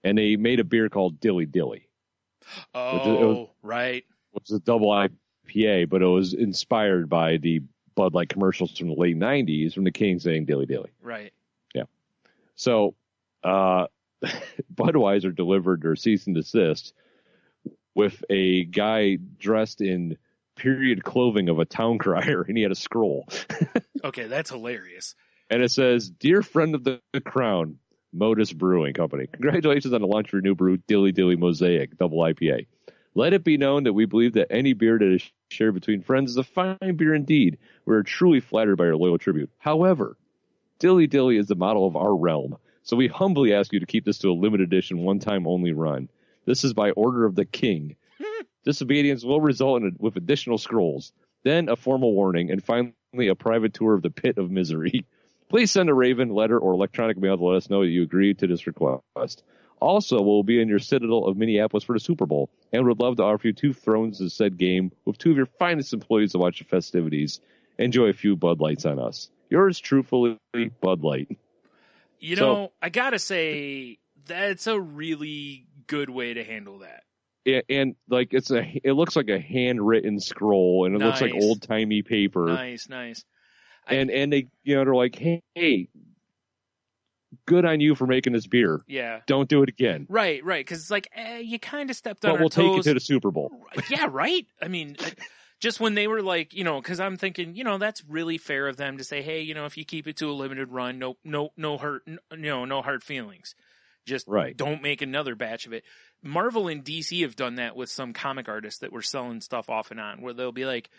And they made a beer called Dilly Dilly. Oh, right. Which is a double IPA, but it was inspired by the Bud Light commercials from the late 90s from the King saying Dilly Dilly. Right. Yeah. So Budweiser delivered their cease and desist with a guy dressed in period clothing of a town crier, and he had a scroll. Okay, that's hilarious. And it says, "Dear friend of the crown, Modus Brewing Company, congratulations on the launch of your new brew, Dilly Dilly Mosaic Double IPA. Let it be known that we believe that any beer that is shared between friends is a fine beer indeed. We are truly flattered by your loyal tribute. However, Dilly Dilly is the model of our realm, so we humbly ask you to keep this to a limited edition, one-time only run. This is by order of the king. Disobedience will result with additional scrolls, then a formal warning, and finally a private tour of the pit of misery. Please send a raven, letter, or electronic mail to let us know that you agree to this request. Also, we'll be in your citadel of Minneapolis for the Super Bowl, and would love to offer you 2 thrones to said game with 2 of your finest employees to watch the festivities. Enjoy a few Bud Lights on us. Yours truthfully, Bud Light." You know, I gotta say, that's a really good way to handle that. And like it looks like a handwritten scroll, and it looks like old timey paper. Nice. And they, they're like, hey, good on you for making this beer. Yeah. Don't do it again. Right. Because it's like, you kind of stepped on our we'll toes. take it to the Super Bowl. Yeah, right. I mean, just when they were like, because I'm thinking, that's really fair of them to say, hey, if you keep it to a limited run, no hard feelings. Just don't make another batch of it. Marvel and DC have done that with some comic artists that were selling stuff off and on, where they'll be like,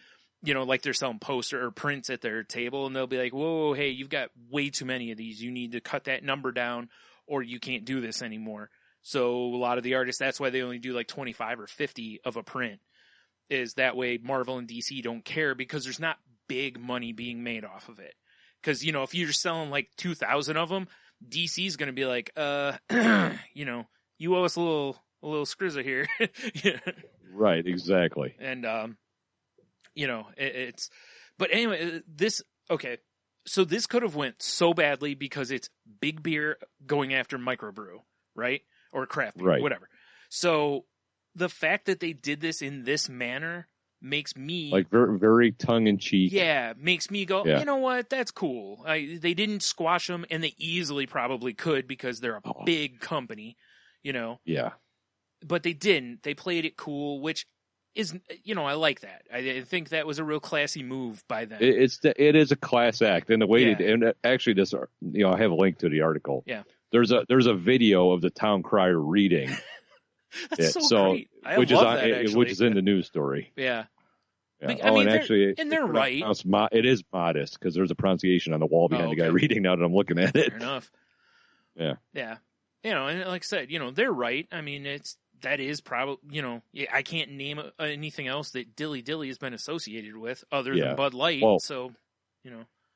like they're selling poster or prints at their table, and they'll be like, whoa, hey, you've got way too many of these. You need to cut that number down, or you can't do this anymore. So a lot of the artists, that's why they only do like 25 or 50 of a print, is that way Marvel and DC don't care, because there's not big money being made off of it. Because, if you're selling like 2,000 of them, DC's going to be like, you owe us a little scrizzer here. Right, exactly. And, but anyway, so this could have went so badly because it's big beer going after microbrew, right? Or craft beer, right. Whatever. So the fact that they did this in this manner makes me like very, very tongue in cheek. Yeah, makes me go, you know what? That's cool. They didn't squash them, and they easily probably could because they're a big company, Yeah. But they didn't. They played it cool, which is, I like that. I think that was a real classy move by them. It is a class act, and the way and actually this, I have a link to the article. Yeah. There's a video of the town crier reading. That's so great. Which is in the news story. Yeah. Yeah. I mean, they're right. It is modest because there's a pronunciation on the wall behind the guy reading. Now that I'm looking at it. Fair enough. Yeah. Yeah. And like I said, they're right. I mean, that is probably, I can't name anything else that Dilly Dilly has been associated with other than Bud Light. Well, so,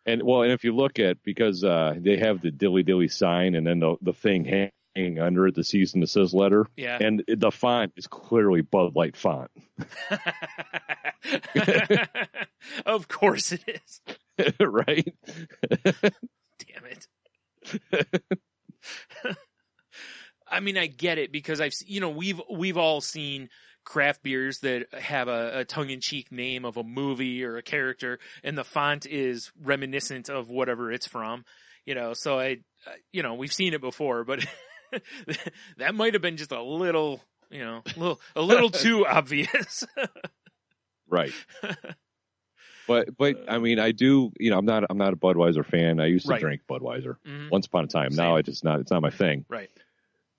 And if you look at, because they have the Dilly Dilly sign and then the thing hanging under it, the cease and desist letter. Yeah. And the font is clearly Bud Light font. Of course it is. Right? Damn it. I mean, I get it because we've all seen craft beers that have a tongue-in-cheek name of a movie or a character, and the font is reminiscent of whatever it's from. So we've seen it before, but that might have been just a little too obvious. Right. But I mean, I do. I'm not a Budweiser fan. I used to drink Budweiser once upon a time. Same. Now it's not my thing. Right.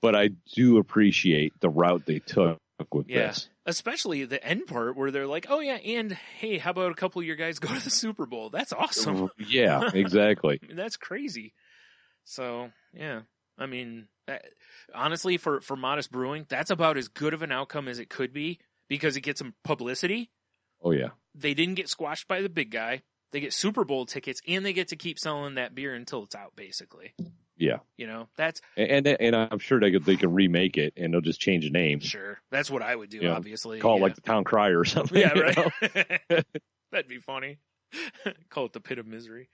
But I do appreciate the route they took with this. Especially the end part where they're like, oh yeah, and hey, how about a couple of your guys go to the Super Bowl? That's awesome. Yeah, exactly. I mean, that's crazy. So yeah, I mean, honestly, for Modest Brewing, that's about as good of an outcome as it could be because it gets some publicity. Oh yeah. They didn't get squashed by the big guy. They get Super Bowl tickets, and they get to keep selling that beer until it's out, basically. Yeah. That's and I'm sure they can remake it and they'll just change the name. Sure. That's what I would do, obviously. Call it like the Town Crier or something. Yeah, right. That'd be funny. Call it the Pit of Misery.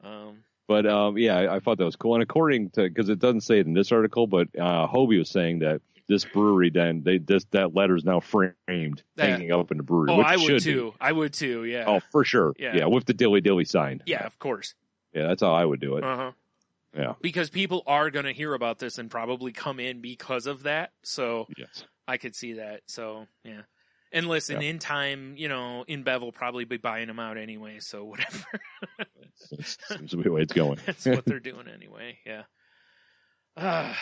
But yeah, I thought that was cool. And according to, because it doesn't say it in this article, but Hobie was saying that this brewery, then that letter is now framed, hanging up in the brewery. Oh, which I would should too. Be. I would too. Yeah. Oh, for sure. Yeah, with the dilly sign. Yeah, of course. Yeah, that's how I would do it. Yeah. Because people are going to hear about this and probably come in because of that. So yes. I could see that. So, yeah. And listen, in time, InBev will probably be buying them out anyway, so whatever. Seems to be the way it's going. That's what they're doing anyway, yeah. All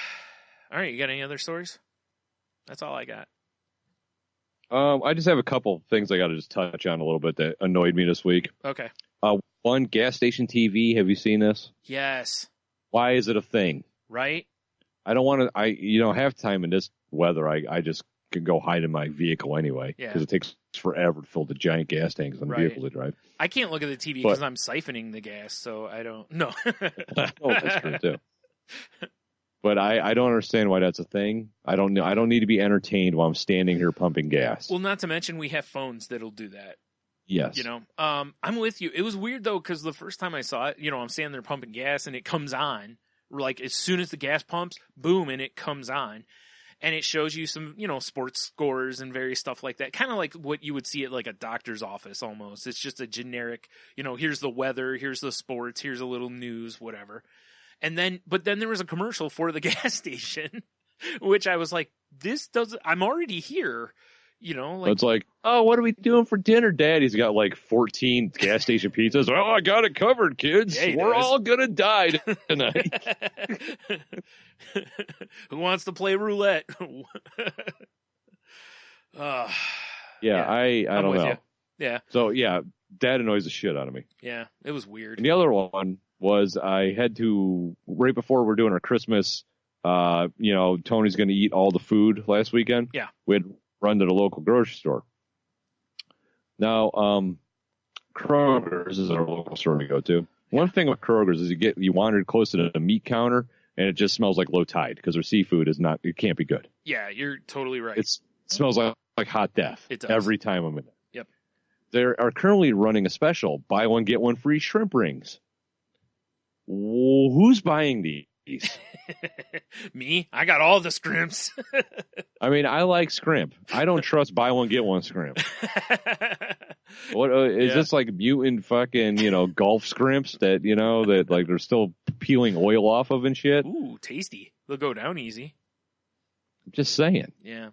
right, you got any other stories? That's all I got. I just have a couple things I got to just touch on a little bit that annoyed me this week. Okay. One, gas station TV. Have you seen this? Yes. Why is it a thing? Right? I don't want to. Half time in this weather, I just can go hide in my vehicle anyway because it takes forever to fill the giant gas tanks on the vehicle to drive. I can't look at the TV because I'm siphoning the gas, so I don't. No. Oh, that's true too. But I don't understand why that's a thing. I don't need to be entertained while I'm standing here pumping gas. Well, not to mention we have phones that'll do that. Yes. I'm with you. It was weird though because the first time I saw it, I'm standing there pumping gas and it comes on. Like as soon as the gas pumps, boom, and it comes on. And it shows you some, sports scores and various stuff like that. Kind of like what you would see at like a doctor's office almost. It's just a generic, here's the weather, here's the sports, here's a little news, whatever. But then there was a commercial for the gas station, which I was like, I'm already here. It's like, oh, what are we doing for dinner, Dad? He's got like 14 gas station pizzas. Oh, I got it covered, kids. Yeah, we're all gonna die tonight. Who wants to play roulette? I don't know. You. Yeah. So yeah, that annoys the shit out of me. Yeah, it was weird. And the other one was I had to right before we're doing our Christmas. Tony's going to eat all the food last weekend. Yeah. We had run to the local grocery store. Now, Kroger's is our local store we go to. One thing with Kroger's is you wander close to the meat counter and it just smells like low tide because their seafood it can't be good. Yeah, you're totally right. It smells like hot death. It does. Every time I'm in there. Yep. They are currently running a special: buy one get one free shrimp rings. Well, who's buying these? Me? I got all the scrimps. I mean, I like scrimp. I don't trust buy one get one scrimp. What is this like mutant fucking Gulf scrimps that that like they're still peeling oil off of and shit? Ooh, tasty. They'll go down easy. I'm just saying. Yeah.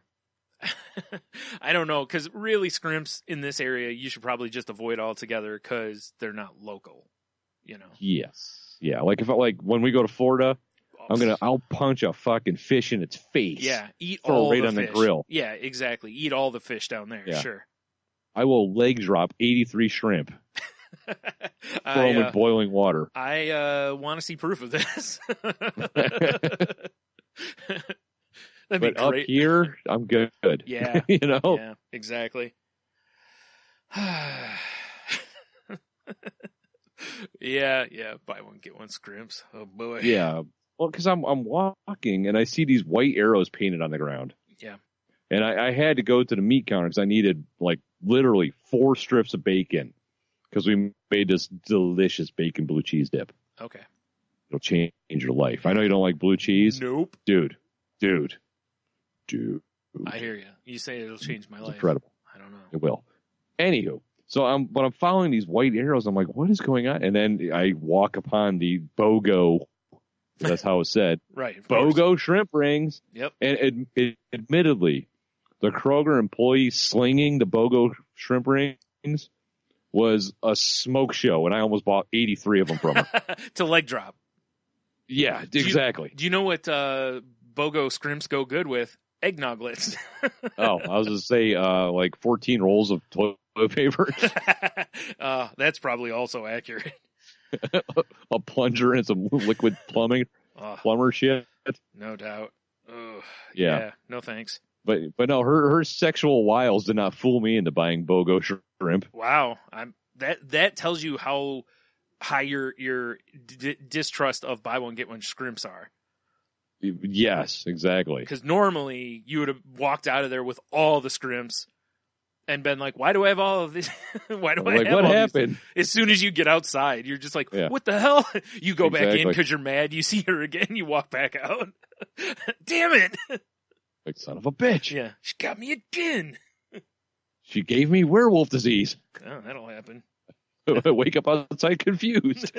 I don't know, because really scrimps in this area you should probably just avoid altogether because they're not local. Yes. Yeah, like when we go to Florida, I'll punch a fucking fish in its face. Yeah, eat throw all it right the on fish. the grill. Yeah, exactly. Eat all the fish down there. Yeah. Sure. I will leg drop 83 shrimp. Throw them in boiling water. I want to see proof of this. That'd be but up great. here, I'm good. Yeah. Yeah, exactly. Yeah. Buy one, get one scrimps. Oh, boy. Yeah. Well, because I'm walking and I see these white arrows painted on the ground. Yeah. And I had to go to the meat counter because I needed like literally 4 strips of bacon because we made this delicious bacon blue cheese dip. Okay. It'll change your life. I know you don't like blue cheese. Nope. Dude. I hear you. You say it'll change my life. Incredible. I don't know. It will. Anywho. So I'm following these white arrows. I'm like, what is going on? And then I walk upon the BOGO. That's how it's said. Right. BOGO shrimp rings. Yep. And admittedly, the Kroger employee slinging the BOGO shrimp rings was a smoke show, and I almost bought 83 of them from her. To leg drop. Yeah, exactly. Do you know what BOGO scrimps go good with? Egg noglets. Oh, I was going to say like 14 rolls of toilet paper. That's probably also accurate. A plunger and some liquid plumber shit. No doubt. Ugh, yeah. No thanks. But no, her sexual wiles did not fool me into buying BOGO shrimp. Wow, that tells you how high your distrust of buy one get one scrimps are. Yes, exactly. Because normally you would have walked out of there with all the scrimps, And been like, why do I have all of this? Why do I Like, have what all happened? These? As soon as you get outside, you're just like, Yeah. what the hell? You go back in Exactly. because you're mad. You see her again. You walk back out. Damn it. Like, son of a bitch. Yeah. She got me again. She gave me werewolf disease. Oh, that'll happen. Wake up outside confused.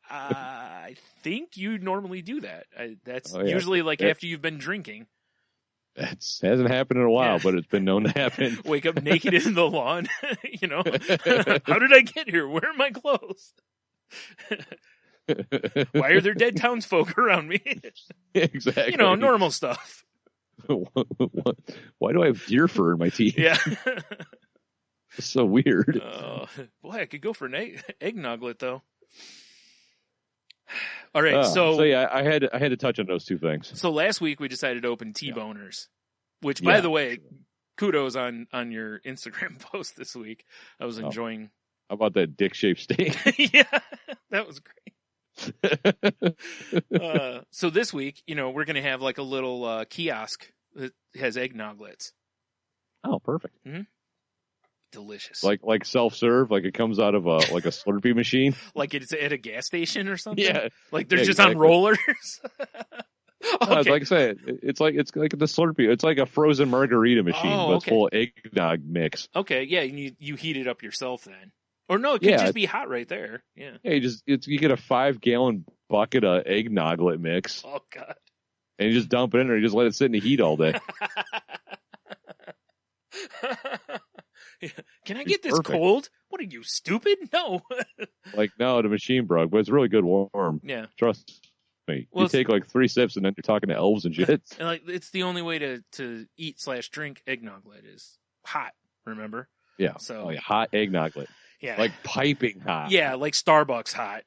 I think you normally do that. That's Oh, yeah. usually like Yeah. after you've been drinking. That hasn't happened in a while, Yeah. but it's been known to happen. Wake up naked in the lawn. You know, how did I get here? Where are my clothes? Why are there dead townsfolk around me? Exactly. You know, normal stuff. Why do I have deer fur in my teeth? Yeah. It's so weird. Boy, I could go for an egg Noglette though. All right, so yeah, I had to touch on those two things. So last week we decided to open T-boners, which, by the way, kudos on your Instagram post this week. I was enjoying. How about that dick-shaped steak? Yeah, that was great. So this week, you know, we're going to have like a little kiosk that has egg Noglettes. Oh, perfect. Mm-hmm. Delicious. Like self-serve, like it comes out of a Slurpee machine. Like it's at a gas station or something? Yeah. Like they're just exactly. on rollers? Okay. Like I said, it's like the Slurpee. It's like a frozen margarita machine, but it's full of eggnog mix. Okay, yeah, and you heat it up yourself then. Or no, it could just be hot right there. Yeah. Yeah, you get a 5-gallon bucket of eggnoglet mix. Oh God. And you just dump it in there, you just let it sit in the heat all day. Can I get this cold? What are you, stupid? No. Like, no, the machine broke, but it's really good warm. Yeah. Trust me. Well, you take like 3 sips and then you're talking to elves and shit. And like, it's the only way to eat/drink eggnoglet is hot, remember? Yeah. So hot eggnoglet. Yeah. Like piping hot. Yeah, like Starbucks hot.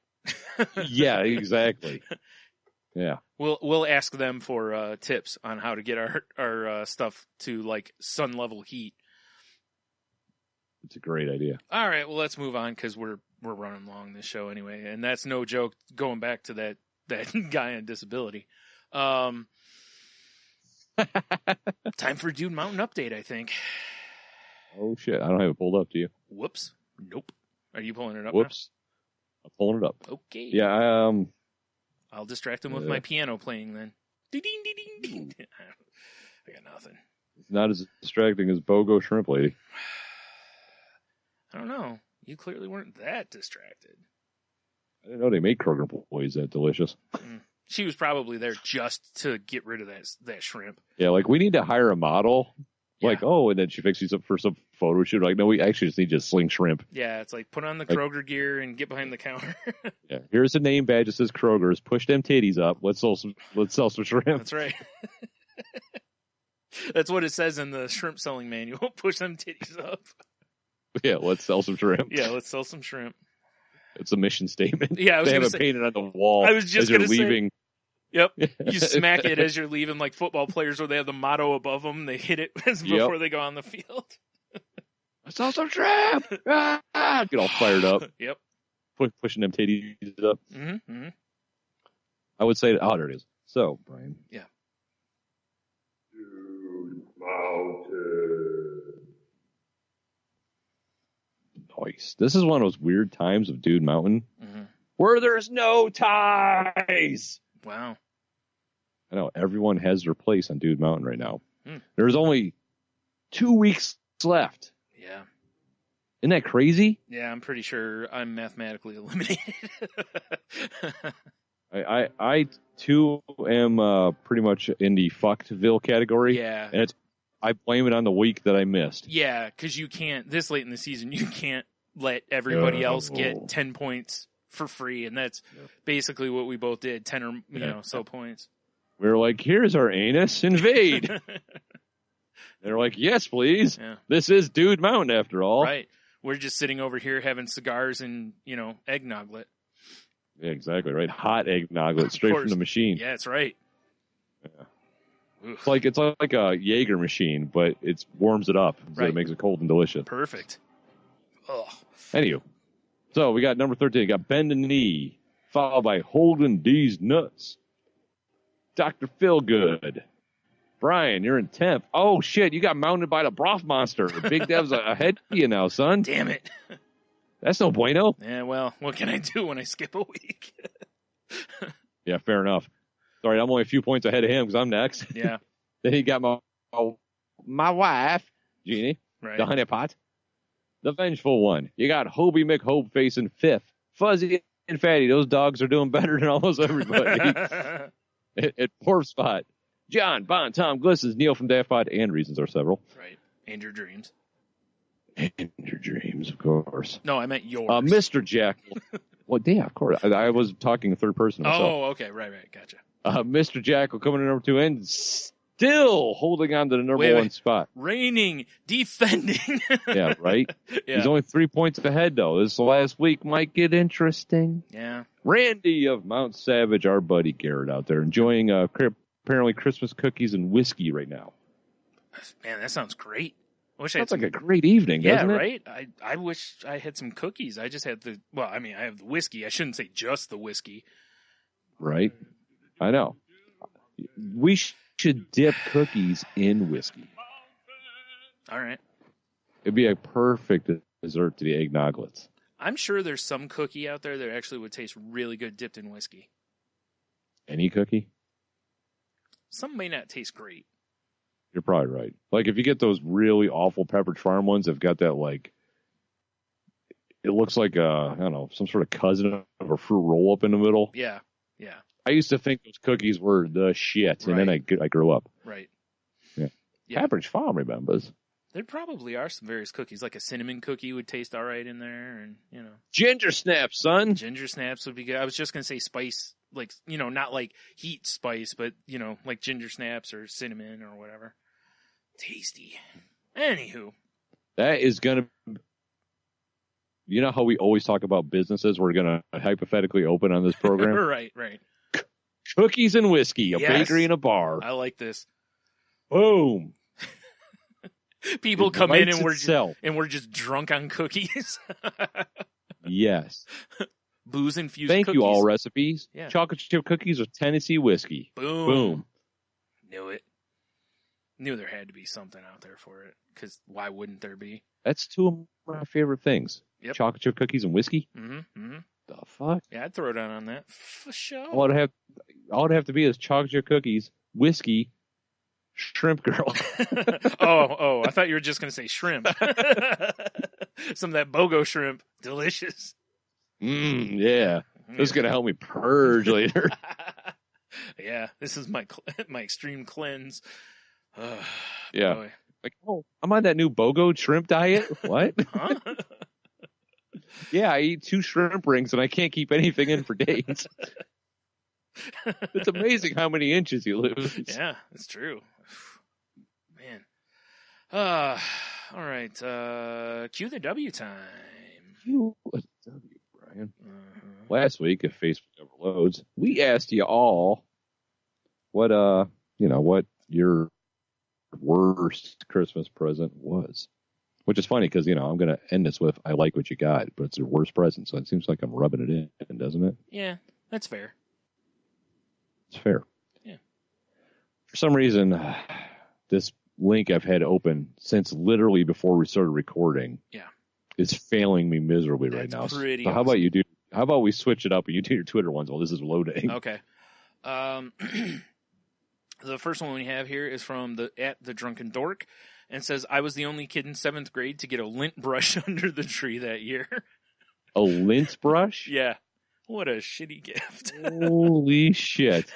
Yeah, exactly. Yeah. We'll ask them for tips on how to get our stuff to like sun level heat. It's a great idea. All right, well let's move on because we're running long this show anyway, and that's no joke. Going back to that guy on disability. Time for Dude Mountain update, I think. Oh shit! I don't have it pulled up. Do you? Whoops. Nope. Are you pulling it up? Whoops. I'm pulling it up. Okay. Yeah. I'll distract him with my piano playing then. Ding ding ding ding. I got nothing. It's not as distracting as BOGO Shrimp Lady. I don't know. You clearly weren't that distracted. I didn't know they made Kroger boys that delicious. She was probably there just to get rid of that shrimp. Yeah, like we need to hire a model. Yeah. Like, and then she fixes up for some photo shoot. Like, no, we actually just need to sling shrimp. Yeah, it's like put on the Kroger gear and get behind the counter. Yeah, here's a name badge that says Kroger's. Push them titties up. Let's sell some shrimp. That's right. That's what it says in the shrimp selling manual. Push them titties up. Yeah, let's sell some shrimp. Yeah, let's sell some shrimp. It's a mission statement. Yeah, I was they have it painted on the wall. I was just as you're gonna say. leaving. Yep. You smack it as you're leaving, like football players where they have the motto above them. They hit it before they go on the field. I saw some shrimp. Ah! Get all fired up. Yep. Pushing them titties up. Mm-hmm. Mm-hmm. I would say, there it is. So, Brian. Yeah. Dude Mountain. Nice. This is one of those weird times of Dude Mountain where there's no ties. Wow. I know everyone has their place on Dude Mountain right now. There's only 2 weeks left. Yeah. Isn't that crazy? Yeah, I'm pretty sure I'm mathematically eliminated. I too am pretty much in the fuckville category. Yeah. And I blame it on the week that I missed. Yeah, because you can't, this late in the season, you can't let everybody else get 10 points for free. And that's basically what we both did, 10 or so points. We were like, here's our anus, invade. They're like, yes, please. Yeah. This is Dude Mountain after all. Right. We're just sitting over here having cigars and, eggnoglet. Yeah, exactly, right. Hot eggnoglet straight from the machine. Yeah, that's right. Yeah. It's like a Jaeger machine, but it warms it up, so it makes it cold and delicious. Perfect. Ugh. Anywho, so we got number 13. We got Bend the Knee, followed by Holding These Nuts. Dr. Feelgood, Brian, you're in 10th. Oh, shit, you got mounted by the broth monster. Big Dev's ahead of you now, son. Damn it. That's no bueno. Yeah, well, what can I do when I skip a week? Yeah, fair enough. Sorry, I'm only a few points ahead of him because I'm next. Yeah. Then he got my wife, Jeannie, Right. the honey pot, the vengeful one. You got Hobie McHope facing 5th. Fuzzy and Fatty, those dogs are doing better than almost everybody. At 4th spot, John, Bon, Tom, Glistens, Neil from Daft Pod, and reasons are several. Right. And your dreams. And your dreams, of course. No, I meant yours. Mr. Jackal. Well, yeah, of course. I was talking in third person myself. Oh, okay. Right. Gotcha. Mr. Jackal coming in number 2 and still holding on to the number 1 spot. Reigning, defending. Yeah, right? Yeah. He's only 3 points ahead, though. This last week might get interesting. Yeah. Randy of Mount Savage, our buddy Garrett out there, enjoying apparently Christmas cookies and whiskey right now. Man, that sounds great. I wish Sounds like a great evening, doesn't it? Yeah, right? I wish I had some cookies. I just had I have the whiskey. I shouldn't say just the whiskey. Right? I know. We should dip cookies in whiskey. All right. It'd be a perfect dessert to the egg Noglets. I'm sure there's some cookie out there that actually would taste really good dipped in whiskey. Any cookie? Some may not taste great. You're probably right. Like, if you get those really awful Pepperidge Farm ones, they've got that, like, it looks like some sort of cousin of a fruit roll-up in the middle. Yeah. I used to think those cookies were the shit, and then I grew up. Right. Yeah. Yeah. Pepperidge Farm remembers. There probably are some various cookies, like a cinnamon cookie would taste all right in there, and, Ginger snaps, son. Ginger snaps would be good. I was just going to say spice, like, not like heat spice, but, like ginger snaps or cinnamon or whatever. Tasty. Anywho. That is going to... You know how we always talk about businesses we're going to hypothetically open on this program? Right. Cookies and whiskey, a Yes. bakery and a bar. I like this. Boom. People It come in writes and itself. we're just drunk on cookies. Yes. Booze infused Thank cookies. you, all recipes. Yeah. Chocolate chip cookies with Tennessee whiskey. Boom. Knew it. Knew there had to be something out there for it, because why wouldn't there be? That's 2 of my favorite things. Yep. Chocolate chip cookies and whiskey. Mm-hmm. The fuck? Yeah, I'd throw down on that for sure. All it'd have to be is chocolate chip cookies, whiskey, shrimp girl. oh, I thought you were just going to say shrimp. Some of that BOGO shrimp. Delicious. Yeah. This is going to help me purge later. Yeah, this is my extreme cleanse. Yeah. Boy. Like, I'm on that new BOGO shrimp diet. What? Huh? Yeah, I eat 2 shrimp rings and I can't keep anything in for days. It's amazing how many inches you lose. Yeah, it's true. Man. All right. Cue the W time. What's W, Brian? Last week, if Facebook ever loads, we asked you all what your worst Christmas present was. Which is funny because, I'm going to end this with, I like what you got, but it's your worst present. So it seems like I'm rubbing it in, doesn't it? Yeah, that's fair. It's fair. Yeah. For some reason, this link I've had open since literally before we started recording is failing me miserably right now. So pretty how about you do? How about we switch it up and you do your Twitter ones while this is loading? Okay. The first one we have here is from the Drunken Dork, and says, I was the only kid in 7th grade to get a lint brush under the tree that year. A lint brush? Yeah. What a shitty gift. Holy shit.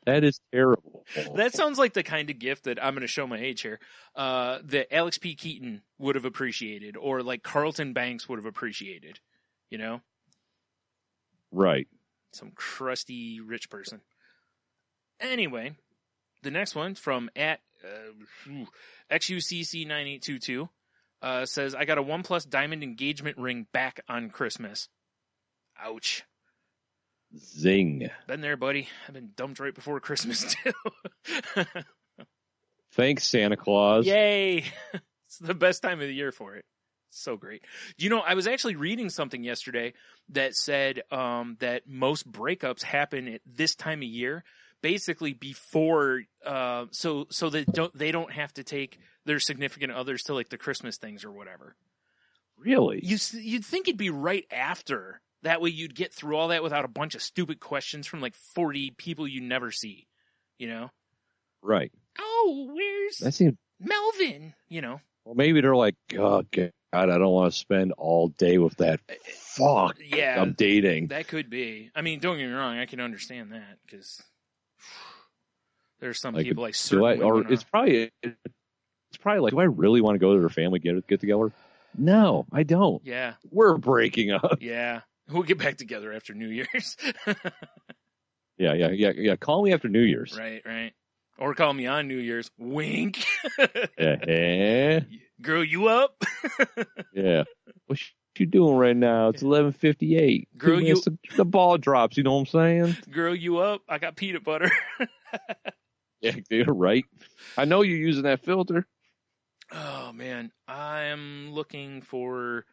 That is terrible. That sounds like the kind of gift that I'm going to show my age here, that Alex P. Keaton would have appreciated, or like Carlton Banks would have appreciated, Right. Some crusty rich person. Anyway, the next one from at XUCC9822 says, I got a OnePlus diamond engagement ring back on Christmas. Ouch. Zing. Been there, buddy. I've been dumped right before Christmas, too. Thanks, Santa Claus. Yay. It's the best time of the year for it. So great. I was actually reading something yesterday that said that most breakups happen at this time of year basically before, so they don't have to take their significant others to like the Christmas things or whatever. Really? You'd think it'd be right after. That way you'd get through all that without a bunch of stupid questions from like 40 people you never see, you know? Right. Oh, where's That seems. Melvin? You know? Well, maybe they're like, oh, God, I don't want to spend all day with that fuck. Yeah. I'm dating. That could be. I mean, don't get me wrong. I can understand that because there's some people like certain women it's probably like, do I really want to go to their family get together? No, I don't. Yeah. We're breaking up. Yeah. We'll get back together after New Year's. Yeah. Call me after New Year's. Right. Or call me on New Year's. Wink. Girl, you up? Yeah. What you doing right now? It's 11:58. Girl, the ball drops. You know what I'm saying? Girl, you up? I got peanut butter. Yeah, you're right. I know you're using that filter. Oh man, I'm looking for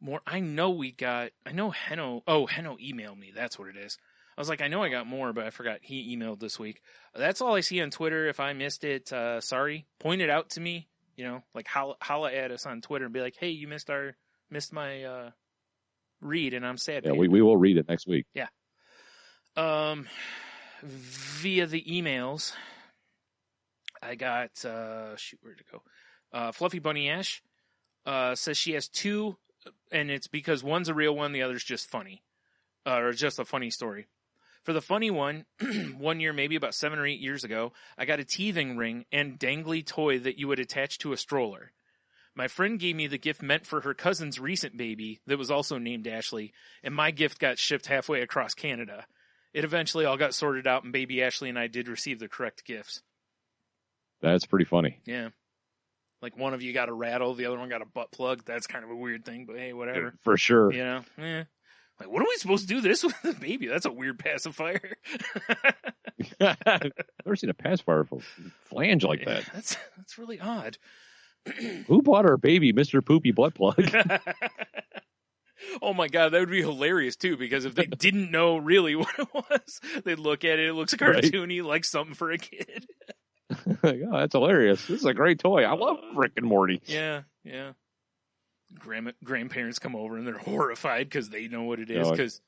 more. I know Henno. Oh, Henno emailed me. That's what it is. I was like, I know I got more, but I forgot he emailed this week. That's all I see on Twitter. If I missed it, sorry. Point it out to me. You know, like holla at us on Twitter and be like, hey, you missed my read, and I'm sad. Yeah, we will read it next week. Yeah. Via the emails, I got where'd it go? Fluffy Bunny Ash says she has two, and it's because one's a real one, the other's just funny, or just a funny story. For the funny one, one year, maybe about 7 or 8 years ago, I got a teething ring and dangly toy that you would attach to a stroller. My friend gave me the gift meant for her cousin's recent baby that was also named Ashley, and my gift got shipped halfway across Canada. It eventually all got sorted out, and baby Ashley and I did receive the correct gifts. That's pretty funny. Yeah. Like one of you got a rattle, the other one got a butt plug. That's kind of a weird thing, but hey, whatever. For sure. You know? Yeah. Like, what are we supposed to do this with the baby? That's a weird pacifier. I've never seen a pacifier flange like that. That's really odd. Who bought our baby Mr. Poopy butt plug? Oh my God, that would be hilarious too, because if they didn't know really what it was, they'd look at it, it looks cartoony, like something for a kid. Like, oh, that's hilarious. This is a great toy. I love Rick and Morty. Yeah. Grandparents come over and they're horrified because they know what it is, because,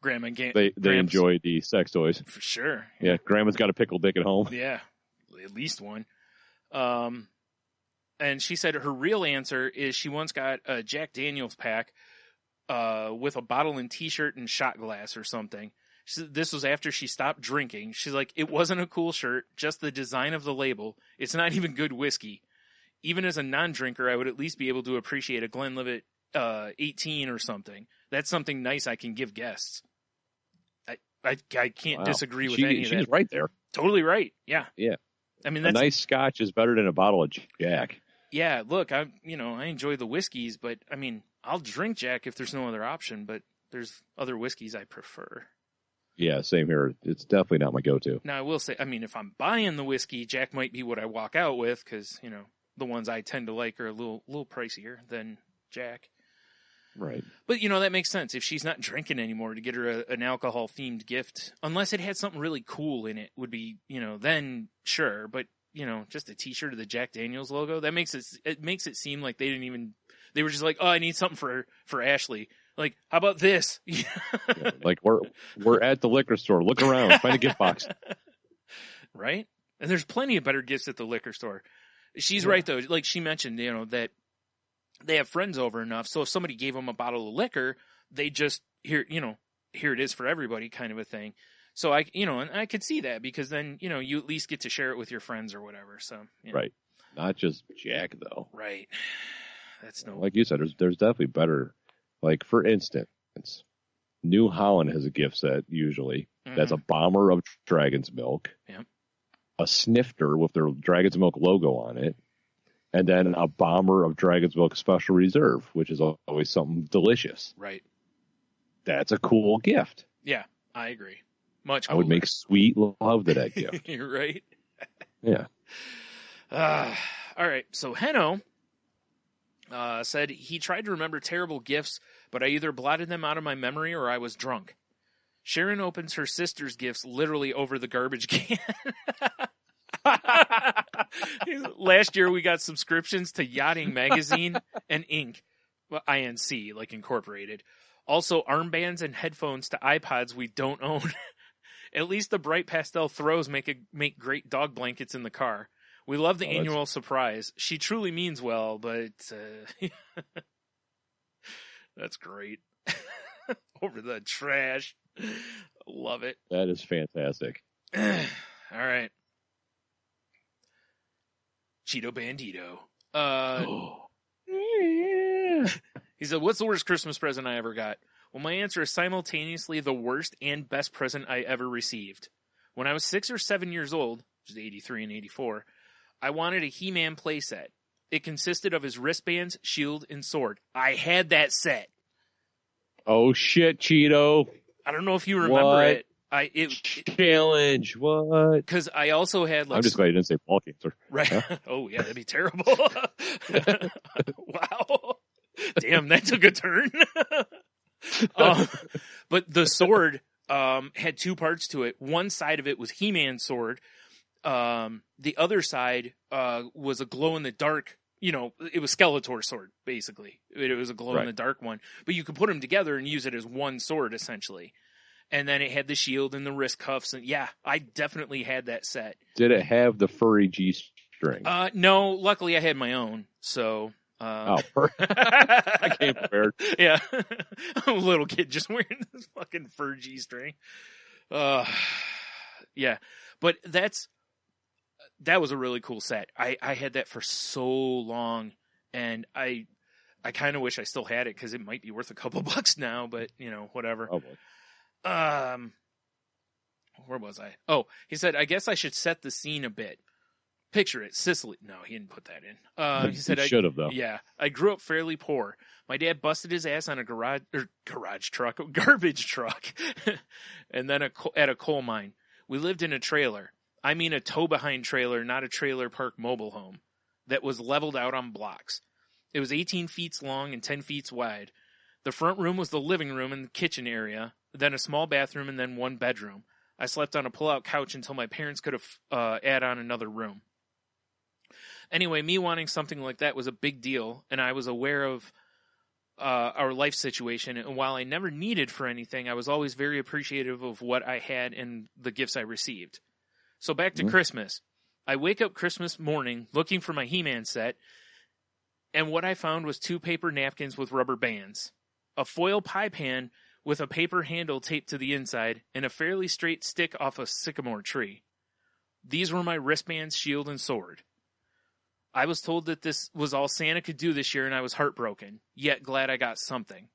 grandma can't. They enjoy the sex toys. For sure. Yeah, grandma's got a pickle dick at home. Yeah, at least one. And she said her real answer is she once got a Jack Daniels pack with a bottle and T-shirt and shot glass or something. This was after she stopped drinking. She's like, it wasn't a cool shirt, just the design of the label. It's not even good whiskey. Even as a non-drinker, I would at least be able to appreciate a Glenlivet 18 or something. That's something nice I can give guests. I can't disagree with any of that. She's right there. Totally right. Yeah. Yeah. I mean, a nice scotch is better than a bottle of Jack. Yeah, look, I enjoy the whiskeys, but I mean, I'll drink Jack if there's no other option, but there's other whiskeys I prefer. Yeah, same here. It's definitely not my go-to. Now, I will say, I mean, if I'm buying the whiskey, Jack might be what I walk out with, because, the ones I tend to like are a little pricier than Jack. Right. But, that makes sense. If she's not drinking anymore, to get her an alcohol-themed gift, unless it had something really cool in it, would be, then sure. But, just a T-shirt of the Jack Daniels logo, that makes it seem like they were just like, oh, I need something for Ashley. Like, how about this? Yeah, like we're at the liquor store. Look around, find a gift box. Right? And there's plenty of better gifts at the liquor store. She's right though. Like she mentioned, that they have friends over enough, so if somebody gave them a bottle of liquor, they just here it is for everybody kind of a thing. So and I could see that, because then, you at least get to share it with your friends or whatever. So Right. Not just Jack though. Right. That's like you said, there's definitely better. Like, for instance, New Holland has a gift set, usually. Mm-hmm. That's a bomber of Dragon's Milk, a snifter with their Dragon's Milk logo on it, and then a bomber of Dragon's Milk Special Reserve, which is always something delicious. Right. That's a cool gift. Yeah, I agree. Much cooler. I would make sweet love to that gift. You're right. Yeah. All right, so Henno said he tried to remember terrible gifts, but I either blotted them out of my memory or I was drunk. Sharon opens her sister's gifts literally over the garbage can. Last year we got subscriptions to Yachting Magazine and Inc. Well, INC, like Incorporated. Also armbands and headphones to iPods we don't own. At least the bright pastel throws make great dog blankets in the car. We love the annual surprise. She truly means well, but that's great. Over the trash. Love it. That is fantastic. All right. Cheeto Bandito. He said, what's the worst Christmas present I ever got? Well, my answer is simultaneously the worst and best present I ever received. When I was 6 or 7 years old, which is 83 and 84, I wanted a He-Man playset. It consisted of his wristbands, shield, and sword. I had that set. Oh shit, Cheeto! I don't know if you remember it. Challenge. What? Because I also had like. I'm just glad you didn't say ball cancer. Right. Huh? Oh yeah, that'd be terrible. Wow. Damn, that took a turn. But the sword had two parts to it. One side of it was He-Man's sword. The other side was a glow-in-the-dark. It was Skeletor's sword, basically. It was a glow-in-the-dark one. But you could put them together and use it as one sword, essentially. And then it had the shield and the wrist cuffs. And yeah, I definitely had that set. Did it have the furry G-string? No, luckily I had my own. So... I came prepared. Yeah. I'm a little kid just wearing this fucking fur G-string. Yeah. But that was a really cool set. I had that for so long, and I kind of wish I still had it because it might be worth a couple bucks now, but whatever. Oh boy. Where was I? Oh, he said, I guess I should set the scene a bit. Picture it, Sicily. No, he didn't put that in. He said, he should have though. Yeah, I grew up fairly poor. My dad busted his ass on a garbage truck, and then at a coal mine. We lived in a trailer. I mean a tow-behind trailer, not a trailer park mobile home, that was leveled out on blocks. It was 18 feet long and 10 feet wide. The front room was the living room and the kitchen area, then a small bathroom, and then one bedroom. I slept on a pull-out couch until my parents could add on another room. Anyway, me wanting something like that was a big deal, and I was aware of our life situation. And while I never needed for anything, I was always very appreciative of what I had and the gifts I received. So back to Christmas. I wake up Christmas morning looking for my He-Man set, and what I found was 2 paper napkins with rubber bands, a foil pie pan with a paper handle taped to the inside, and a fairly straight stick off a sycamore tree. These were my wristbands, shield, and sword. I was told that this was all Santa could do this year, and I was heartbroken, yet glad I got something.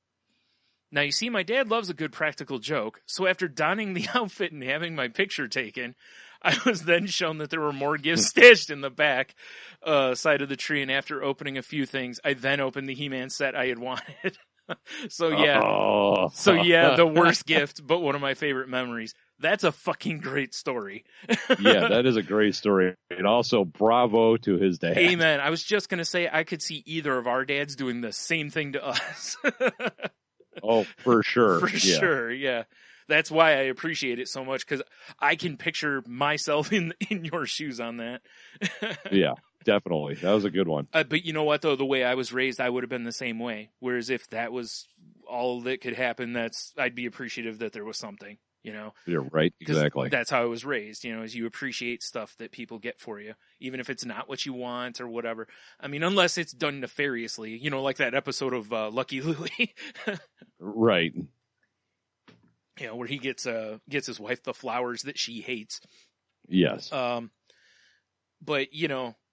Now, you see, my dad loves a good practical joke, so after donning the outfit and having my picture taken, I was then shown that there were more gifts stashed in the back side of the tree, and after opening a few things, I then opened the He-Man set I had wanted. So yeah, the worst gift, but one of my favorite memories. That's a fucking great story. Yeah, that is a great story. And also, bravo to his dad. Amen. I was just going to say, I could see either of our dads doing the same thing to us. Oh, for sure. For sure, yeah. That's why I appreciate it so much, because I can picture myself in your shoes on that. Yeah, definitely. That was a good one. But you know what, though? The way I was raised, I would have been the same way. Whereas if that was all that could happen, I'd be appreciative that there was something. You're right. Exactly. That's how I was raised, as you appreciate stuff that people get for you, even if it's not what you want or whatever. I mean, unless it's done nefariously, like that episode of Lucky Louie. Right. Where he gets his wife the flowers that she hates. Yes. But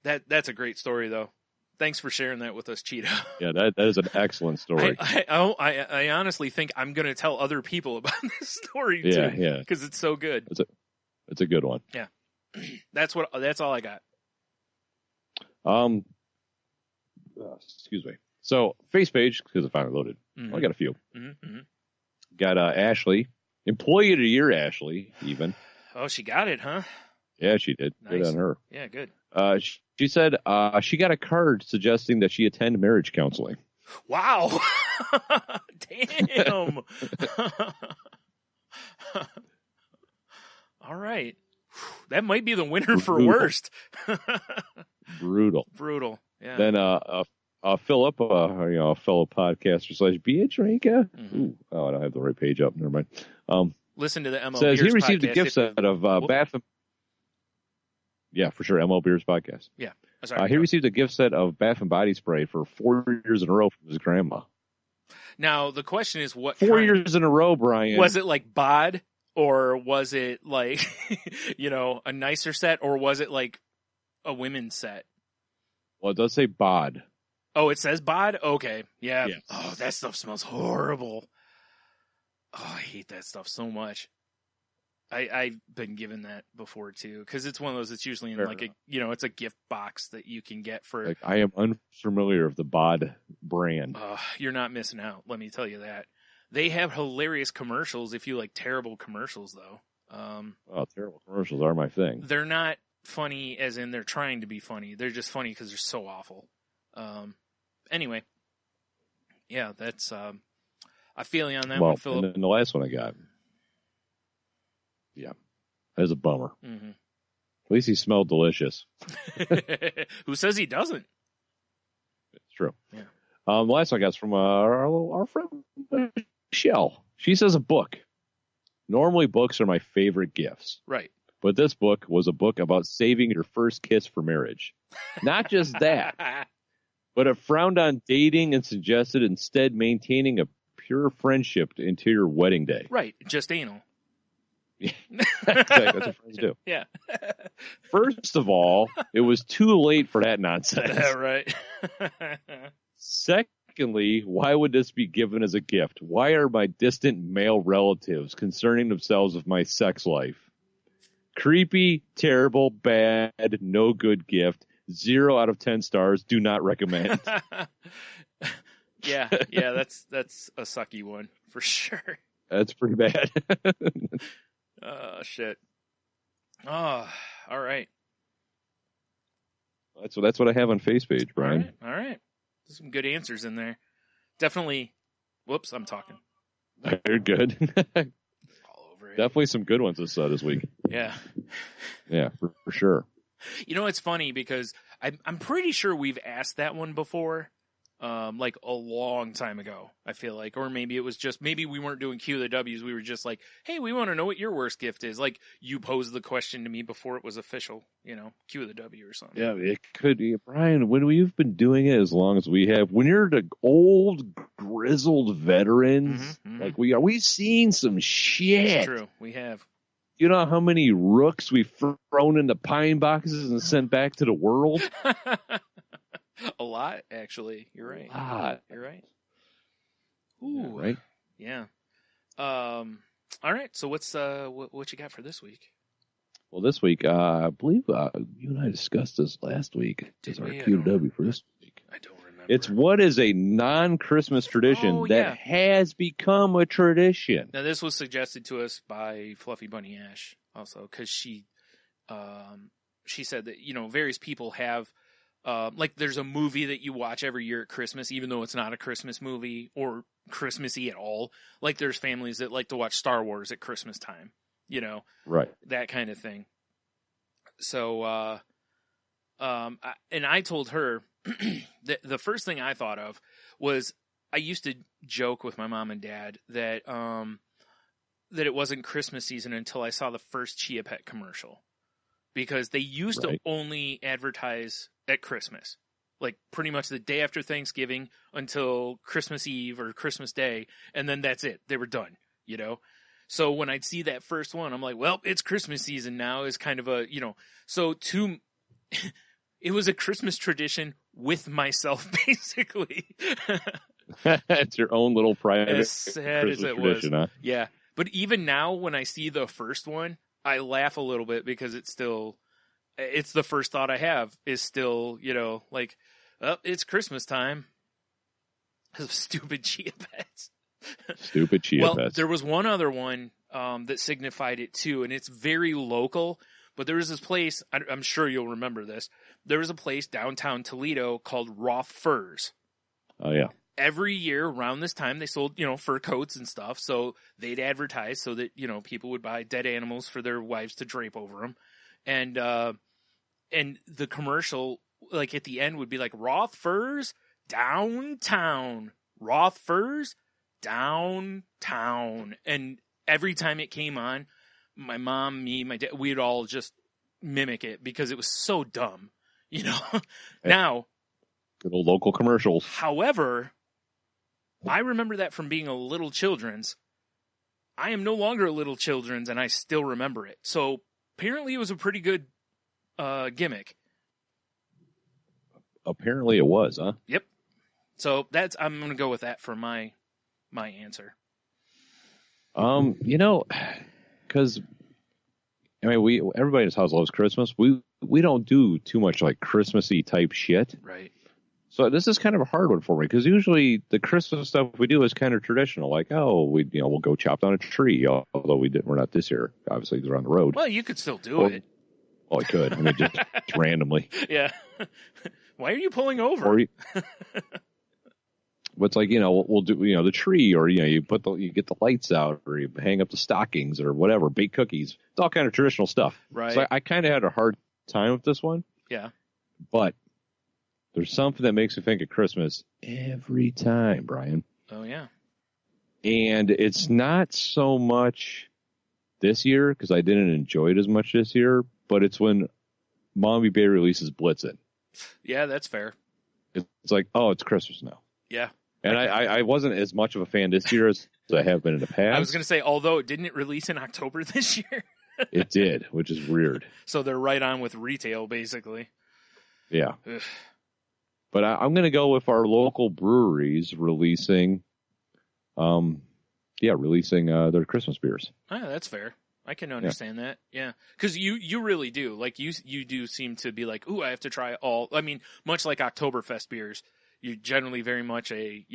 that's a great story though. Thanks for sharing that with us, Cheeto. Yeah, that is an excellent story. I honestly think I'm going to tell other people about this story too. Yeah. Because it's so good. It's a good one. Yeah. That's all I got. Excuse me. So, face page, because it finally loaded. I got a few. Mm-hmm. Got Ashley. Employee of the Year, Ashley, even. Oh, she got it, huh? Yeah, she did. Nice. Good on her. Yeah, good. She said she got a card suggesting that she attend marriage counseling. Wow. Damn. All right. That might be the winner for Brutal. worst. Brutal. Brutal. Yeah. Then Philip, a fellow podcaster / beer drinker. Ooh, I don't have the right page up. Never mind. Listen to the ML Says Beers he received podcast a gift set of Bath. Yeah, for sure. ML Beers podcast. Yeah. Sorry, he received a gift set of Bath and Body Spray for 4 years in a row from his grandma. Now the question is, what 4 kind? years in a row, Brian. Was it like bod, or was it like a nicer set, or was it like a women's set? Well, it does say bod. Oh, it says bod? Okay. Yeah. Yes. Oh, that stuff smells horrible. Oh, I hate that stuff so much. I've been given that before too, because it's one of those that's usually in like it's a gift box that you can get for. Like, I am unfamiliar of the bod brand. You're not missing out. Let me tell you that. They have hilarious commercials if you like terrible commercials, though. Terrible commercials are my thing. They're not funny as in they're trying to be funny. They're just funny because they're so awful. Anyway, yeah, that's I feel you on that one, Philip. And then the last one I got. Yeah, that was a bummer. Mm-hmm. At least he smelled delicious. Who says he doesn't? It's true. Yeah. The last one I got is from our friend Michelle. She says a book. Normally, books are my favorite gifts. Right. But this book was a book about saving your first kiss for marriage. Not just that, but it frowned on dating and suggested instead maintaining a pure friendship into your wedding day. Right. Just anal. Yeah, exactly. That's what friends do. Yeah. First of all, it was too late for that nonsense. Right. Secondly, why would this be given as a gift? Why are my distant male relatives concerning themselves with my sex life? Creepy, terrible, bad, no good gift. 0 out of 10 stars. Do not recommend. Yeah, that's a sucky one for sure. That's pretty bad. Oh, shit. Oh, all right. That's what I have on face page, Brian. All right. There's some good answers in there. Definitely. Whoops, I'm talking. You're good. All over it. Definitely some good ones this week. Yeah. Yeah, for sure. You know, it's funny because I'm pretty sure we've asked that one before, like a long time ago, I feel like. Or maybe it was just, maybe we weren't doing Q the W's. We were just like, hey, we want to know what your worst gift is. Like, you posed the question to me before it was official, Q the W or something. Yeah, it could be. Brian, when we've been doing it as long as we have, when you're the old, grizzled veterans, like we are, we've seen some shit. It's true. We have. You know how many rooks we've thrown into pine boxes and sent back to the world? A lot, actually. You're right. A lot. You're right. Ooh. Yeah, right? Yeah. All right. So what's what you got for this week? Well, this week, I believe you and I discussed this last week. Is our QW for this week. I don't remember. It's what is a non-Christmas tradition that has become a tradition. Now, this was suggested to us by Fluffy Bunny Ash also, because she said that, various people have, like there's a movie that you watch every year at Christmas, even though it's not a Christmas movie or Christmassy at all. Like there's families that like to watch Star Wars at Christmas time, right? That kind of thing. So, and I told her that the first thing I thought of was I used to joke with my mom and dad that it wasn't Christmas season until I saw the first Chia Pet commercial, because they used to only advertise at Christmas, like pretty much the day after Thanksgiving until Christmas Eve or Christmas Day, and then that's it. They were done, So when I'd see that first one, I'm like, well, it's Christmas season now, is kind of a, so it was a Christmas tradition with myself, basically. It's your own little private as sad Christmas as it tradition, was. huh? Yeah. But even now, when I see the first one, I laugh a little bit because it's the first thought I have is still, like, oh, it's Christmas time. Stupid Chia Pets. Stupid Chia Pets. There was one other one that signified it too, and it's very local. But there was this place, I'm sure you'll remember this. There was a place downtown Toledo called Roth Furs. Oh, yeah. every year around this time they sold, fur coats and stuff. So they'd advertise so that, people would buy dead animals for their wives to drape over them. And the commercial, like at the end would be like Roth Furs downtown, Roth Furs downtown. And every time it came on, my mom, me, my dad, we'd all just mimic it because it was so dumb, Now, good old local commercials. However, I remember that from being a little children's. I am no longer a little children's, and I still remember it. So apparently, it was a pretty good gimmick. Apparently, it was, huh? Yep. So I'm going to go with that for my answer. Because everybody in this house loves Christmas. We don't do too much like Christmassy type shit. Right. So this is kind of a hard one for me because usually the Christmas stuff we do is kind of traditional. Like, we'll go chop down a tree. Although we're not this year, obviously, because we're on the road. Well, you could still do it. Well, I could. I mean, just randomly. Yeah. Why are you pulling over? But it's like, we'll do, the tree, or, you get the lights out, or you hang up the stockings, or whatever, bake cookies. It's all kind of traditional stuff. Right. So I kind of had a hard time with this one. Yeah. But there's something that makes me think of Christmas every time, Brian. Oh, yeah. And it's not so much this year, because I didn't enjoy it as much this year, but it's when Mommy Bay releases Blitzen. Yeah, that's fair. It's like, oh, it's Christmas now. Yeah. And I wasn't as much of a fan this year as I have been in the past. I was going to say, although it didn't release in October this year. It did, which is weird. So they're right on with retail, basically. Yeah. Ugh. But I'm going to go with our local breweries releasing their Christmas beers. Ah, that's fair. I can understand that. Yeah. Because you really do. Like, you do seem to be like, ooh, I have to try all. I mean, much like Oktoberfest beers, you're generally very much I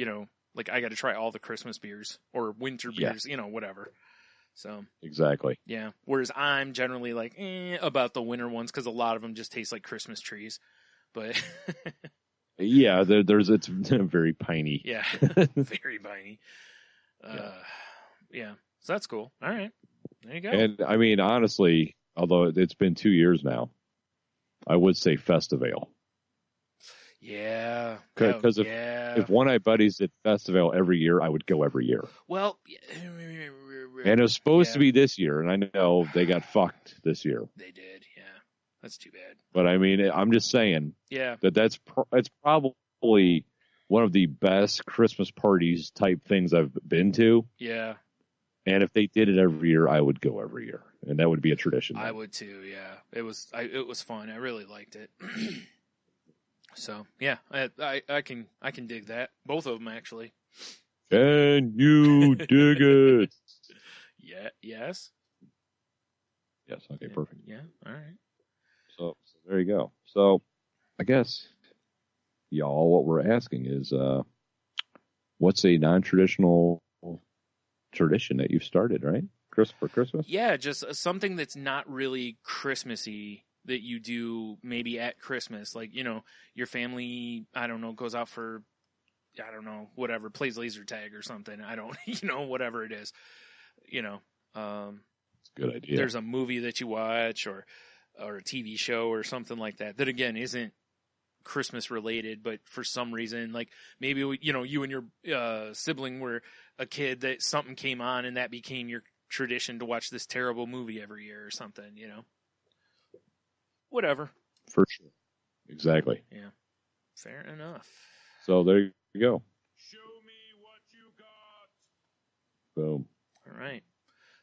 got to try all the Christmas beers or winter beers, whatever. So exactly. Yeah. Whereas I'm generally like about the winter ones because a lot of them just taste like Christmas trees. But yeah, it's very piney. Yeah, very piney. Yeah. So that's cool. All right. There you go. And I mean, honestly, although it's been 2 years now, I would say Festival. Yeah. Because if One Eye Buddies did Festival every year, I would go every year. Well, and it was supposed to be this year, and I know they got fucked this year. They did, yeah. That's too bad. But I mean, I'm just saying it's probably one of the best Christmas parties type things I've been to. Yeah. And if they did it every year, I would go every year, and that would be a tradition. I would too. Yeah, it was fun. I really liked it. So yeah, I can dig that. Both of them actually. Can you dig it? Yeah. Yes. Yes. Okay. Perfect. Yeah. All right. So there you go. So I guess y'all, what we're asking is, what's a non-traditional tradition that you've started, right? For Christmas? Yeah, just something that's not really Christmassy that you do maybe at Christmas. Like, your family, I don't know, goes out for, I don't know, whatever, plays laser tag or something. I don't, whatever it is. It's a good idea. There's a movie that you watch or a TV show or something like that again isn't Christmas related, but for some reason, like maybe you and your sibling were a kid that something came on and that became your tradition to watch this terrible movie every year or something, whatever. For sure. Exactly. Yeah. Fair enough. So there you go. Show me what you got. Boom. All right.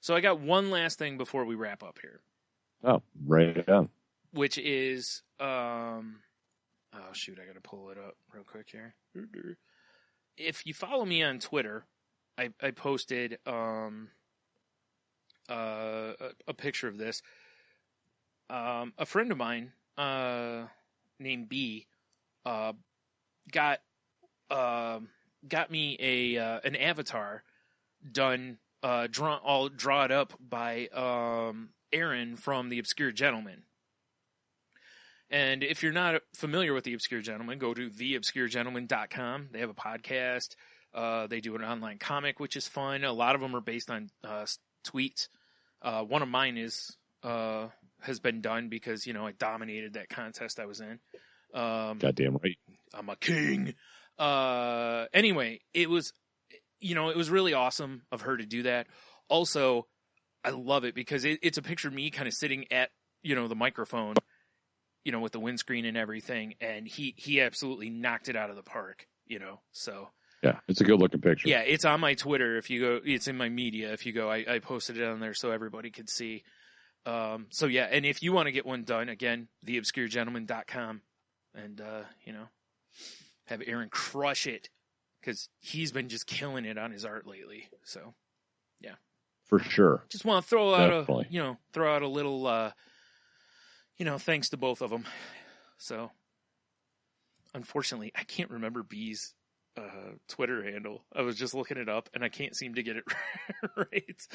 So I got one last thing before we wrap up here. Oh, right on. Which is, oh shoot, I gotta pull it up real quick here. If you follow me on Twitter, I posted a picture of this. A friend of mine named B got me an avatar done, draw it up by Aaron from The Obscure Gentleman. And if you're not familiar with The Obscure Gentleman, go to theobscuregentleman.com. They have a podcast. They do an online comic, which is fun. A lot of them are based on tweets. One of mine has been done because, I dominated that contest I was in. Goddamn right. I'm a king. Anyway, it was really awesome of her to do that. Also, I love it because it's a picture of me kind of sitting at, the microphone, with the windscreen and everything. And he absolutely knocked it out of the park, so. Yeah, it's a good looking picture. Yeah, it's on my Twitter. If you go, it's in my media. If you go, I posted it on there so everybody could see. So yeah, and if you want to get one done, again, theobscuregentleman.com, and have Aaron crush it because he's been just killing it on his art lately. So yeah, for sure. Just want to throw out a little, thanks to both of them. So unfortunately, I can't remember B's Twitter handle. I was just looking it up and I can't seem to get it right.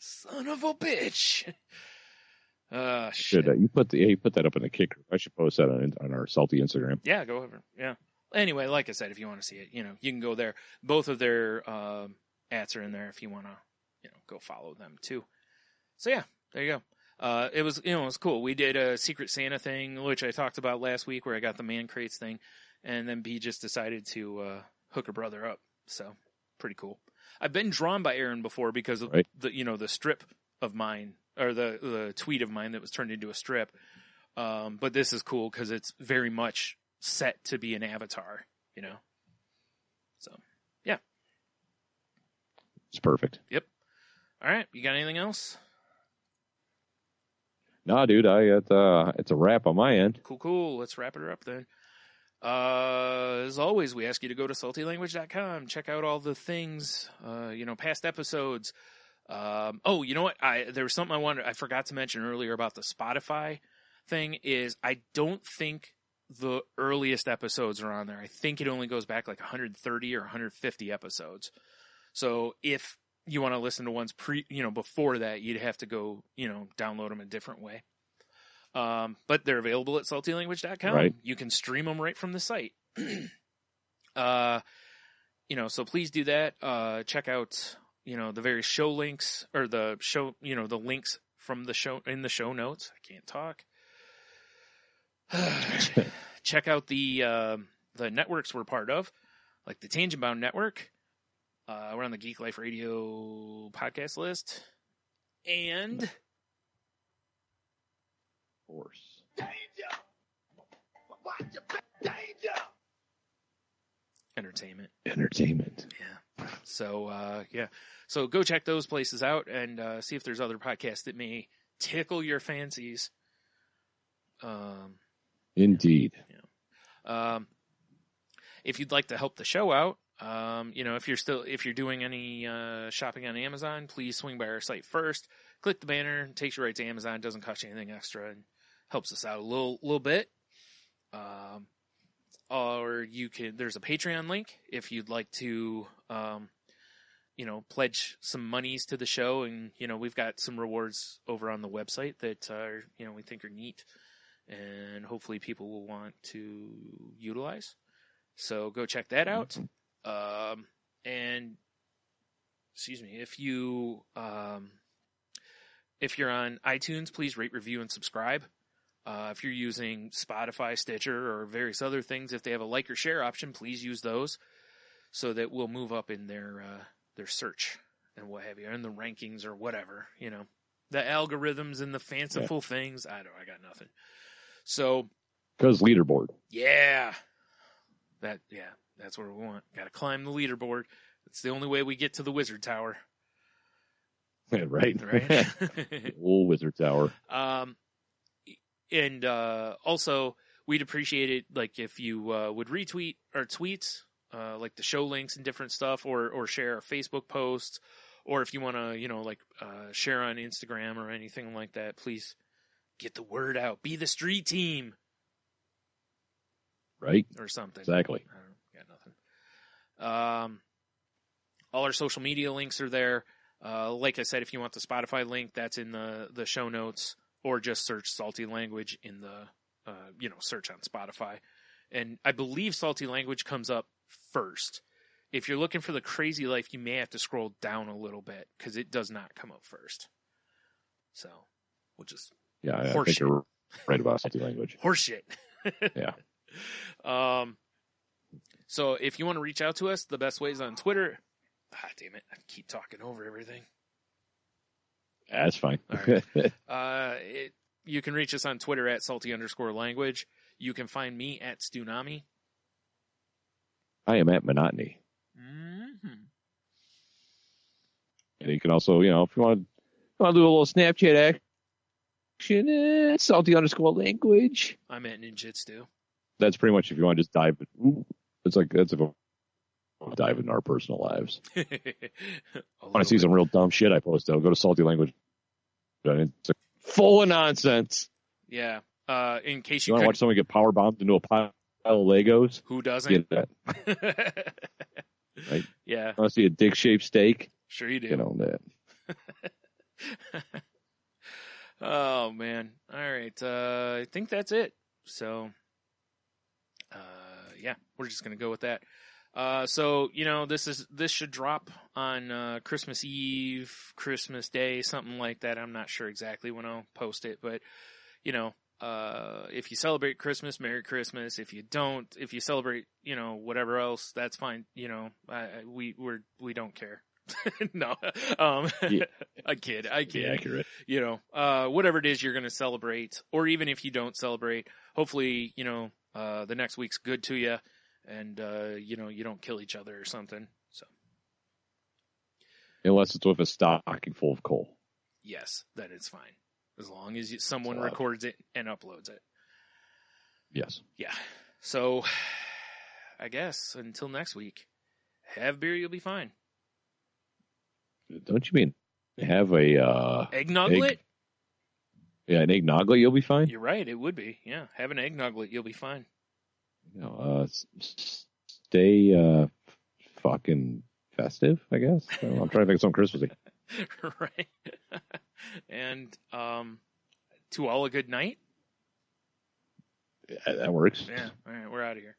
Son of a bitch. Shit. You put that up in the kicker. I should post that on our salty Instagram. Yeah, go over. Yeah. Anyway, like I said, if you want to see it, you can go there. Both of their ats are in there if you want to, go follow them too. So yeah, there you go. It was cool. We did a Secret Santa thing, which I talked about last week, where I got the man crates thing. And then B just decided to hook her brother up. So, pretty cool. I've been drawn by Aaron before because of the strip of mine, or the tweet of mine that was turned into a strip. But this is cool because it's very much set to be an avatar, So, yeah. It's perfect. Yep. All right. You got anything else? Nah, dude. It's a wrap on my end. Cool. Let's wrap it up then. As always, we ask you to go to saltylanguage.com, check out all the things, past episodes. You know what? There was something I forgot to mention earlier about the Spotify thing is I don't think the earliest episodes are on there. I think it only goes back like 130 or 150 episodes. So if you want to listen to ones before that, you'd have to go, download them a different way. But they're available at saltylanguage.com. Right. You can stream them right from the site. So please do that. Check out, the various show links or the show, the links from the show in the show notes. I can't talk. Check out the networks we're part of, like the Tangent Bound Network. We're on the Geek Life Radio podcast list. And Force. Danger! Watch your back, danger! Entertainment. Yeah. So, So go check those places out and see if there's other podcasts that may tickle your fancies. Indeed. Yeah. If you'd like to help the show out, if you're doing any shopping on Amazon, please swing by our site first. Click the banner, it takes you right to Amazon. Doesn't cost you anything extra and helps us out a little bit. Or there's a Patreon link if you'd like to, pledge some monies to the show. And, we've got some rewards over on the website that are, we think are neat and hopefully people will want to utilize. So go check that out. And excuse me, if you're on iTunes, please rate, review, and subscribe. If you're using Spotify, Stitcher, or various other things, if they have a like or share option, please use those so that we'll move up in their search and what have you, and the rankings or whatever, the algorithms and the fanciful things. I got nothing. So, because leaderboard. Yeah. That's what we want. Got to climb the leaderboard. It's the only way we get to the wizard tower. Yeah, right. Old wizard tower. And also, we'd appreciate it, like, if you would retweet our tweets, like the show links and different stuff, or share our Facebook posts, or if you want to, share on Instagram or anything like that, please get the word out. Be the street team. Right. Or something. Exactly. I got nothing. All our social media links are there. Like I said, if you want the Spotify link, that's in the show notes. or just search Salty Language in the, search on Spotify. And I believe Salty Language comes up first. If you're looking for the Crazy Life, you may have to scroll down a little bit because it does not come up first. So, which is I think you're right about Salty Language. Horseshit. Yeah. So if you want to reach out to us, the best way is on Twitter. Ah, damn it. I keep talking over everything. That's fine. All right. You can reach us on Twitter at salty_language. You can find me at Stunami. I am at Monotony. Mm-hmm. And you can also, if you want to do a little Snapchat action, salty_language. I'm at Ninjitsu. That's pretty much if you want to just dive. It's like that's a dive into our personal lives. Want to see some real dumb shit I post? I'll go to Salty Language. It's full of nonsense. Yeah. In case you want to watch someone get power bombed into a pile of Legos, who doesn't? Get that. Right? Yeah. Want to see a dick-shaped steak? Sure you do. Get on that. Oh man! All right. I think that's it. So, yeah, we're just gonna go with that. So this should drop on Christmas Eve, Christmas Day, something like that. I'm not sure exactly when I'll post it, but if you celebrate Christmas, Merry Christmas. If you don't, if you celebrate, whatever else, that's fine. We don't care. No, Yeah. I kid. Yeah, accurate. Whatever it is you're going to celebrate, or even if you don't celebrate, hopefully, the next week's good to you, and you don't kill each other or something. So, unless it's with a stocking full of coal. Yes, that is fine, as long as someone records it and uploads it. Yes. Yeah. So, I guess until next week, have beer, you'll be fine. Don't you mean have a eggnoglet? Yeah, an eggnoglet, you'll be fine. You're right, it would be. Yeah, have an eggnoglet, you'll be fine. Stay fucking festive, I guess. I'm trying to think of something Christmassy. Right. And to all a good night. Yeah, that works. Yeah. All right, we're out of here.